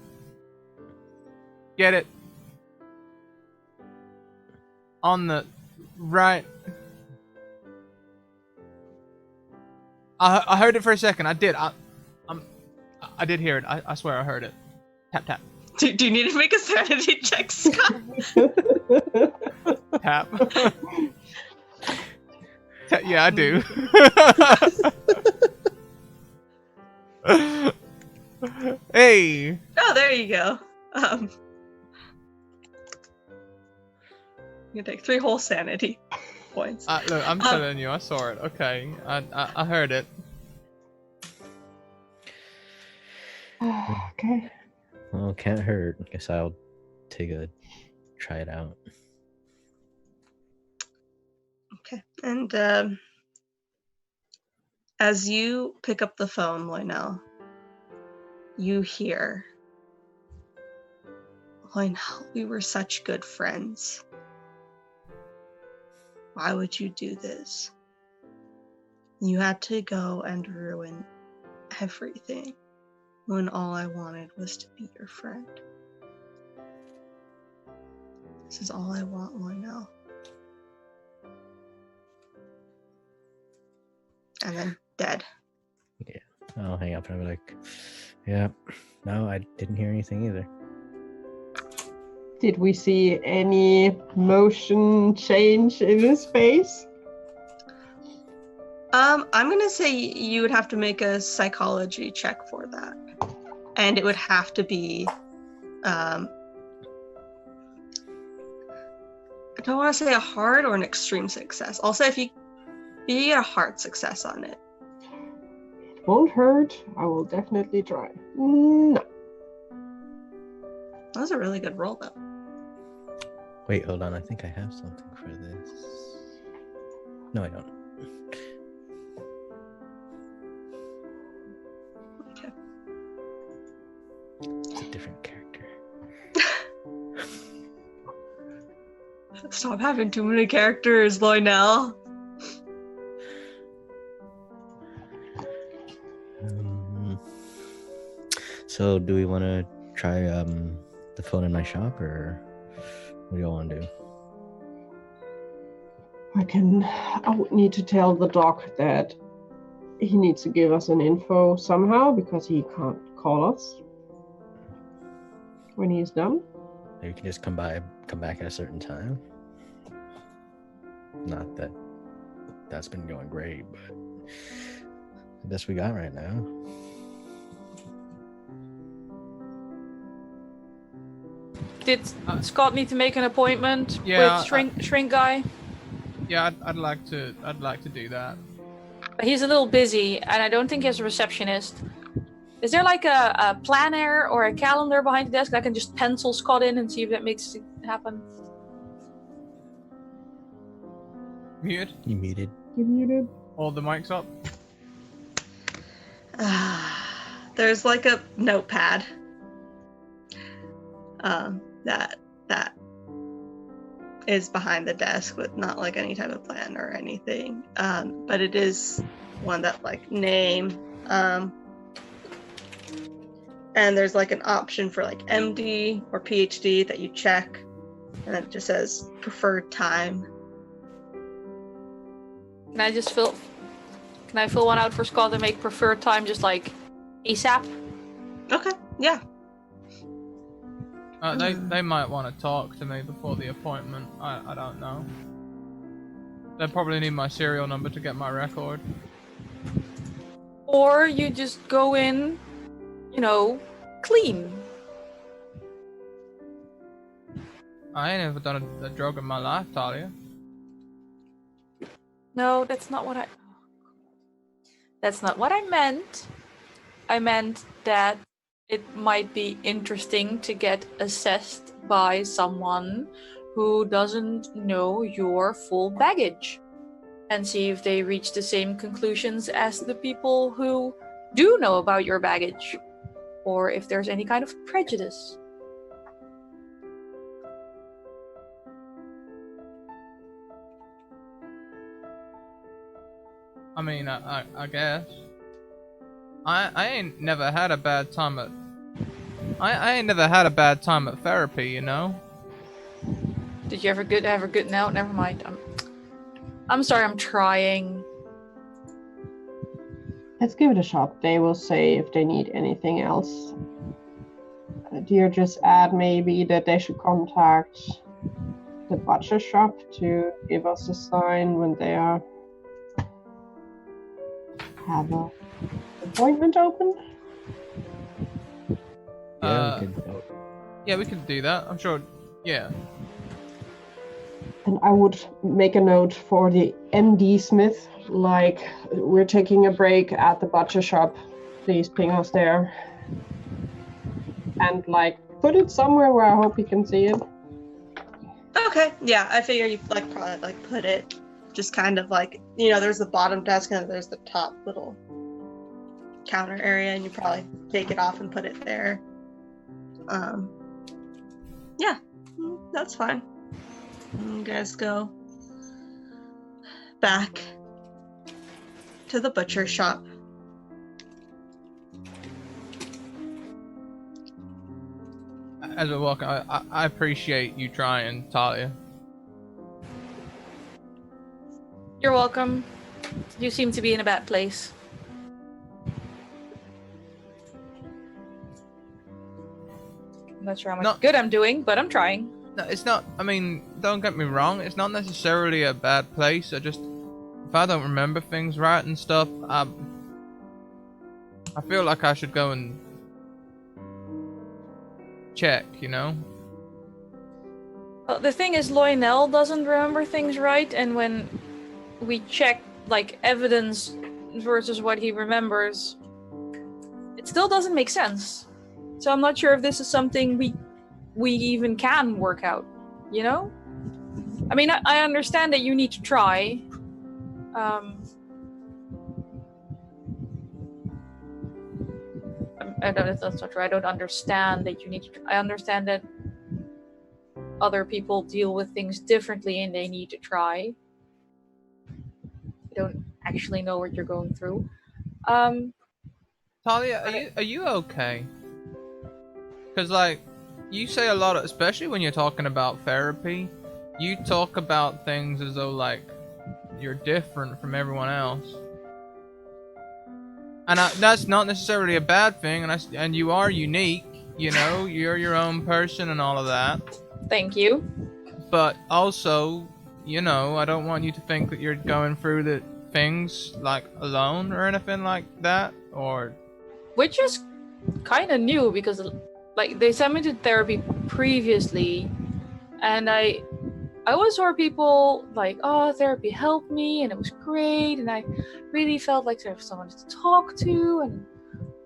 get it on the right. I heard it for a second. I did. I did hear it. I swear I heard it. Tap, tap. Do you need to make a sanity check, Scott? Tap. Yeah, I do. Hey. Oh, there you go. I'm gonna take 3 whole sanity points. Look, I'm telling you, I saw it. Okay, I heard it. Okay. Well, can't hurt. Guess I'll try it out. Okay, and as you pick up the phone, Lionel, you hear, Lionel, we were such good friends. Why would you do this? You had to go and ruin everything when all I wanted was to be your friend. This is all I want, Lionel. And then dead. Yeah. I'll hang up and I'll be like, yeah, no, I didn't hear anything either. Did we see any motion change in his face? I'm gonna say you would have to make a psychology check for that. And it would have to be, I don't want to say a hard or an extreme success. I'll say if you get a hard success on it. It won't hurt. I will definitely try. No. That was a really good roll, though. Wait, hold on. I think I have something for this. No, I don't. Okay. It's a different character. Stop having too many characters, Lionel. So, do we want to try the phone in my shop, or what do you all want to do? I would need to tell the doc that he needs to give us an info somehow because he can't call us when he's done. Maybe you can just come back at a certain time. Not that that's been going great, but the best we got right now. Did Scott need to make an appointment Yeah, with shrink guy? Yeah, I'd like to do that. But he's a little busy, and I don't think he has a receptionist. Is there like a planner or a calendar behind the desk? I can just pencil Scott in and see if that makes it happen. Muted? You muted. You muted? All the mics up? There's like a notepad that is behind the desk with not like any type of plan or anything, but it is one that like name, and there's like an option for like MD or PhD that you check, and then it just says preferred time. Can I fill one out for Scott and make preferred time just like ASAP? Okay, yeah. They might want to talk to me before the appointment. I don't know. They probably need my serial number to get my record. Or you just go in, clean. I ain't ever done a drug in my life, Talia. No, that's not what I meant. I meant that it might be interesting to get assessed by someone who doesn't know your full baggage and see if they reach the same conclusions as the people who do know about your baggage, or if there's any kind of prejudice. I mean, I guess. I ain't never had a bad time at. I ain't never had a bad time at therapy, you know. Did you ever have a good no? Never mind. I'm sorry. I'm trying. Let's give it a shot. They will say if they need anything else. Do you just add maybe that they should contact the butcher shop to give us a sign when they have a appointment open? Yeah, we could. Yeah, we could do that. I'm sure. Yeah. And I would make a note for the MD Smith, like, we're taking a break at the butcher shop. Please ping us there. And, like, put it somewhere where I hope you can see it. Okay, yeah, I figure you probably put it just kind of like, there's the bottom desk and there's the top little counter area, and you probably take it off and put it there. Yeah, that's fine. You guys go back to the butcher shop. As we walk, I appreciate you trying, Talia. You're welcome. You seem to be in a bad place. I'm not sure how much good I'm doing, but I'm trying. No, it's not. I mean, don't get me wrong. It's not necessarily a bad place. If I don't remember things right and stuff, I feel like I should go and check, you know? Well, the thing is, Lionel doesn't remember things right, and when we check, like, evidence versus what he remembers, it still doesn't make sense. So I'm not sure if this is something we even can work out, you know? I mean, I understand that you need to try. That's not true. I don't understand that you need to. I understand that other people deal with things differently and they need to try. I don't actually know what you're going through. Talia, are you okay? Because, like, you say a lot, especially when you're talking about therapy, you talk about things as though, like, you're different from everyone else. And that's not necessarily a bad thing, and you are unique, you know, you're your own person and all of that. Thank you. But also, you know, I don't want you to think that you're going through the things, like, alone or anything like that, or... Which is kind of new, because, like, they sent me to therapy previously, and I always heard people like, oh, therapy helped me and it was great and I really felt like there was someone to talk to and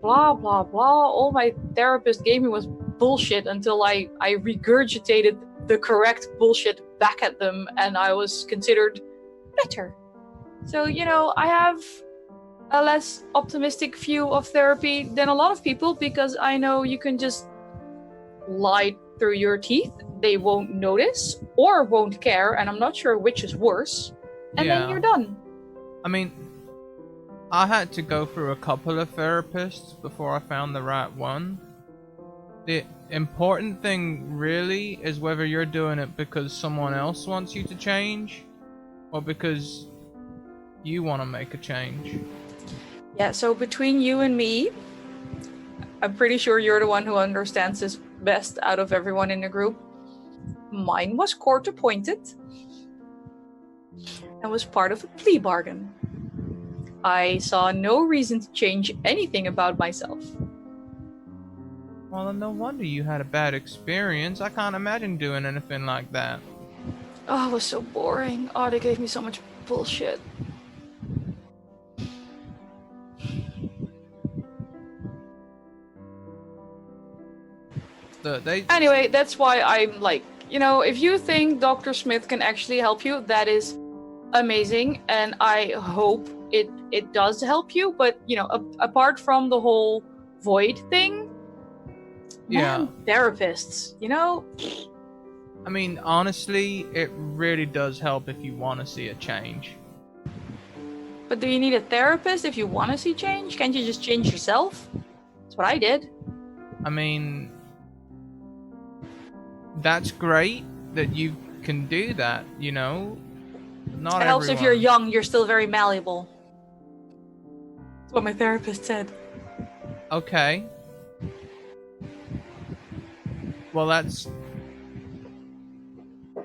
blah blah blah. All my therapist gave me was bullshit until I regurgitated the correct bullshit back at them and I was considered better. So, you know, I have a less optimistic view of therapy than a lot of people, because I know you can just lie through your teeth, they won't notice or won't care, and I'm not sure which is worse, and then you're done. I mean, I had to go through a couple of therapists before I found the right one. The important thing really is whether you're doing it because someone else wants you to change or because you want to make a change. Yeah, so between you and me, I'm pretty sure you're the one who understands this best out of everyone in the group. Mine was court appointed and was part of a plea bargain. I saw no reason to change anything about myself. Well, then no wonder you had a bad experience. I can't imagine doing anything like that. Oh, it was so boring. Oh, they gave me so much bullshit. Anyway, that's why I'm like, if you think Dr. Smith can actually help you, that is amazing, and I hope it does help you. But apart from the whole void thing, man, therapists, I mean, honestly, it really does help if you want to see a change. But do you need a therapist if you want to see change? Can't you just change yourself? That's what I did. I mean, that's great that you can do that, Not It helps everyone. if you're young, you're still very malleable. That's what my therapist said. Okay. Well, that's...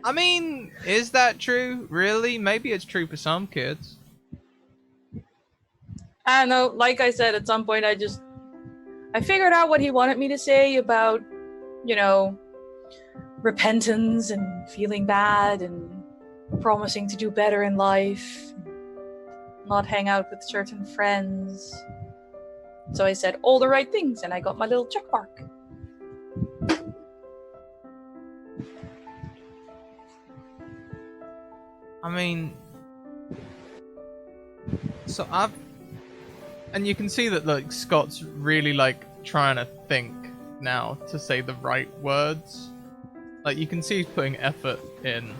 I mean, is that true? Really? Maybe it's true for some kids. I don't know, like I said, at some point I figured out what he wanted me to say about, repentance and feeling bad and promising to do better in life, not hang out with certain friends. So I said all the right things and I got my little check mark. I mean, so and you can see that like Scott's really like trying to think now to say the right words. Like you can see he's putting effort in.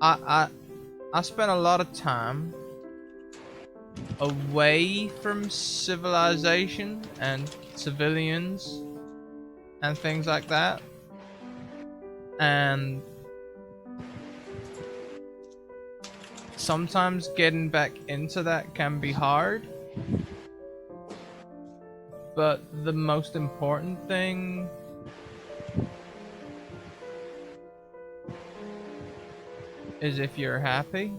I spent a lot of time away from civilization and civilians and things like that, and sometimes getting back into that can be hard. But the most important thing is if you're happy.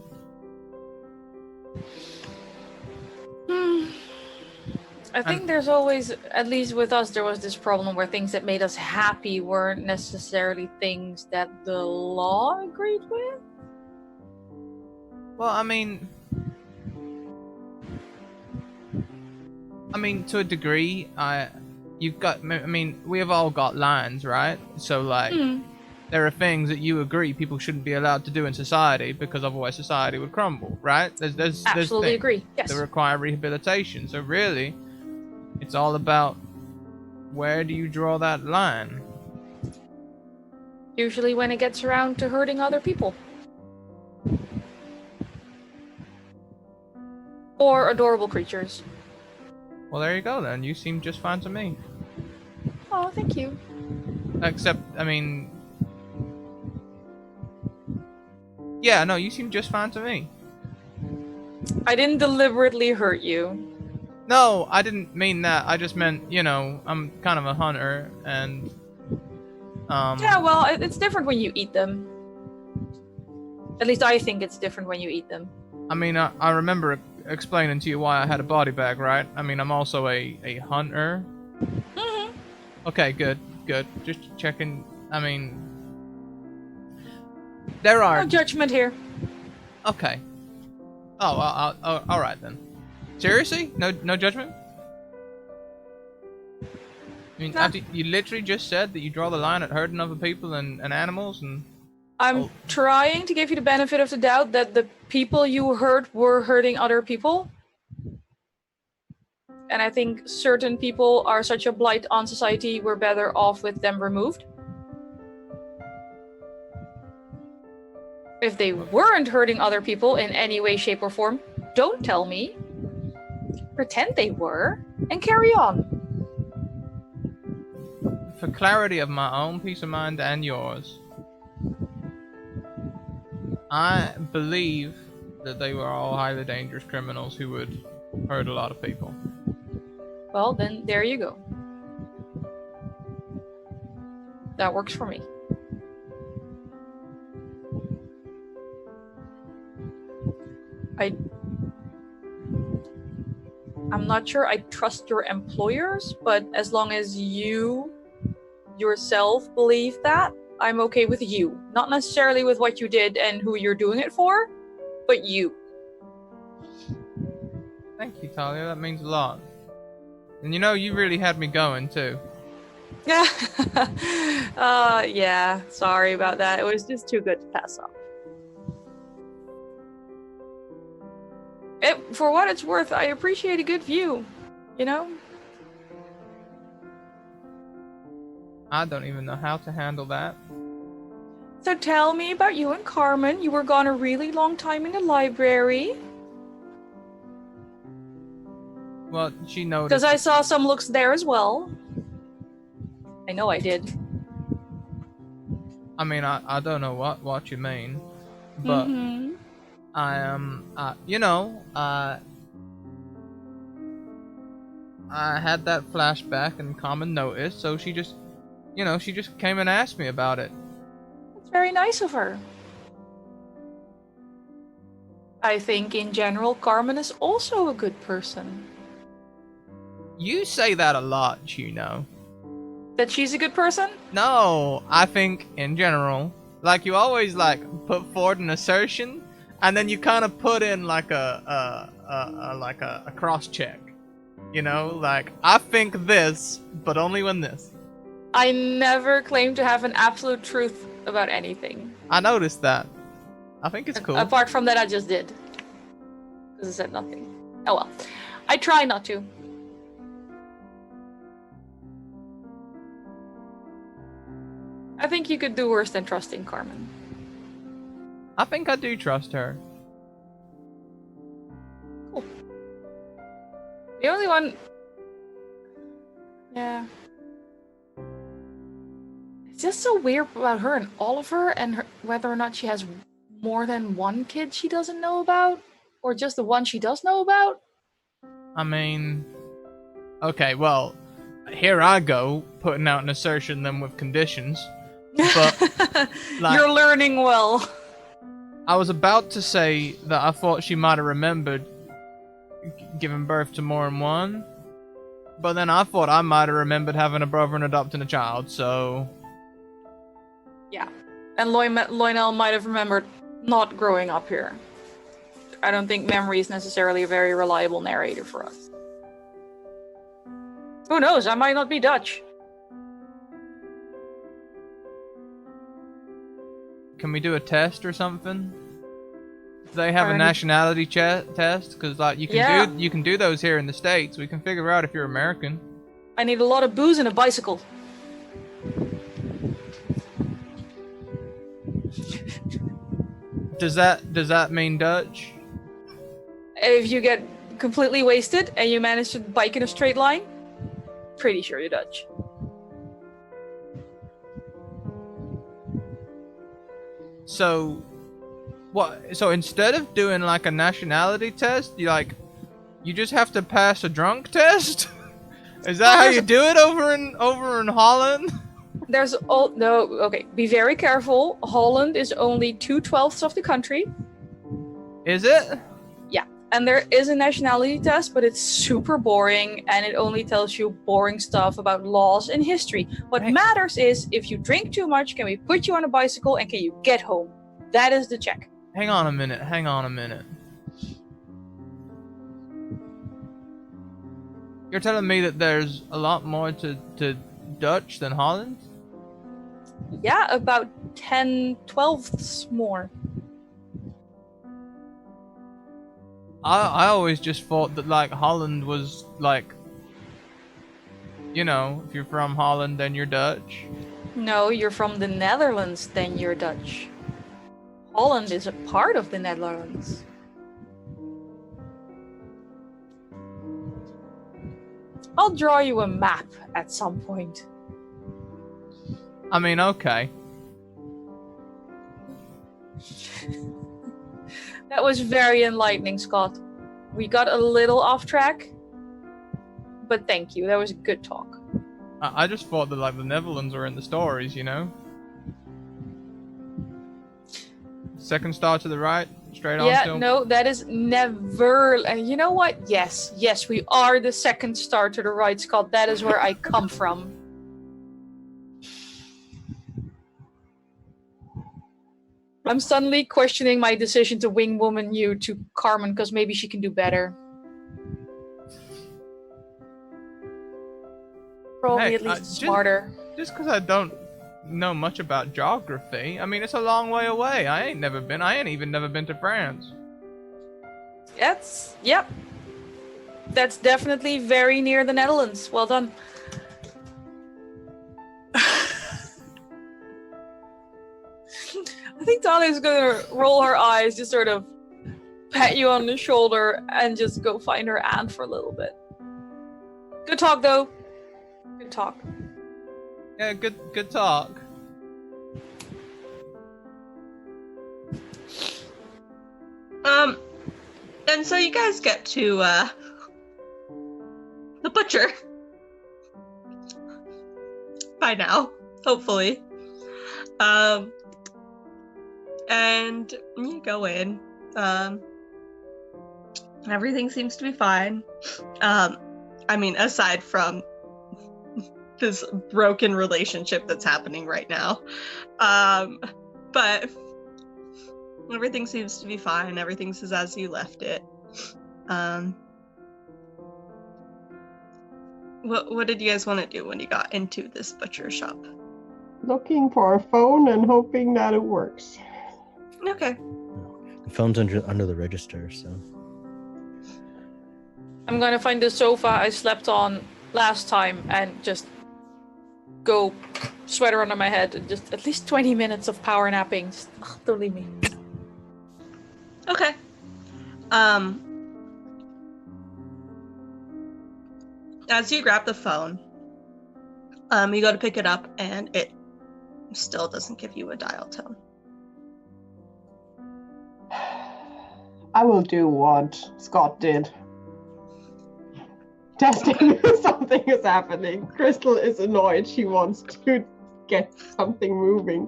I think there's always, at least with us, there was this problem where things that made us happy weren't necessarily things that the law agreed with. Well, I mean, to a degree, we have all got lines, right? So, like, there are things that you agree people shouldn't be allowed to do in society because otherwise society would crumble, right? There's Absolutely agree. Yes. that require rehabilitation. So really, it's all about where do you draw that line? Usually when it gets around to hurting other people. Or adorable creatures. Well, there you go then. You seem just fine to me. Oh, thank you. Except, yeah, no, you seem just fine to me. I didn't deliberately hurt you. No, I didn't mean that. I just meant, I'm kind of a hunter, and Yeah, well, it's different when you eat them. At least I think it's different when you eat them. I remember explaining to you why I had a body bag, right? I'm also a hunter. Mm-hmm. Okay, good. Just checking. There are... No judgment here. Okay. Oh, all right then. Seriously? No judgment? Nah. After you literally just said that you draw the line at hurting other people and animals, and... I'm trying to give you the benefit of the doubt that the people you hurt were hurting other people. And I think certain people are such a blight on society, we're better off with them removed. If they weren't hurting other people in any way, shape, or form, don't tell me. Pretend they were, and carry on. For clarity of my own peace of mind and yours, I believe that they were all highly dangerous criminals who would hurt a lot of people. Well, then there you go. That works for me. I'm not sure I trust your employers, but as long as you yourself believe that, I'm okay with you. Not necessarily with what you did and who you're doing it for, but you. Thank you, Talia. That means a lot. And you really had me going, too. Yeah. Yeah. Sorry about that. It was just too good to pass up. For what it's worth, I appreciate a good view. You know? I don't even know how to handle that. So tell me about you and Carmen. You were gone a really long time in the library. Well, she noticed. Because I saw some looks there as well. I know I did. I mean, I don't know what you mean, but I am, I had that flashback and Carmen noticed, so she just came and asked me about it. That's very nice of her. I think in general, Carmen is also a good person. You say that a lot, you know. That she's a good person? No, I think in general, like you always like put forward an assertion, and then you kind of put in like a cross check. You know, like I think this, but only when this. I never claim to have an absolute truth about anything. I noticed that. I think it's cool. Apart from that, I just did. Because I said nothing. Oh well. I try not to. I think you could do worse than trusting Carmen. I think I do trust her. Cool. The only one... Yeah. It's just so weird about her and Oliver and whether or not she has more than one kid she doesn't know about. Or just the one she does know about. I mean... Okay, well, here I go, putting out an assertion then with conditions. But like, you're learning well. I was about to say that I thought she might have remembered giving birth to more than one, but then I thought I might have remembered having a brother and adopting a child, so... Yeah, and Lionel might have remembered not growing up here. I don't think memory is necessarily a very reliable narrator for us. Who knows, I might not be Dutch. Can we do a test or something? Do they have a nationality test? Because like you can do those here in the States. We can figure out if you're American. I need a lot of booze and a bicycle. Does that mean Dutch? If you get completely wasted and you manage to bike in a straight line, pretty sure you're Dutch. So, what? So instead of doing like a nationality test, you just have to pass a drunk test? Is that how you do it over in Holland? Okay, be very careful. Holland is only 2/12 of the country. Is it? Yeah, and there is a nationality test, but it's super boring and it only tells you boring stuff about laws and history. What matters is if you drink too much, can we put you on a bicycle and can you get home? That is the check. Hang on a minute. You're telling me that there's a lot more to Dutch than Holland? Yeah, about 10/12 more. I always just thought that like Holland was like, you know, if you're from Holland then you're Dutch. No, you're from the Netherlands, then you're Dutch. Holland is a part of the Netherlands. I'll draw you a map at some point. I mean, okay. That was very enlightening, Scott. We got a little off track, but thank you. That was a good talk. I just thought that like the Netherlands were in the stories, you know? Second star to the right, straight on still. Yeah, no, that is never... you know what? Yes, we are the second star to the right, Scott. That is where I come from. I'm suddenly questioning my decision to wingwoman you to Carmen, because maybe she can do better. Probably Hey, at least just- smarter. Just because I don't know much about geography, I mean, it's a long way away. I ain't even never been to France. Yep. That's definitely very near the Netherlands. Well done. I think Tana's gonna roll her eyes, just sort of pat you on the shoulder, and just go find her aunt for a little bit. Good talk, though. Good talk. Yeah, good talk. And so you guys get to the butcher by now, hopefully. And you go in. Everything seems to be fine. I mean, aside from this broken relationship that's happening right now. But everything seems to be fine. Everything's as you left it. What did you guys want to do when you got into this butcher shop? Looking for a phone and hoping that it works. Okay. The phone's under the register, so. I'm gonna find the sofa I slept on last time and just go sweater under my head and just at least 20 minutes of power napping. Just, don't leave me. Okay. As you grab the phone, you go to pick it up and it still doesn't give you a dial tone. I will do what Scott did. Testing if something is happening. Crystal is annoyed. She wants to get something moving.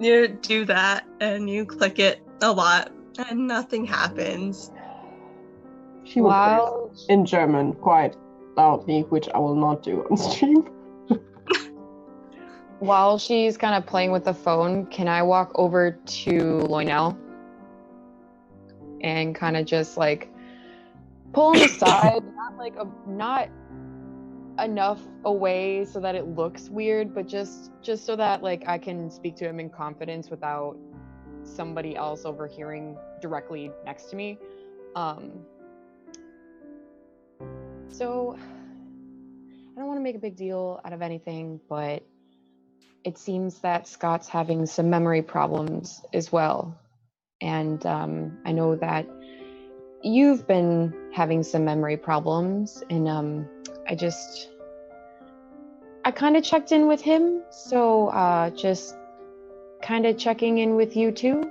You do that and you click it a lot and nothing happens. She will curse in German quite loudly, which I will not do on stream. While she's kind of playing with the phone, can I walk over to Loinel and kind of just like pull him aside, not enough away so that it looks weird, but just so that like I can speak to him in confidence without somebody else overhearing directly next to me. So I don't want to make a big deal out of anything, but it seems that Scott's having some memory problems as well. And I know that you've been having some memory problems, and I kind of checked in with him, so just kind of checking in with you too.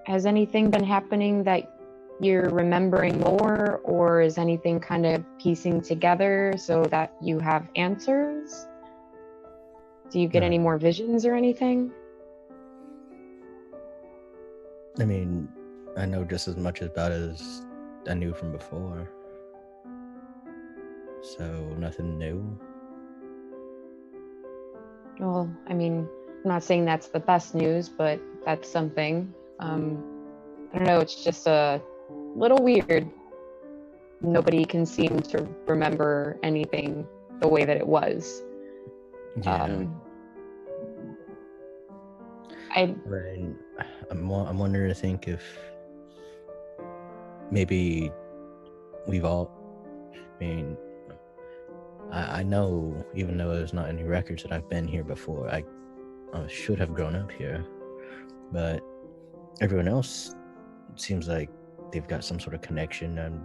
Has anything been happening that you're remembering more, or is anything kind of piecing together so that you have answers? Do you get any more visions or anything? I mean, I know just as much about it as I knew from before. So, nothing new. Well, I mean, I'm not saying that's the best news, but that's something. I don't know, it's just a little weird. Nobody can seem to remember anything the way that it was. Yeah. Right. I'm wondering to think if maybe we've all. I mean, I know, even though there's not any records that I've been here before, I should have grown up here, but everyone else seems like they've got some sort of connection, and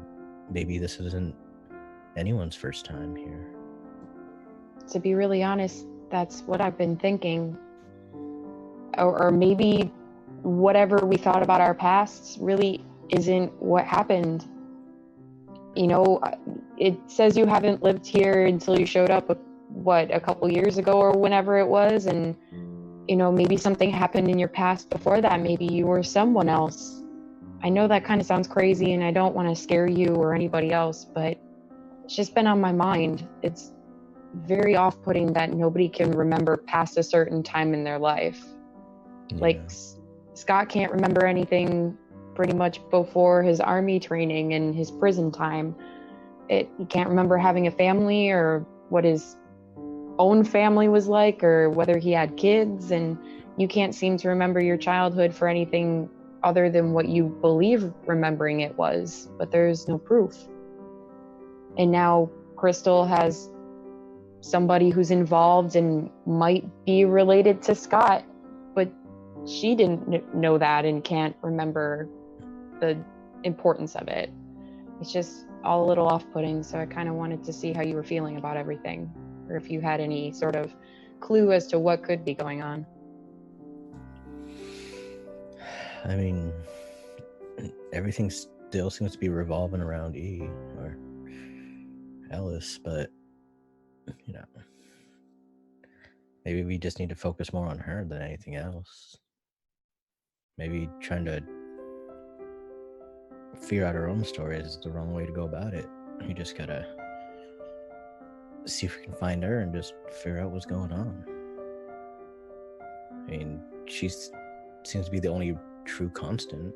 maybe this isn't anyone's first time here. To be really honest, that's what I've been thinking. Or maybe whatever we thought about our pasts really isn't what happened. You know, it says you haven't lived here until you showed up, a couple years ago or whenever it was, and, you know, maybe something happened in your past before that. Maybe you were someone else. I know that kind of sounds crazy, and I don't want to scare you or anybody else, but it's just been on my mind. It's very off-putting that nobody can remember past a certain time in their life. Yeah. Like, Scott can't remember anything pretty much before his army training and his prison time. He can't remember having a family or what his own family was like or whether he had kids, and you can't seem to remember your childhood for anything other than what you believe remembering it was, but there's no proof. And now Crystal has somebody who's involved and might be related to Scott, but she didn't know that and can't remember the importance of it. It's just all a little off-putting, so I kind of wanted to see how you were feeling about everything, or if you had any sort of clue as to what could be going on. I mean, everything still seems to be revolving around E or Alice, but you know, maybe we just need to focus more on her than anything else. Maybe trying to figure out her own story is the wrong way to go about it. We just gotta see if we can find her and just figure out what's going on. I mean, she seems to be the only true constant,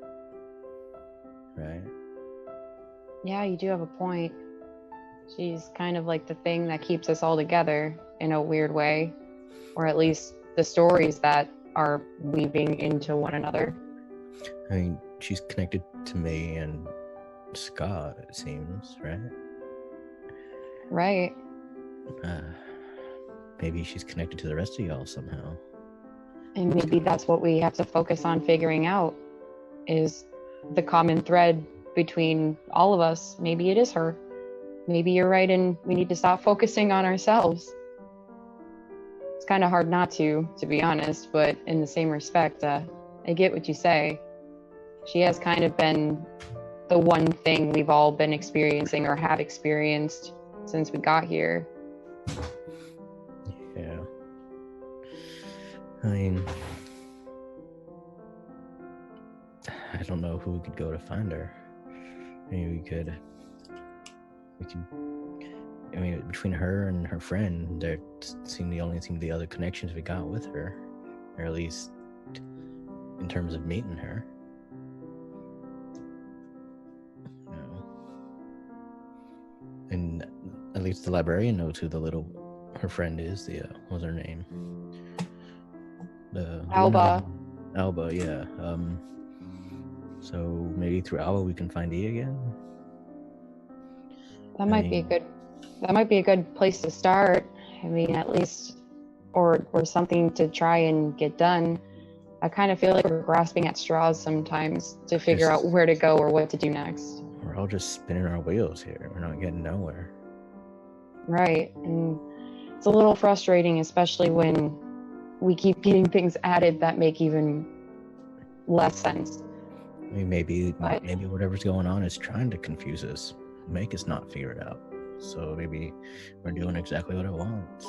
right? Yeah, you do have a point. She's kind of like the thing that keeps us all together in a weird way, or at least the stories that are weaving into one another. I mean, she's connected to me and Scott, it seems, right? Right. Maybe she's connected to the rest of y'all somehow. And maybe that's what we have to focus on figuring out, is the common thread between all of us. Maybe it is her. Maybe you're right and we need to stop focusing on ourselves. It's kind of hard not to be honest, but in the same respect, I get what you say. She has kind of been the one thing we've all been experiencing or have experienced since we got here. Yeah. I mean, I don't know who we could go to find her. Maybe we could, I mean, between her and her friend, there seem the other connections we got with her, or at least in terms of meeting her. You know. And at least the librarian knows who her friend is. What's her name? Alba. Alba, yeah. So maybe through Alba we can find E again. That might be a good place to start. I mean, at least, or something to try and get done. I kind of feel like we're grasping at straws sometimes to figure out where to go or what to do next. We're all just spinning our wheels here. We're not getting nowhere. Right, and it's a little frustrating, especially when we keep getting things added that make even less sense. I mean, maybe whatever's going on is trying to confuse us, make us not figure it out. So maybe we're doing exactly what it wants.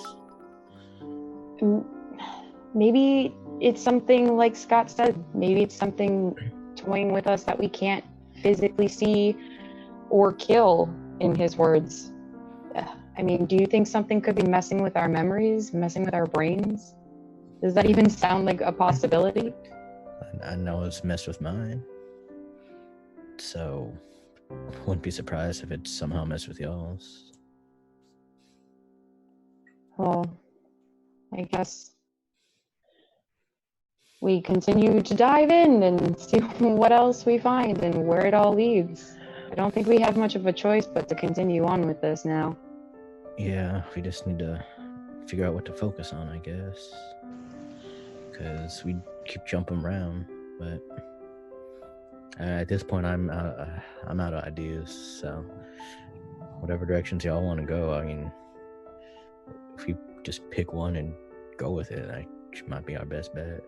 Maybe it's something like Scott said. Maybe it's something toying with us that we can't physically see or kill, in his words. I mean, do you think something could be messing with our memories, messing with our brains? Does that even sound like a possibility? I know it's messed with mine. So I wouldn't be surprised if it somehow messed with y'all's. Well, I guess we continue to dive in and see what else we find and where it all leads. I don't think we have much of a choice but to continue on with this now. Yeah, we just need to figure out what to focus on, I guess. Because we keep jumping around, but at this point, I'm out of ideas. So, whatever directions y'all want to go, I mean, if we just pick one and go with it, that might be our best bet.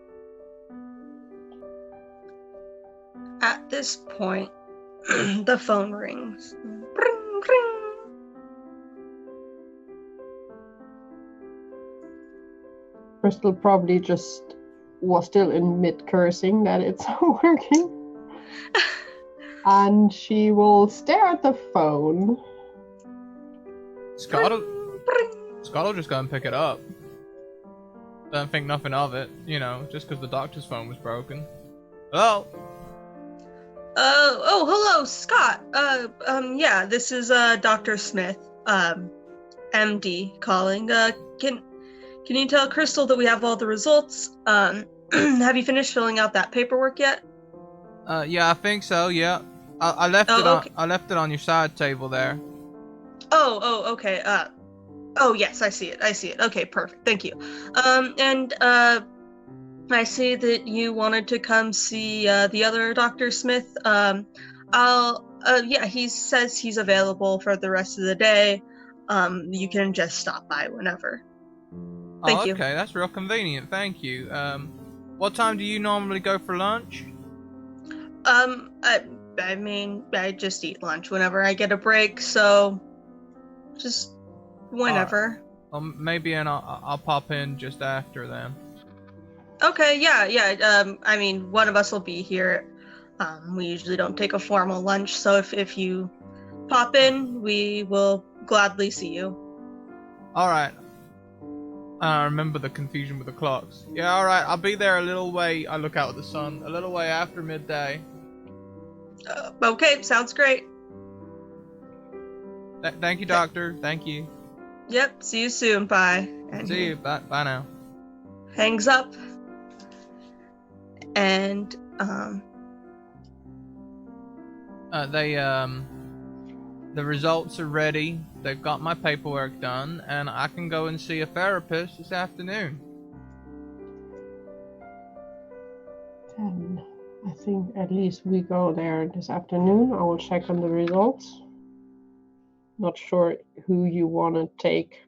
At this point, the phone rings. Ring, ring. Crystal probably just was still in mid-cursing that it's working. And she will stare at the phone. Scott'll just go and pick it up. Don't think nothing of it, just because the doctor's phone was broken. Hello? Hello, Scott. Yeah, this is Dr. Smith, MD, calling. Can you tell Crystal that we have all the results? Have you finished filling out that paperwork yet? Yeah, I think so. Yeah, I left it on. I left it on your side table there. Okay. Yes, I see it. Okay, perfect. Thank you. I see that you wanted to come see the other Dr. Smith. He says he's available for the rest of the day. You can just stop by whenever. Thank you. Okay, that's real convenient. Thank you. What time do you normally go for lunch? I just eat lunch whenever I get a break, so just whenever. Maybe I'll pop in just after then. Okay, yeah. One of us will be here. We usually don't take a formal lunch, so if you pop in, we will gladly see you. All right. I remember the confusion with the clocks. Yeah, all right. I'll be there a little way. I look out at the sun. A little way after midday. Okay, sounds great. Thank you, Doctor. Thank you. Yep. See you soon. Bye. And see you. Bye now. Hangs up. And the results are ready. They've got my paperwork done, and I can go and see a therapist this afternoon. Then I think at least we go there this afternoon. I will check on the results. Not sure who you want to take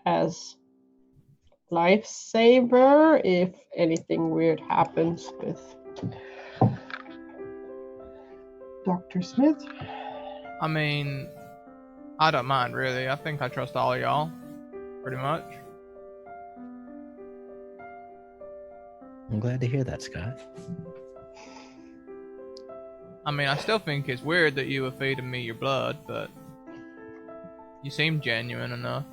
as lifesaver if anything weird happens with Dr. Smith. I mean, I don't mind really. I think I trust all of y'all, pretty much. I'm glad to hear that, Scott. I mean, I still think it's weird that you were feeding me your blood, but you seem genuine enough.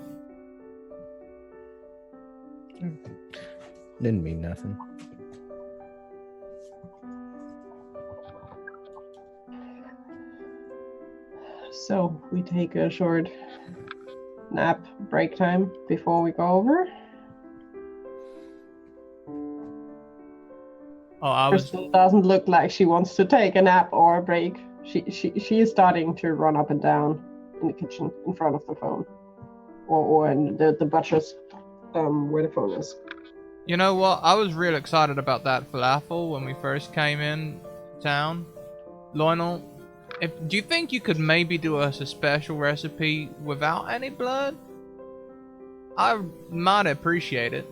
Didn't mean nothing. So we take a short nap break time before we go over. Crystal doesn't look like she wants to take a nap or a break. She is starting to run up and down in the kitchen in front of the phone, or in the butcher's where the phone is. You know what? I was real excited about that falafel when we first came in town. Lionel, do you think you could maybe do us a special recipe without any blood? I might appreciate it.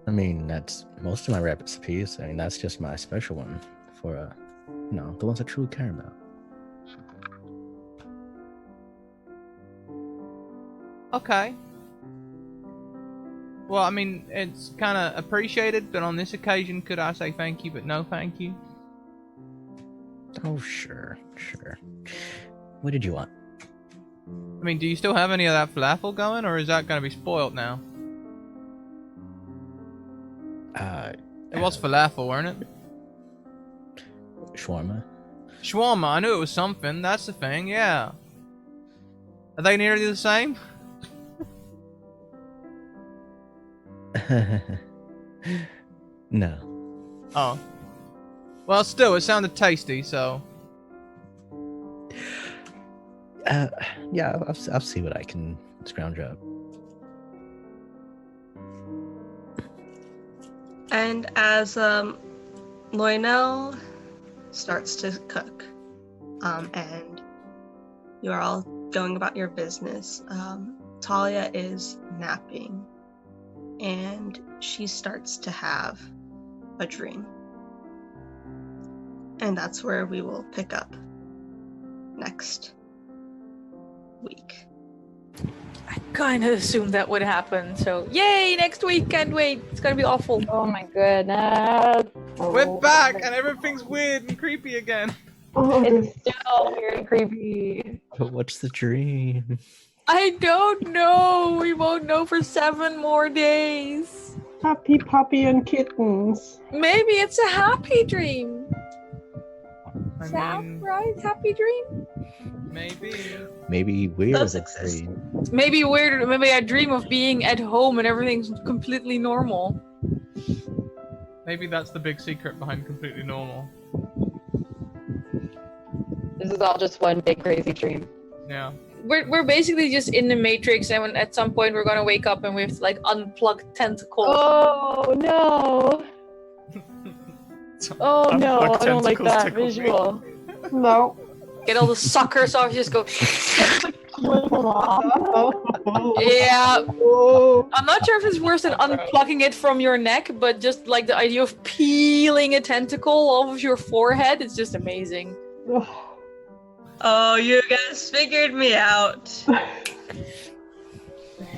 I mean, that's most of my recipes. I mean, that's just my special one for, the ones I truly care about. Okay. Well, I mean, it's kind of appreciated, but on this occasion, could I say thank you, but no thank you? Oh, sure. What did you want? I mean, do you still have any of that falafel going, or is that going to be spoiled now? It was falafel, weren't it? Shawarma. Shawarma, I knew it was something. That's the thing, yeah. Are they nearly the same? No. Oh. Well, still, it sounded tasty, so... Yeah, I'll see what I can scrounge up. And as Lionel starts to cook, and you're all going about your business, Talia is napping, and she starts to have a dream. And that's where we will pick up next week. I kind of assumed that would happen, so yay, next week, can't wait. It's gonna be awful. Oh my goodness. We're back, and everything's weird and creepy again. It's still weird and creepy. But what's the dream? I don't know. We won't know for 7 more days. Happy puppy and kittens. Maybe it's a happy dream. I Sam, mean, right? Happy dream? maybe. Maybe we're Those the exist. brain. Maybe weird. Maybe I dream of being at home and everything's completely normal. Maybe that's the big secret behind completely normal. This is all just one big crazy dream. Yeah. We're basically just in the Matrix, and at some point we're gonna wake up and we have to like unplug tentacles. Oh no! Oh no! Unplugged I don't like tentacles that tickle me. visual. No. Get all the suckers off. Just go. Oh. Yeah. Oh. I'm not sure if it's worse than unplugging it from your neck, but just like the idea of peeling a tentacle off of your forehead, it's just amazing. Oh, you guys figured me out.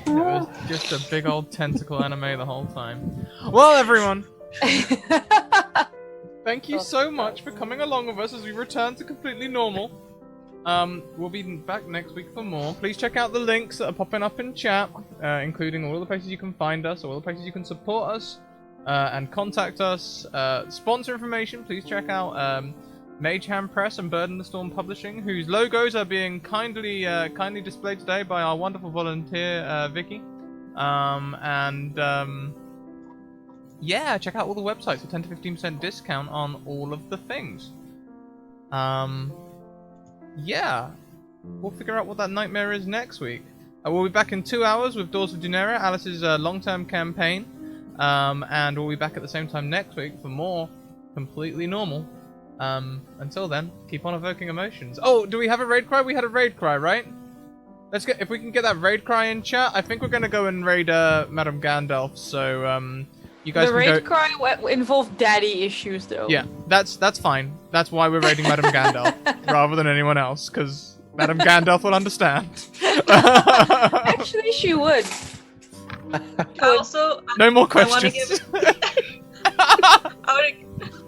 It was just a big old tentacle anime the whole time. Well, everyone, thank you so much for coming along with us as we return to completely normal. We'll be back next week for more. Please check out the links that are popping up in chat, including all the places you can find us, all the places you can support us, and contact us. Sponsor information, please check out Mage Hand Press and Bird in the Storm Publishing, whose logos are being kindly displayed today by our wonderful volunteer, Vicky. Yeah, check out all the websites for 10 to 15% discount on all of the things. Yeah, we'll figure out what that nightmare is next week. We'll be back in 2 hours with Doors of Dunera, Alice's long-term campaign. And we'll be back at the same time next week for more completely normal. Until then, keep on evoking emotions. Oh, do we have a raid cry? We had a raid cry, right? Let's get, if we can get that raid cry in chat. I think we're gonna go and raid Madame Gandalf. So you guys The can raid go. cry involved daddy issues, though. Yeah, that's fine. That's why we're raiding Madame Gandalf rather than anyone else, because Madame Gandalf will understand. Actually, she would. Also, No more I want to questions.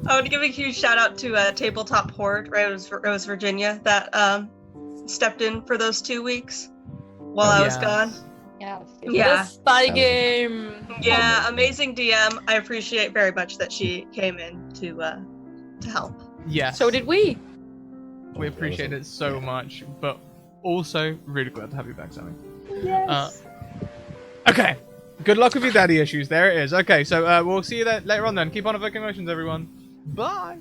I want to give a huge shout out to Tabletop Horde, right? It was Virginia that stepped in for those 2 weeks while I was gone. Yeah. Yeah. The spy game. Yeah, amazing DM. I appreciate very much that she came in to help. Yes. So did we. We appreciate it so much, but also really glad to have you back, Sammy. Yes. Okay. Good luck with your daddy issues. There it is. Okay, so we'll see you later on then. Keep on evoking emotions, everyone. Bye.